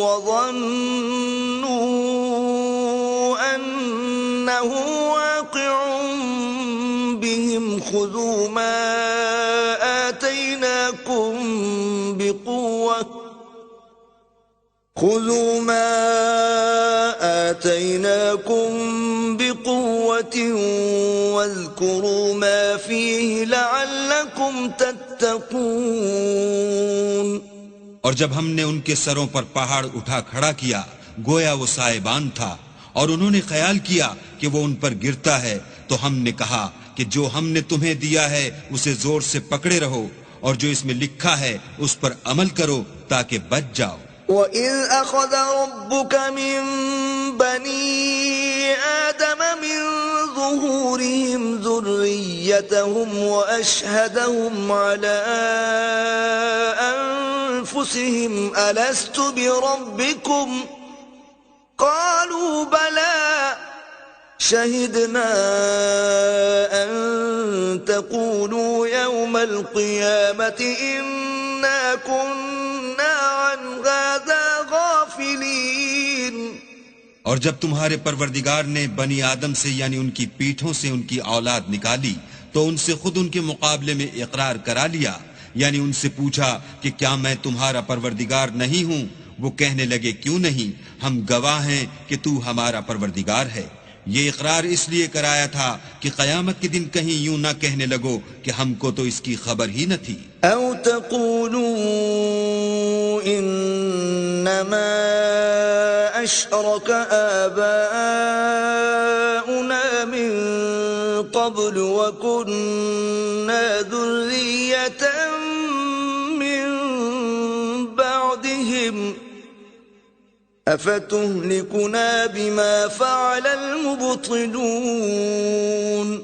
وَظَنُّوا أَنَّهُ واقع بِهِمْ خُذُوا مَا آتَيْنَاكُمْ بِقُوَّةٍ وَاذْكُرُوا مَا فِيهِ لَعَلَّكُمْ تَتَّقُونَ۔ اور جب ہم نے ان کے سروں پر پہاڑ اٹھا کھڑا کیا گویا وہ سائبان تھا، اور انہوں نے خیال کیا کہ وہ ان پر گرتا ہے، تو ہم نے کہا کہ جو ہم نے تمہیں دیا ہے اسے زور سے پکڑے رہو، اور جو اس میں لکھا ہے اس پر عمل کرو تاکہ بچ جاؤ۔ وَإِذْ أَخَذَ رَبُّكَ مِنْ بَنِي آدَمَ مِنْ ظُهُورِهِمْ ذُرِّيَّتَهُمْ وَأَشْهَدَهُمْ عَلَىٰ أَنفُسِهِمْ أَلَسْتُ بِرَبِّكُمْ قَالُوا بَلَىٰ شَهِدْنَا أَن تَقُولُوا يَوْمَ الْقِيَامَةِ إِنَّا كُنَّا عَنْ هَٰذَا غَافِلِينَ۔ اور جب تمہارے پروردگار نے بنی آدم سے یعنی ان کی پیٹھوں سے ان کی اولاد نکالی تو ان سے خود ان کے مقابلے میں اقرار کرا لیا، یعنی ان سے پوچھا کہ کیا میں تمہارا پروردگار نہیں ہوں؟ وہ کہنے لگے کیوں نہیں، ہم گواہ ہیں کہ تو ہمارا پروردگار ہے۔ یہ اقرار اس لیے کرایا تھا کہ قیامت کے دن کہیں یوں نہ کہنے لگو کہ ہم کو تو اس کی خبر ہی نہ تھی۔ او تقولوا انما اشرك آباؤنا من قبل وكنا ذرية من بعدهم افتهلكنا بما فعل المبطلون۔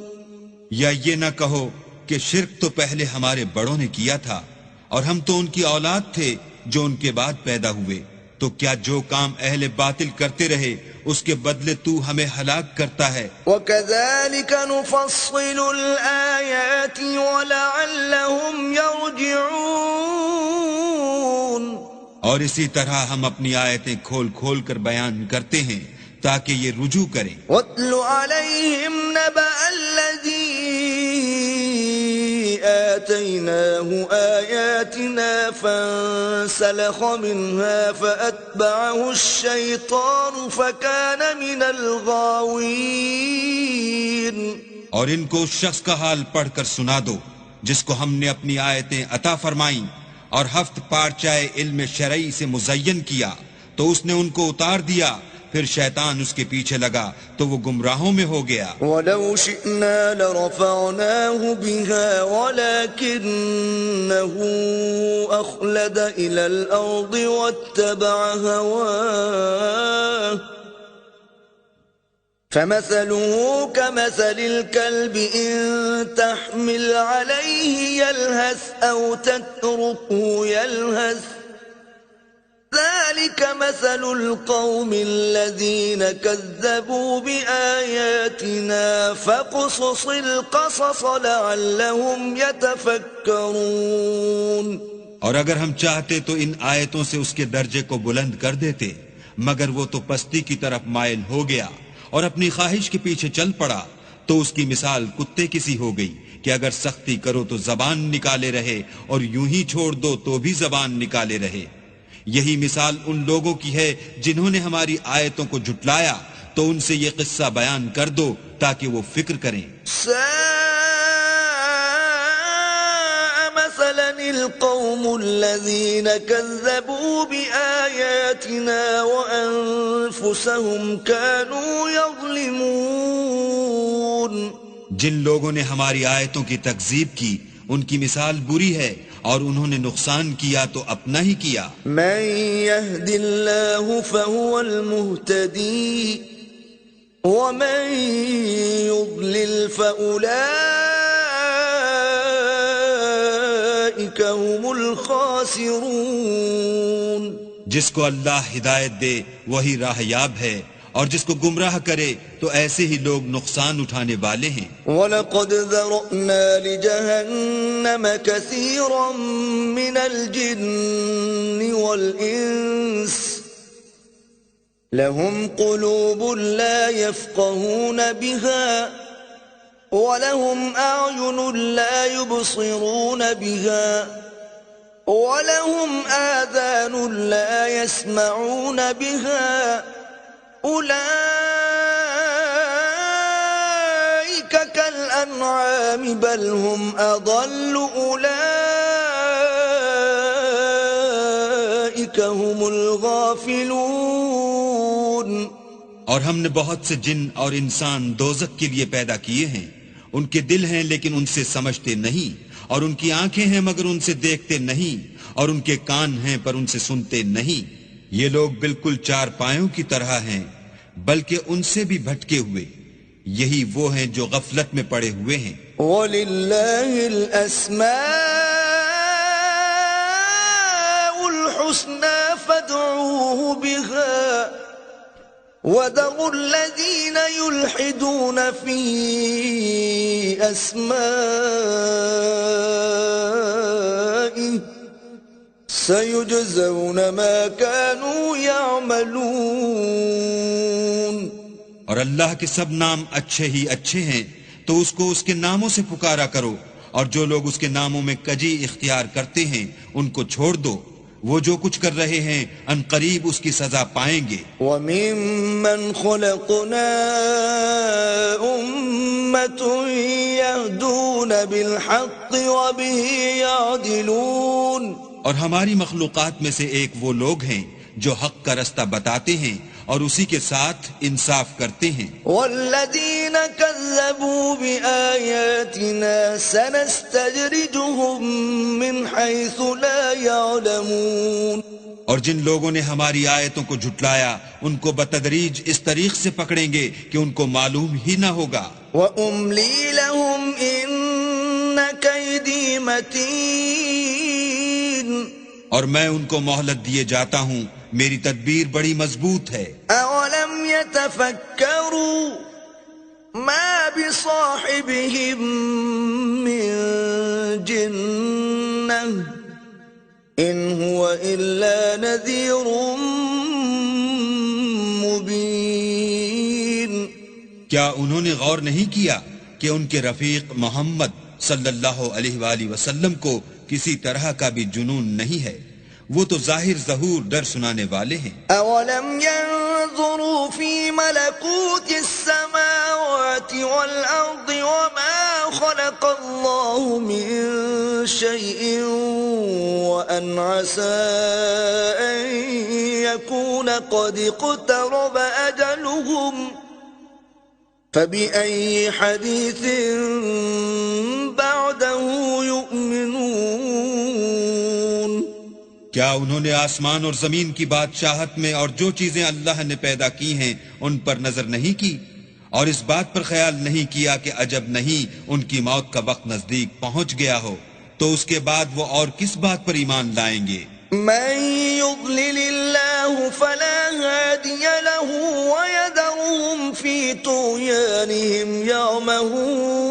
یا یہ نہ کہو کہ شرک تو پہلے ہمارے بڑوں نے کیا تھا اور ہم تو ان کی اولاد تھے جو ان کے بعد پیدا ہوئے، تو کیا جو کام اہل باطل کرتے رہے اس کے بدلے تو ہمیں ہلاک کرتا ہے؟ وَكَذَلِكَ نُفَصِّلُ الْآيَاتِ وَلَعَلَّهُمْ يَرْجِعُونَ۔ اور اسی طرح ہم اپنی آیتیں کھول کھول کر بیان کرتے ہیں تاکہ یہ رجوع کریں۔ وَاتْلُ عَلَيْهِمْ نَبَأَ الَّذِي آتَيْنَاهُ آيَاتِنَا فَانسَلَخَ مِنْهَا فَأَتْبَعَهُ الشَّيْطَانُ فَكَانَ مِنَ الْغَاوِينَ۔ اور ان کو اس شخص کا حال پڑھ کر سنا دو جس کو ہم نے اپنی آیتیں عطا فرمائیں اور ہفت پارچائے علم شرعی سے مزین کیا تو اس نے ان کو اتار دیا، پھر شیطان اس کے پیچھے لگا تو وہ گمراہوں میں ہو گیا۔ وَلَوْ شِئْنَا لَرَفَعْنَاهُ بِهَا وَلَكِنَّهُ أَخْلَدَ إِلَى الْأَرْضِ وَاتَّبَعَ هَوَاهُ فَمَثَلُهُ كَمَثَلِ الْكَلْبِ إِن تَحْمِلْ عَلَيْهِ يَلْهَثْ أَوْ تَتْرُكْهُ يَلْهَث ذَلِكَ مَثَلُ الْقَوْمِ الَّذِينَ كَذَّبُوا بِآيَاتِنَا فَاقْصُصِ الْقَصَصَ لَعَلَّهُمْ يَتَفَكَّرُونَ۔ اور اگر ہم چاہتے تو ان آیتوں سے اس کے درجے کو بلند کر دیتے، مگر وہ تو پستی کی طرف مائل ہو گیا اور اپنی خواہش کے پیچھے چل پڑا، تو اس کی مثال کتے کی سی ہو گئی کہ اگر سختی کرو تو زبان نکالے رہے اور یوں ہی چھوڑ دو تو بھی زبان نکالے رہے۔ یہی مثال ان لوگوں کی ہے جنہوں نے ہماری آیتوں کو جھٹلایا، تو ان سے یہ قصہ بیان کر دو تاکہ وہ فکر کریں۔ سَاءَ مثلا القوم الذين كذبوا بآياتنا وأنفسهم كانوا يظلمون. جن لوگوں نے ہماری آیتوں کی تکذیب کی ان کی مثال بری ہے اور انہوں نے نقصان کیا تو اپنا ہی کیا. من يهد الله فهو المهتدي ومن يضلل فأولئك هم الخاسرون. جس کو اللہ ہدایت دے وہی راہ یاب ہے اور جس کو گمراہ کرے تو ایسے ہی لوگ نقصان اٹھانے والے ہیں. وَلَقَدْ ذَرَأْنَا لِجَهَنَّمَ كَثِيرًا مِنَ الْجِنِّ وَالْإِنسِ لَهُمْ قُلُوبٌ لَا يَفْقَهُونَ بِهَا وَلَهُمْ أَعْيُنٌ لَا يُبْصِرُونَ بِهَا وَلَهُمْ آذَانٌ لَا يَسْمَعُونَ بِهَا أولئك كالأنعام بل هم أضل أولئك هم الغافلون. اور ہم نے بہت سے جن اور انسان دوزخ کے لیے پیدا کیے ہیں. ان کے دل ہیں لیکن ان سے سمجھتے نہیں، اور ان کی آنکھیں ہیں مگر ان سے دیکھتے نہیں، اور ان کے کان ہیں پر ان سے سنتے نہیں. یہ لوگ بالکل چار پایوں کی طرح ہیں بلکہ ان سے بھی بھٹکے ہوئے. یہی وہ ہیں جو غفلت میں پڑے ہوئے ہیں. وَلِلَّهِ الْأَسْمَاءُ الْحُسْنَى فَادْعُوهُ بِهَا وَذَرُوا الَّذِينَ يُلْحِدُونَ فِي أَسْمَائِهِ سَيُجْزَوْنَ مَا كَانُوا يَعْمَلُونَ. اور اللہ کے سب نام اچھے ہی اچھے ہیں تو اس کو اس کے ناموں سے پکارا کرو، اور جو لوگ اس کے ناموں میں کجی اختیار کرتے ہیں ان کو چھوڑ دو. وہ جو کچھ کر رہے ہیں ان قریب اس کی سزا پائیں گے. وَمِمَّنْ خَلَقْنَا أُمَّةٌ يَهْدُونَ بِالْحَقِّ وَبِهِ يَعْدِلُونَ. اور ہماری مخلوقات میں سے ایک وہ لوگ ہیں جو حق کا رستہ بتاتے ہیں اور اسی کے ساتھ انصاف کرتے ہیں. وَالَّذِينَ كَذَّبُوا بِآيَاتِنَا سَنَسْتَجْرِجُهُم مِّنْ حَيْثُ لَا يَعْلَمُونَ. اور جن لوگوں نے ہماری آیتوں کو جھٹلایا ان کو بتدریج اس طریق سے پکڑیں گے کہ ان کو معلوم ہی نہ ہوگا. وَأُمْلِي لَهُمْ إِنَّ كَيْدِي مَتِينٌ. اور میں ان کو مہلت دیے جاتا ہوں، میری تدبیر بڑی مضبوط ہے. أَوَلَمْ يَتَفَكَّرُوا مَا بِصَاحِبِهِم مِّن جِنَّةٍ إِنْ هُوَ إِلَّا نَذِيرٌ مُبِينٌ. کیا انہوں نے غور نہیں کیا کہ ان کے رفیق محمد صلی اللہ علیہ وآلہ وسلم کو کسی طرح کا بھی جنون نہیں ہے، وہ تو ظاہر ظہور ڈر سنانے والے ہیں. أَوَلَمْ يَنظُرُوا فِي مَلَكُوتِ السَّمَاوَاتِ وَالْأَرْضِ وَمَا خَلَقَ اللَّهُ مِن شَيْءٍ وَأَنْ عَسَىٰ أَن يَكُونَ قَدِ اقْتَرَبَ أَجَلُهُمْ فَبِأَيِّ حَدِيثٍ بَعْدَهُ يُؤْمِنُونَ. کیا انہوں نے آسمان اور زمین کی بادشاہت میں اور جو چیزیں اللہ نے پیدا کی ہیں ان پر نظر نہیں کی، اور اس بات پر خیال نہیں کیا کہ عجب نہیں ان کی موت کا وقت نزدیک پہنچ گیا ہو تو اس کے بعد وہ اور کس بات پر ایمان لائیں گے؟ من يضلل الله فلا هادي له ويذرهم في طغيانهم يعمهون.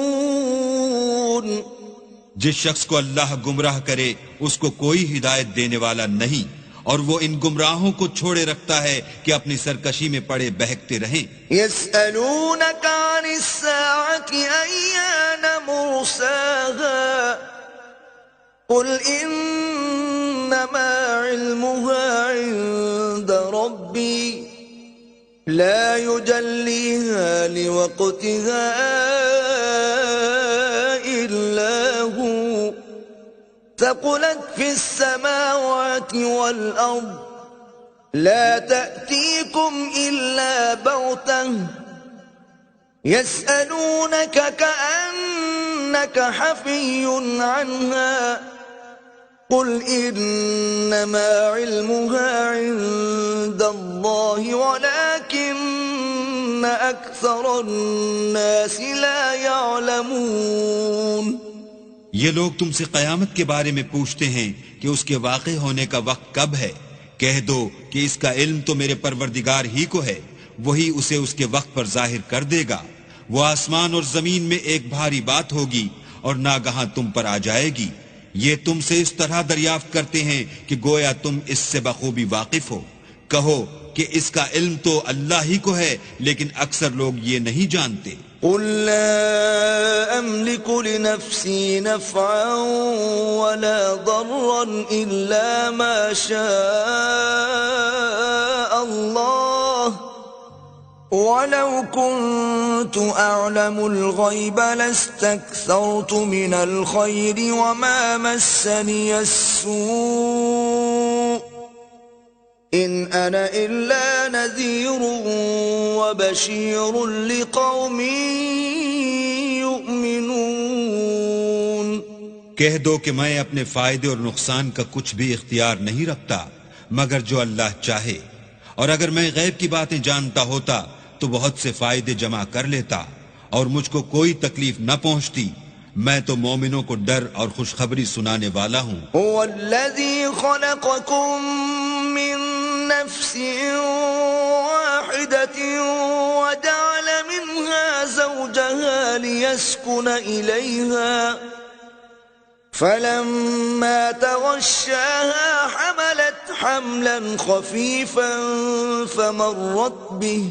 جس شخص کو اللہ گمراہ کرے اس کو کوئی ہدایت دینے والا نہیں، اور وہ ان گمراہوں کو چھوڑے رکھتا ہے کہ اپنی سرکشی میں پڑے بہکتے رہیں. يسألونك عن الساعة أيان مرساها قل إنما علمها عند ربي لا يجليها لوقتها إلا هو ثقلت في السماوات والأرض لا تأتيكم إلا بغتة يسألونك كأنك حفي عنها قل إنما علمها عند الله ولكن أكثر الناس لا يعلمون. یہ لوگ تم سے قیامت کے بارے میں پوچھتے ہیں کہ اس کے واقع ہونے کا وقت کب ہے. کہہ دو کہ اس کا علم تو میرے پروردگار ہی کو ہے، وہی اسے اس کے وقت پر ظاہر کر دے گا. وہ آسمان اور زمین میں ایک بھاری بات ہوگی اور ناگہاں تم پر آ جائے گی. یہ تم سے اس طرح دریافت کرتے ہیں کہ گویا تم اس سے بخوبی واقف ہو. کہو کہ اس کا علم تو اللہ ہی کو ہے، لیکن اکثر لوگ یہ نہیں جانتے. قل لا أملك لنفسي نفعا ولا ضرا إلا ما شاء الله ولو كنت أعلم الغيب لاستكثرت من الخير وما مسني السوء إن أنا إلا نذير وبشير لقوم يؤمنون. کہہ دو کہ میں اپنے فائدے اور نقصان کا کچھ بھی اختیار نہیں رکھتا مگر جو اللہ چاہے، اور اگر میں غیب کی باتیں جانتا ہوتا تو بہت سے فائدے جمع کر لیتا اور مجھ کو کوئی تکلیف نہ پہنچتی. میں تو مومنوں کو ڈر اور خوشخبری سنانے والا ہوں. هو الذي خلقكم من نفس واحدة وجعل منها زوجها ليسكن إليها فلما تغشاها حملت حملا خفيفا فمرت به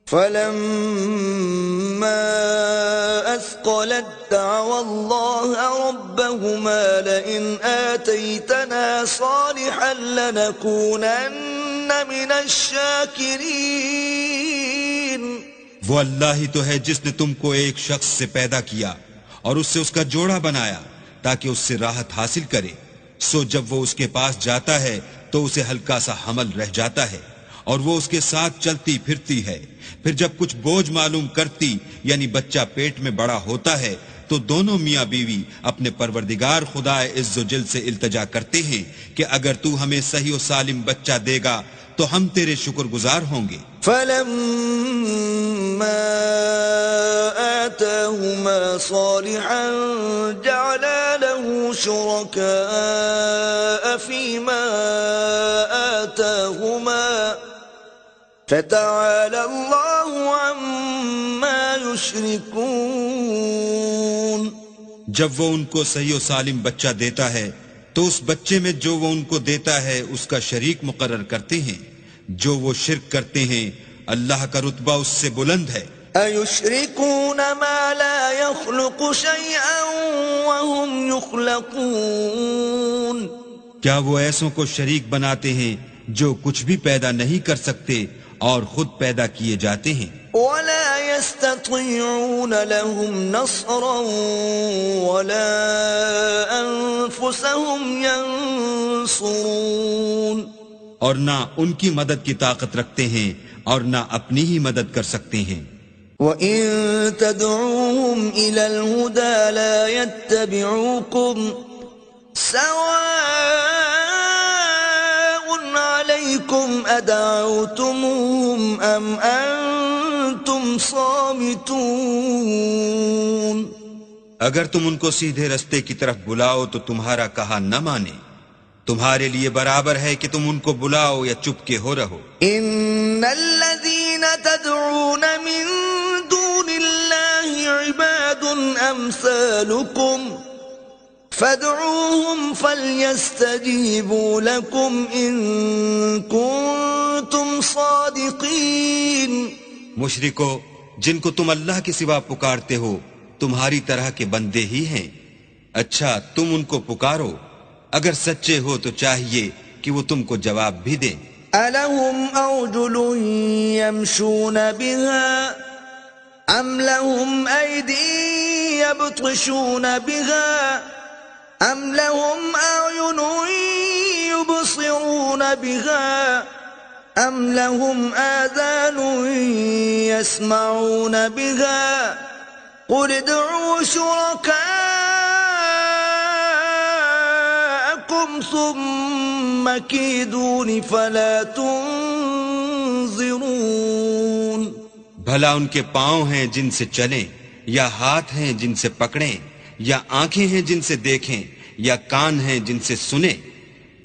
فلما أثقلت دعوا الله ربهما لئن آتيتنا صالحا لنكونن من الشاكرين. وہ اللہ ہی تو ہے جس نے تم کو ایک شخص سے پیدا کیا اور اس سے اس کا جوڑا بنایا تاکہ اس سے راحت حاصل کرے. سو جب وہ اس کے پاس جاتا ہے تو اسے ہلکا سا حمل رہ جاتا ہے اور وہ اس کے ساتھ چلتی پھرتی ہے. پھر جب کچھ بوجھ معلوم کرتی یعنی بچہ پیٹ میں بڑا ہوتا ہے تو دونوں میاں بیوی اپنے پروردگار خدا عز و جل سے التجا کرتے ہیں کہ اگر تو ہمیں صحیح و سالم بچہ دے گا تو ہم تیرے شکر گزار ہوں گے. فلما آتاهما صالحا جعلا له شركاء فيما آتاهما فتعالى الله عما يشركون. جب وہ ان کو صحیح و سالم بچہ دیتا ہے تو اس بچے میں جو وہ ان کو دیتا ہے اس کا شریک مقرر کرتے ہیں. جو وہ شرک کرتے ہیں اللہ کا رتبہ اس سے بلند ہے. أَيُشْرِكُونَ مَا لَا يَخْلُقُ شَيْئًا وَهُمْ يُخْلَقُونَ. کیا وہ ایسوں کو شریک بناتے ہیں جو کچھ بھی پیدا نہیں کر سکتے اور خود پیدا کیے جاتے ہیں. وَلَا يَسْتَطِيعُونَ لَهُمْ نَصْرًا وَلَا أَنفُسَهُمْ يَنصُرُونَ. اور نہ ان کی مدد کی طاقت رکھتے ہیں اور نہ اپنی ہی مدد کر سکتے ہیں. وَإِن تَدْعُوهُمْ إِلَى الْهُدَى لَا يَتَّبِعُوكُمْ سَوَاءٌ عَلَيْكُمْ أَدَعَوْتُمُوهُمْ أَمْ أَنْتُمْ صَامِتُونَ. اگر تم ان کو سیدھے رستے کی طرف بلاؤ تو تمہارا کہا نہ مانے. تمہارے لیے برابر ہے کہ تم ان کو بلاؤ یا چپ کے ہو رہو. ان الذين تدعون من دون الله عباد امثالكم فادعوهم فليستجيبوا لكم ان كنتم صادقين. مشرکو، جن کو تم اللہ کے سوا پکارتے ہو تمہاری طرح کے بندے ہی ہیں. اچھا تم ان کو پکارو، اگر سچے ہو تو چاہیے کہ وہ تم کو جواب بھی دیں. أَلَهُمْ أَرْجُلٌ يَمْشُونَ بِهَا أَمْ لَهُمْ أَيْدٍ يَبْطِشُونَ بِهَا أم لهم أعين يبصرون بها أم لهم آذان يسمعون بها قل ادعوا شركاءكم ثم كيدون فلا تنظرون. بھلا ان کے پاؤں ہیں جن سے چلیں، یا ہاتھ ہیں جن سے پکڑیں، یا آنکھیں ہیں جن سے دیکھیں، یا کان ہیں جن سے سنیں؟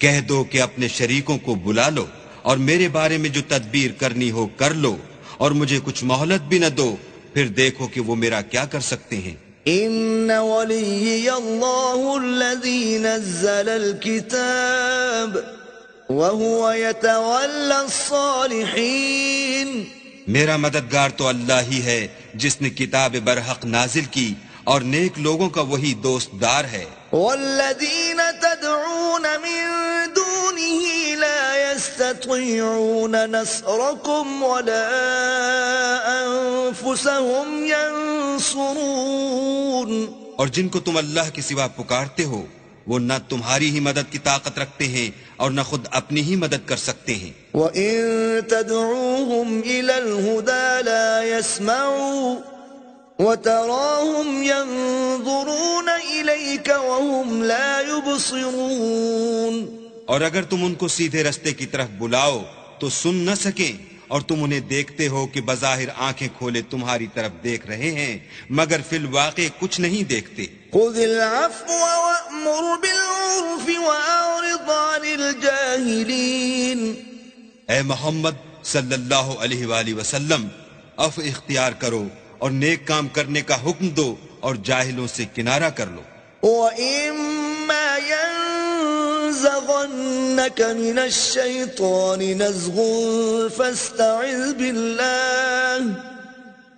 کہہ دو کہ اپنے شریکوں کو بلا لو اور میرے بارے میں جو تدبیر کرنی ہو کر لو، اور مجھے کچھ مہلت بھی نہ دو، پھر دیکھو کہ وہ میرا کیا کر سکتے ہیں. ان ولی اللہ الذی نزل الکتاب وهو يتولى الصالحین. میرا مددگار تو اللہ ہی ہے جس نے کتاب برحق نازل کی اور نیک لوگوں کا وہی دوست دار ہے. والذین تدعون من دونه لا يستطيعون نصركم ولا انفسهم ينصرون. اور جن کو تم اللہ کے سوا پکارتے ہو وہ نہ تمہاری ہی مدد کی طاقت رکھتے ہیں اور نہ خود اپنی ہی مدد کر سکتے ہیں. وَإِن تَدْعُوهُمْ إِلَى الْهُدَى لَا يَسْمَعُوا وَتَرَاهُمْ يَنظُرُونَ إِلَيْكَ وَهُمْ لَا يُبْصِرُونَ. اور اگر تم ان کو سیدھے رستے کی طرف بلاؤ تو سن نہ سکیں، اور تم انہیں دیکھتے ہو کہ بظاہر آنکھیں کھولے تمہاری طرف دیکھ رہے ہیں مگر فی الواقع کچھ نہیں دیکھتے. خُذِ الْعَفْوَ وَأْمُرْ بِالْعُرْفِ وَأَعْرِضْ عَنِ الْجَاهِلِينَ. اے محمد صلی اللہ علیہ وآلہ وسلم، عفو اختیار کرو اور نیک کام کرنے کا حکم دو اور جاہلوں سے کنارہ کر لو. وَإِمَّا يَنزَغَنَّكَ مِنَ الشَّيْطَانِ نَزْغٌ فَاسْتَعِذْ بِاللَّهِ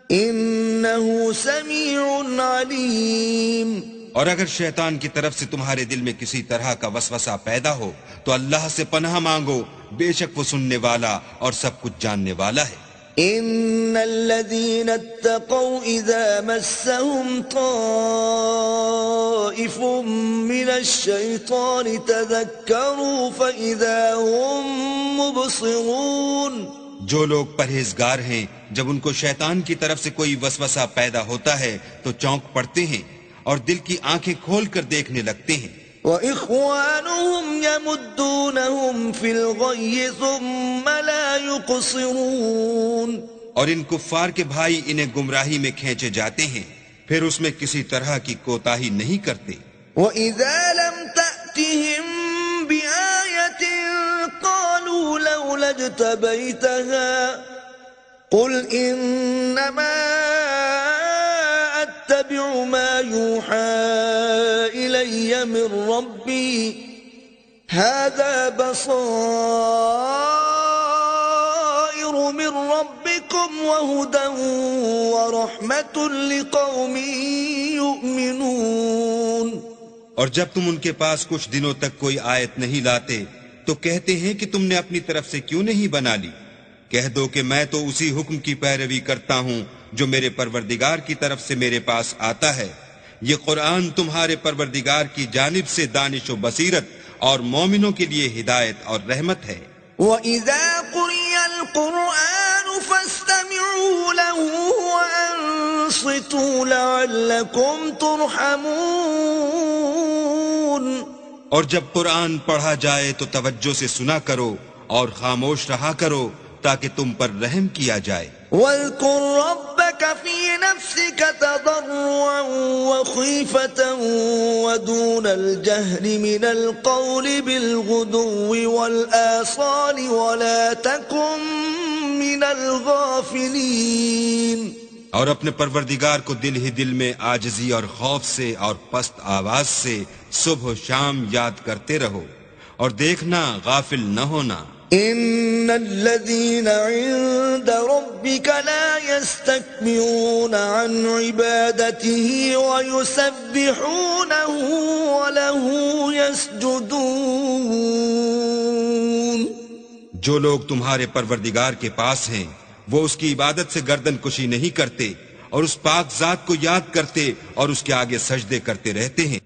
إِنَّهُ سَمِيعٌ عَلِيمٌ. اور اگر شیطان کی طرف سے تمہارے دل میں کسی طرح کا وسوسہ پیدا ہو تو اللہ سے پناہ مانگو، بے شک وہ سننے والا اور سب کچھ جاننے والا ہے. ان الذين اتقوا اذا مسهم طائف من الشيطان تذكروا فاذا هم مبصرون. جو لوگ پرہیزگار ہیں جب ان کو شیطان کی طرف سے کوئی وسوسہ پیدا ہوتا ہے تو چونک پڑتے ہیں اور دل کی آنکھیں کھول کر دیکھنے لگتے ہیں. وَإِخْوَانُهُمْ يَمُدُّونَهُمْ فِي الْغَيِّ ثُمَّ لَا يُقْصِرُونَ. اور ان کفار کے بھائی انہیں گمراہی میں کھینچے جاتے ہیں پھر اس میں کسی طرح کی کوتاہی نہیں کرتے. وَإِذَا لَمْ تَأْتِهِمْ بِآيَةٍ قَالُوا لَوْلَا اجْتَبَيْتَهَا قُلْ إِنَّمَا أَتَّبِعُ مَا يُوحَى إِلَيَّ مِن رَّبِّي هَذَا بَصَائِرُ مِن رَّبِّكُمْ وَهُدًى وَرَحْمَةٌ لِقَوْمٍ يُؤْمِنُونَ. اور جب تم ان کے پاس کچھ دنوں تک کوئی آیت نہیں لاتے تو کہتے ہیں کہ تم نے اپنی طرف سے کیوں نہیں بنا لی. کہہ دو کہ میں تو اسی حکم کی پیروی کرتا ہوں جو میرے پروردگار کی طرف سے میرے پاس آتا ہے. یہ قرآن تمہارے پروردگار کی جانب سے دانش و بصیرت اور مومنوں کے لیے ہدایت اور رحمت ہے. وَإِذَا قُرِئَ الْقُرْآنُ فَاسْتَمِعُوا لَهُ وَأَنصِتُوا لَعَلَّكُمْ تُرْحَمُونَ. اور جب قرآن پڑھا جائے تو توجہ سے سنا کرو اور خاموش رہا کرو تاکہ تم پر رحم کیا جائے. وَاذْكُرْ رَبَّكَ فِي نَفْسِكَ تَضَرُّعًا وَخِيفَةً وَدُونَ الْجَهْرِ مِنَ الْقَوْلِ بِالْغُدُوِّ وَالْآصَالِ وَلَا تَكُن مِّنَ الْغَافِلِينَ. اور اپنے پروردگار کو دل ہی دل میں عاجزی اور خوف سے اور پست آواز سے صبح و شام یاد کرتے رہو اور دیکھنا غافل نہ ہونا. ان الذين عند ربك لا يستكبرون عن عبادته ويسبحونه وله يسجدون. جو لوگ تمہارے پروردگار کے پاس ہیں وہ اس کی عبادت سے گردن کشی نہیں کرتے اور اس پاک ذات کو یاد کرتے اور اس کے آگے سجدے کرتے رہتے ہیں.